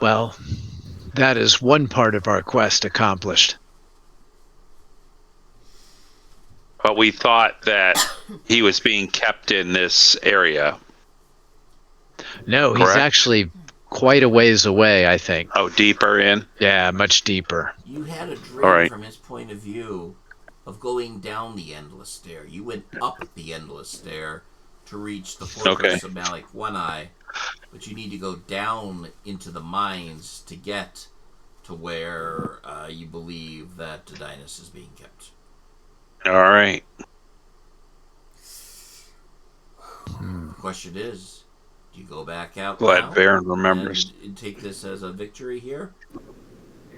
Well, that is one part of our quest accomplished. But we thought that he was being kept in this area. No, he's Correct. actually quite a ways away, I think. Oh, deeper in? Yeah, much deeper. You had a dream All right. from his point of view of going down the endless stair. You went up the endless stair to reach the fortress of Malik One Eye, but you need to go down into the mines to get to where you believe that Didynus is being kept. All right. The question is, do you go back out Glad now Varen remembers. and take this as a victory here?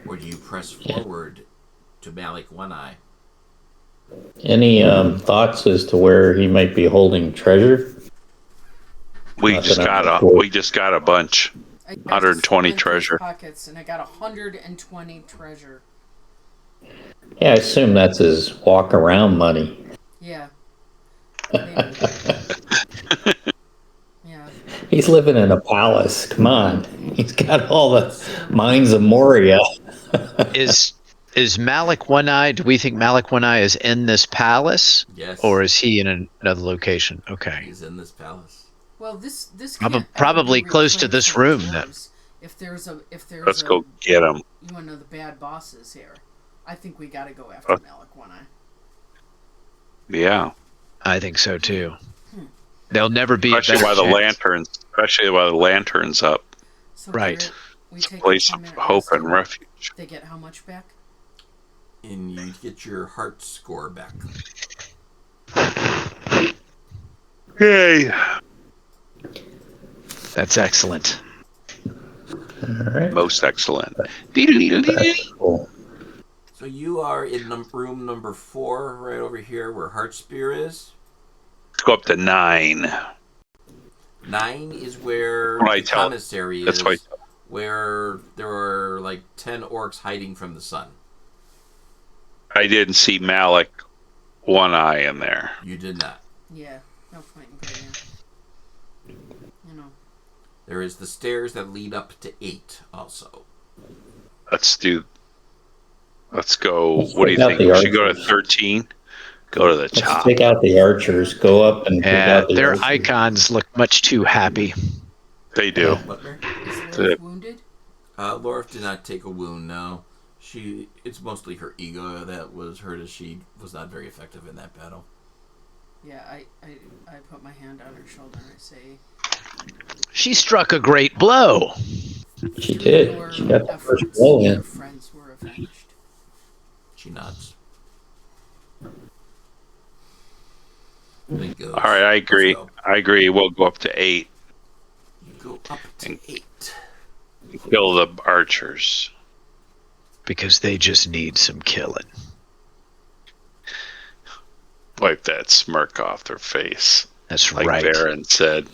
Or do you press forward to Malik One Eye? Any thoughts as to where he might be holding treasure? We Not just that I'm got sure. we just got a bunch. I just 120 went through his treasure. pockets and I got 120 treasure. Yeah, I assume that's his walk around money. Yeah. Maybe. Yeah. He's living in a palace. Come on. He's got all the mines of Moria. Is Malik One Eye? Do we think Malik One Eye is in this palace, Yes. or is he in another location? Okay, He's in this palace. Well, this Prob- can't ever probably be close to reclaimed this from the room, then. dwarves. If there's Let's go get him. you want to know the bad bosses here. I think we got to go after Malik One Eye. Yeah. I think so too. They'll never be a Especially better while the chance. lanterns. Especially while the lanterns up. So Right. Garrett, we take a Place of 10-minute hope rest and refuge. They get how much back? And you get your heart score back. Yay. That's excellent. All right. Most excellent. Cool. So you are in room number 4, right over here where Heart Spear is. Let's go up to 9. 9 is where What I the tell- commissary that's is, what I- where there are like 10 orcs hiding from the sun. I didn't see Malik One Eye in there. You did not. Yeah. No point in going in. You know. There is the stairs that lead up to 8 also. Let's go. Let's What do you take out think? the We should go to archers. 13? Go to the Let's top. take out the archers. Go up and take Yeah, out the their archers. icons look much too happy. They do. Butler? Is The- Lilith wounded? Lorif did not take a wound, no. It's mostly her ego that was hurt, as she was not very effective in that battle. Yeah, I put my hand on her shoulder and I say, She struck a great blow. She "Through did. your She got the first efforts, blow your in. friends were avenged." She nods. Then goes, All right, I agree. "Let's go." I agree. We'll go up to 8 You go up to 8. and kill the archers. Because they just need some killing. Wipe that smirk off their face. That's Like right. Varen said.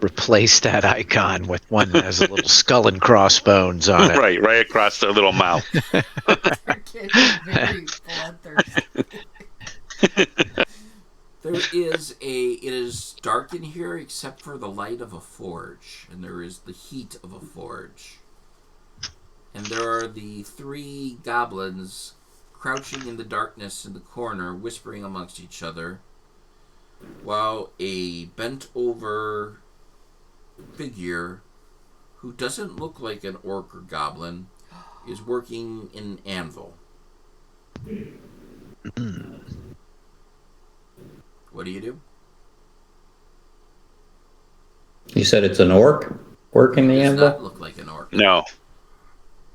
Replace that icon with one that has a little skull and crossbones on it. Right across their little mouth. They're getting very bloodthirsty. It is dark in here except for the light of a forge, and there is the heat of a forge. And there are the 3 goblins crouching in the darkness in the corner, whispering amongst each other, while a bent-over figure, who doesn't look like an orc or goblin, is working in an anvil. What do you do? You said it's an orc? Orc in the Does not anvil? look like an orc. No.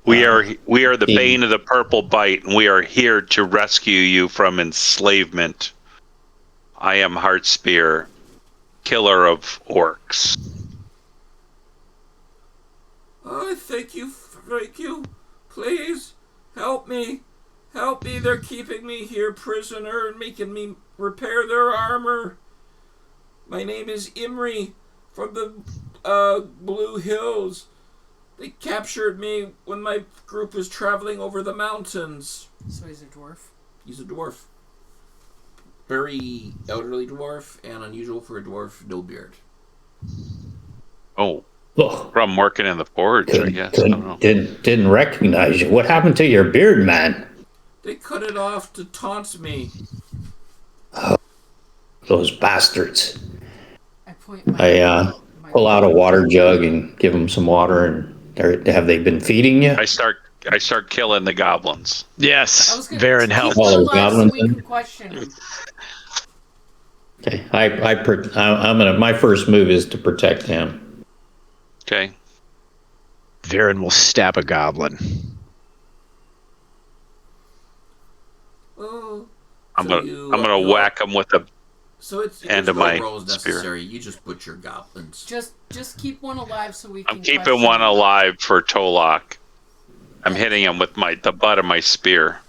We are the he- bane of the purple bite, and we are here to rescue you from enslavement. I am Heartspear, killer of orcs. Oh, thank you. Please, help me. Help me. They're keeping me here prisoner and making me repair their armor. My name is Imri from the Blue Hills. They captured me when my group was traveling over the mountains. So he's a dwarf. He's a dwarf. Very elderly dwarf and unusual for a dwarf, no beard. Oh, Oh, from working in the forge, I guess. I don't know. didn't recognize you. What happened to your beard, man? They cut it off to taunt me. Those bastards. I point my. I my pull out a water jug and give them some water. And have they been feeding you? I start killing the goblins. I Yes, was gonna Varen keep helps. Oh, one there's alive so goblins we in can question him. Okay, I'm gonna. My first move is to protect him. Okay. Varen will stab a goblin. Oh, I'm so gonna whack them with the So it's end there's of no my rolls spear. necessary. You just butcher goblins. Just keep one alive so we can. I'm keeping question one him. alive for Tolok. I'm hitting him with the butt of my spear.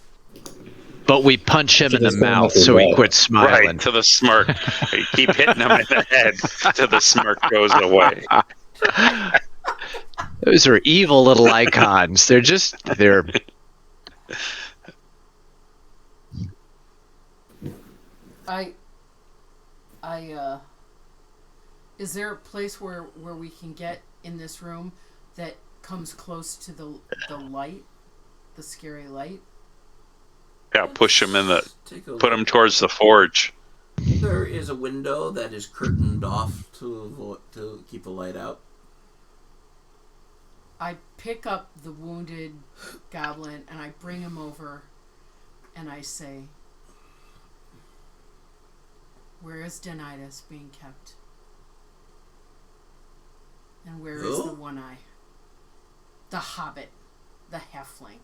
But we punch him in the Just going mouth with your so he butt. quits smiling. Right, to the smirk. I keep hitting him in the head till the smirk goes away. Those are evil little icons. They're Is there a place where we can get in this room that comes close to the light, the scary light? Yeah, push him in Take a put look. him towards the forge. There is a window that is curtained off to keep the light out. I pick up the wounded goblin and I bring him over and I say, "Where is Denitus being kept? And where is the Who? One Eye? The Hobbit, the Halfling."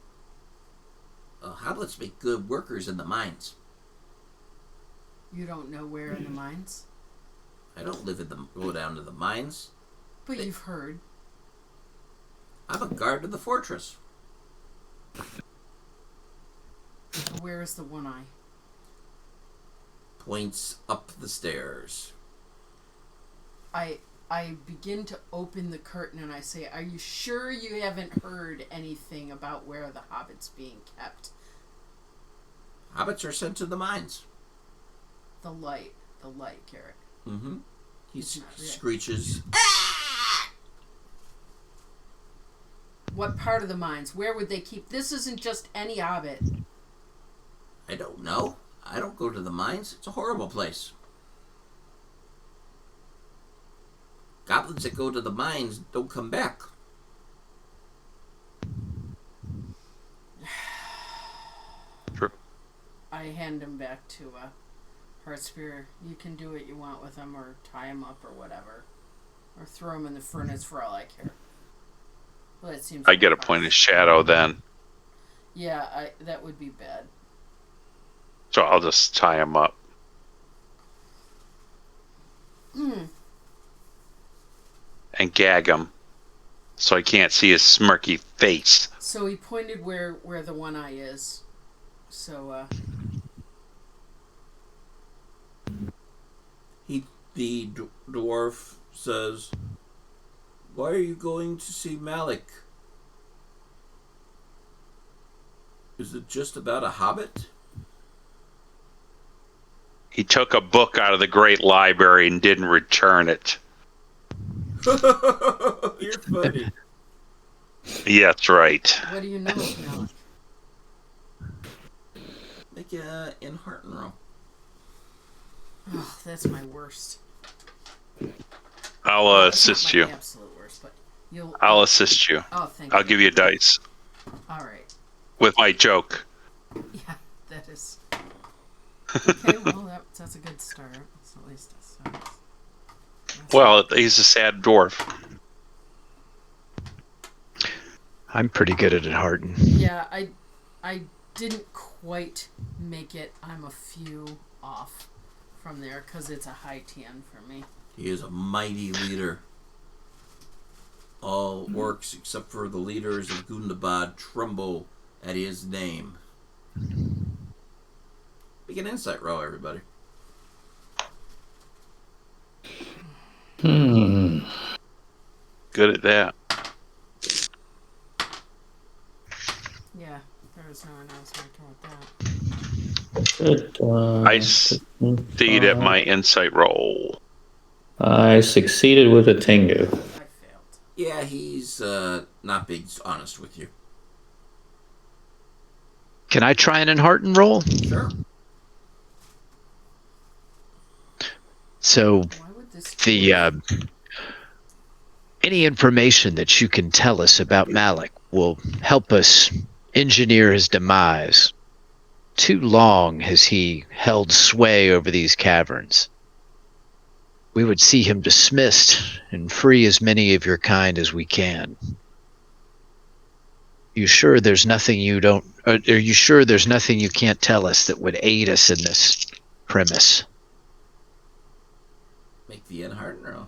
Hobbits make good workers in the mines. You don't know where in the mines? I don't go down to the mines. But you've heard. I'm a guard of the fortress. Where is the One Eye? Points up the stairs. I begin to open the curtain and I say, "Are you sure you haven't heard anything about where the Hobbit's being kept?" Hobbits are sent to the mines. The light, Garrett. Mm-hmm. He screeches. What part of the mines? Where would they keep? This isn't just any Hobbit. I don't know. I don't go to the mines. It's a horrible place. Goblins that go to the mines don't come back. True. I hand him back to Heartspear. You can do what you want with him, or tie him up, or whatever, or throw him in the furnace for all I care. Well, it seems. I get a point of shadow then, Yeah, that would be bad. so I'll just tie him up. And gag him, so I can't see his smirky face. So he pointed where the One Eye is. So The dwarf says, "Why are you going to see Malik? Is it just about a hobbit?" He took a book out of the great library and didn't return it. You're funny. Yeah, that's right. what do you know of Malik? Make a in heart and roll. Oh, that's my worst. I'll Well, it's assist not you. my absolute worst, but you'll. I'll assist you. Oh, thank I'll you. give you a dice All right. with my joke. Yeah, that is. Okay, well, that's a good start. It's at least a start. Well, he's a sad dwarf. I'm pretty good at it, Harden. Yeah, I didn't quite make it. I'm a few off from there because it's a high 10 for me. He is a mighty leader. All orcs except for the leaders of Gundabad tremble at his name. Make an insight roll, everybody. Good at that. Yeah, there was no one else working with that. I succeed at my insight roll. I succeeded with a Tengu. I failed. Yeah, he's not being honest with you. Can I try an Harden roll? Sure. So Why would this? the any information that you can tell us about Malik will help us engineer his demise. Too long has he held sway over these caverns. We would see him dismissed and free as many of your kind as we can. You sure there's nothing you don't? Are you sure there's nothing you can't tell us that would aid us in this premise? Make the Harden roll.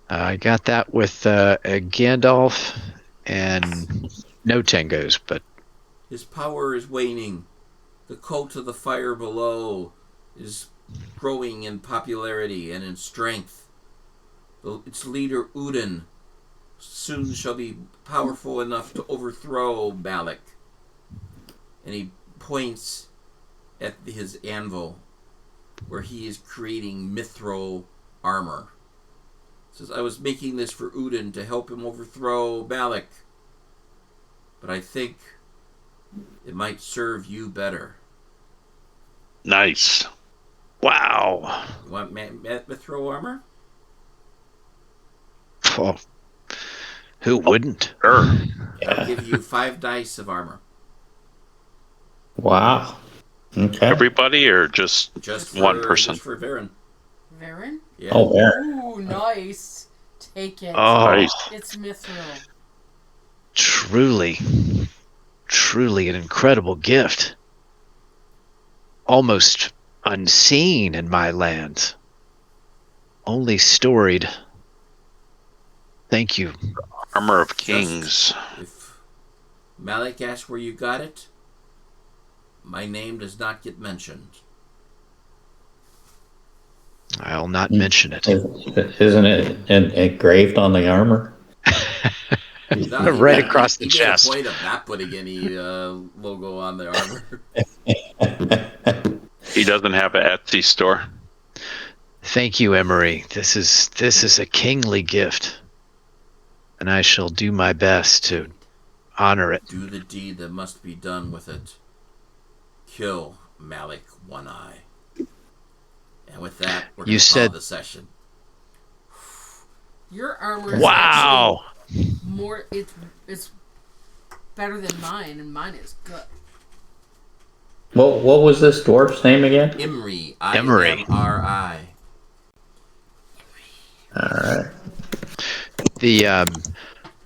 I got that with a Gandalf and no Tengos, but His power is waning. The cult of the fire below is growing in popularity and in strength. Its leader, Udin, soon shall be powerful enough to overthrow Malik. And he points at his anvil, where he is creating mithril armor. Says, I was making this for Udin to help him overthrow Malik, but I think it might serve you better. Nice. Wow. You want mithril armor? oh, who wouldn't? Sure. I'll give you 5 dice of armor. Wow. Okay. Everybody or just Just one person? Just for Varen. Varen? Yeah. Oh, there. Ooh, nice. Take it. Oh, Nice. It's mithril. truly an incredible gift. Almost unseen in my land. Only storied. Thank you. Armor of Kings. If Malik asks where you got it, my name does not get mentioned. I'll not mention it. Isn't it engraved on the armor? Right across the he chest. made a point of not putting any logo on the armor. He doesn't have an Etsy store. Thank you, Emery. This is a kingly gift, and I shall do my best to honor it. Do the deed that must be done with it. Kill Malik One Eye. And with that, we're going to call the session. Your armor is Wow. actually more. It's better than mine, and mine is good. What was this dwarf's name again? Imri. Emery. I-M-R-I. All right.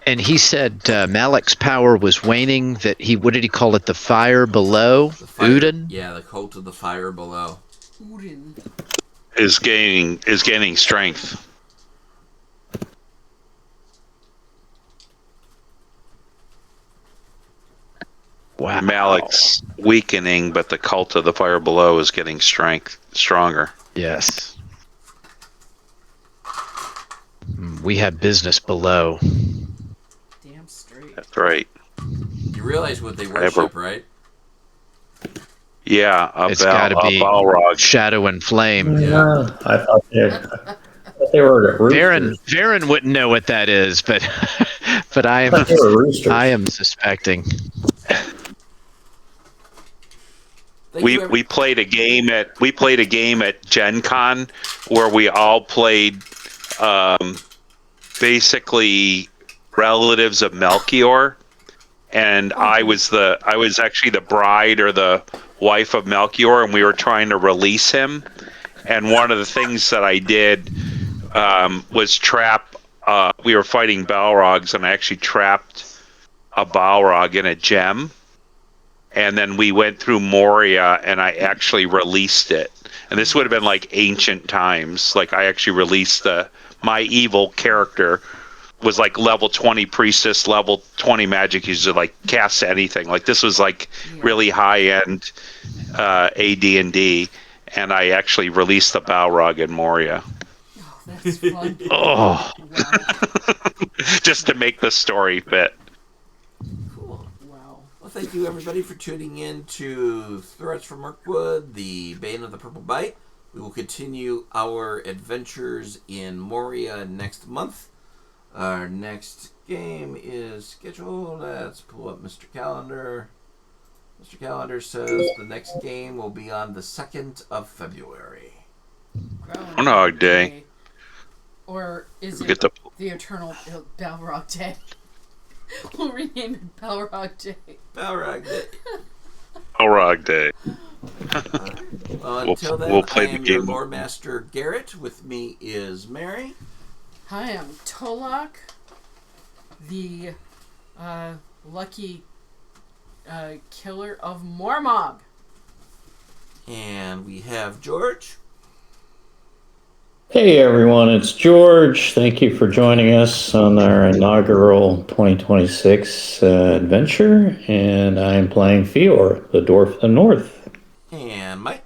And he said Malik's power was waning. That what did he call it? The fire below. The fire, Udin. Yeah, the cult of the fire below. Udin. Is gaining strength. Wow. Malik's weakening, but the cult of the fire below is getting stronger. Yes. We have business below. Damn straight. That's right. You realize what they worship, right? Yeah, It's got to be Balrog. Shadow and Flame. Yeah. I thought they were roosters. Varen wouldn't know what that is, but but I I thought they were roosters. am suspecting. We played a game at Gen Con where we all played basically relatives of Melchior, and I was actually the bride or the wife of Melchior, and we were trying to release him. And one of the things that I did was trap. We were fighting Balrogs, and I actually trapped a Balrog in a gem. And then we went through Moria, and I actually released it. And this would have been like ancient times. Like I actually released my evil character was like level 20 priestess, level 20 magic user, like cast anything. Like this was like really high end AD&D, and I actually released the Balrog in Moria. Oh, that's fun. Oh, Wow. Just to make the story fit. Cool. Wow. Well, thank you everybody for tuning in to Threats from Mirkwood, the Bane of the Purple Bite. We will continue our adventures in Moria next month. Our next game is scheduled. Let's pull up Mr. Calendar. Mr. Calendar says the next game will be on the 2nd of February. Groundhog Day. Or is We it get to- the Eternal Balrog Day? We'll rename it Balrog Day. Balrog Day. Balrog Day. Until then, we'll play I the am your game. Lord Master Garrett. With me is Mary. Hi, I'm Tolok, the lucky killer of Mormog. And we have George. Hey everyone, it's George. Thank you for joining us on our inaugural 2026 adventure. And I'm playing Fior, the Dwarf of the North. And Mike.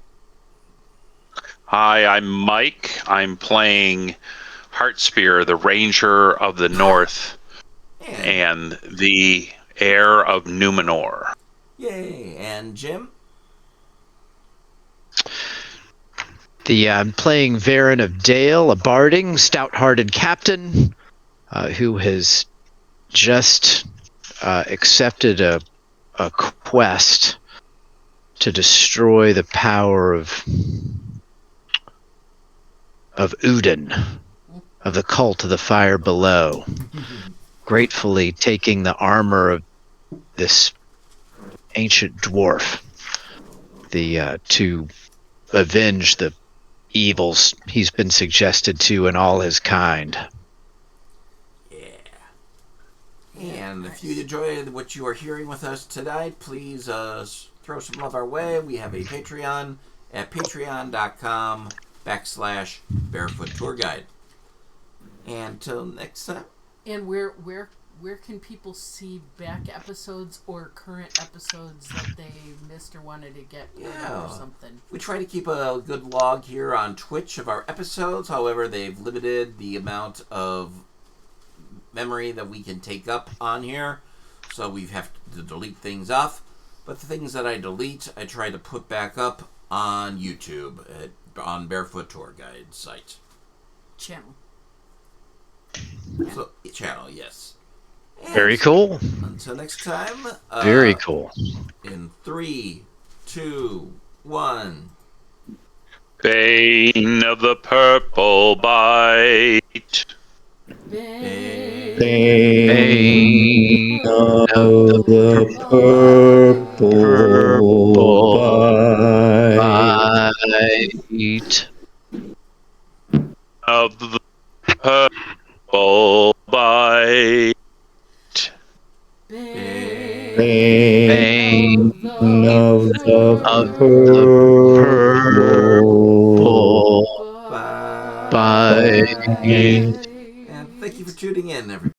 Hi, I'm Mike. I'm playing Heartspear, the Ranger of the North, and the heir of Numenor. Yay. And Jim. I'm playing Varen of Dale, a barding, stout-hearted captain who has just accepted a quest to destroy the power of Udin, of the cult of the fire below, gratefully taking the armor of this ancient dwarf to avenge the evils he's been suggested to in all his kind. And if you enjoyed what you are hearing with us tonight, please throw some love our way. We have a Patreon at patreon.com/Barefoot Tour Guide. And till next time. And where can people see back episodes or current episodes that they missed or wanted to get or something? We try to keep a good log here on Twitch of our episodes. However, they've limited the amount of memory that we can take up on here, so we have to delete things off. But the things that I delete, I try to put back up on YouTube on Barefoot Tour Guide site. Channel. So, channel, yes. And Very cool. Until next time. Very cool. In 3, 2, 1. Bane of the Purple Bite. Bane of the purple bite. Of the Purple Bite. Bane of the purple Bye. bite. And thank you for tuning in, everybody.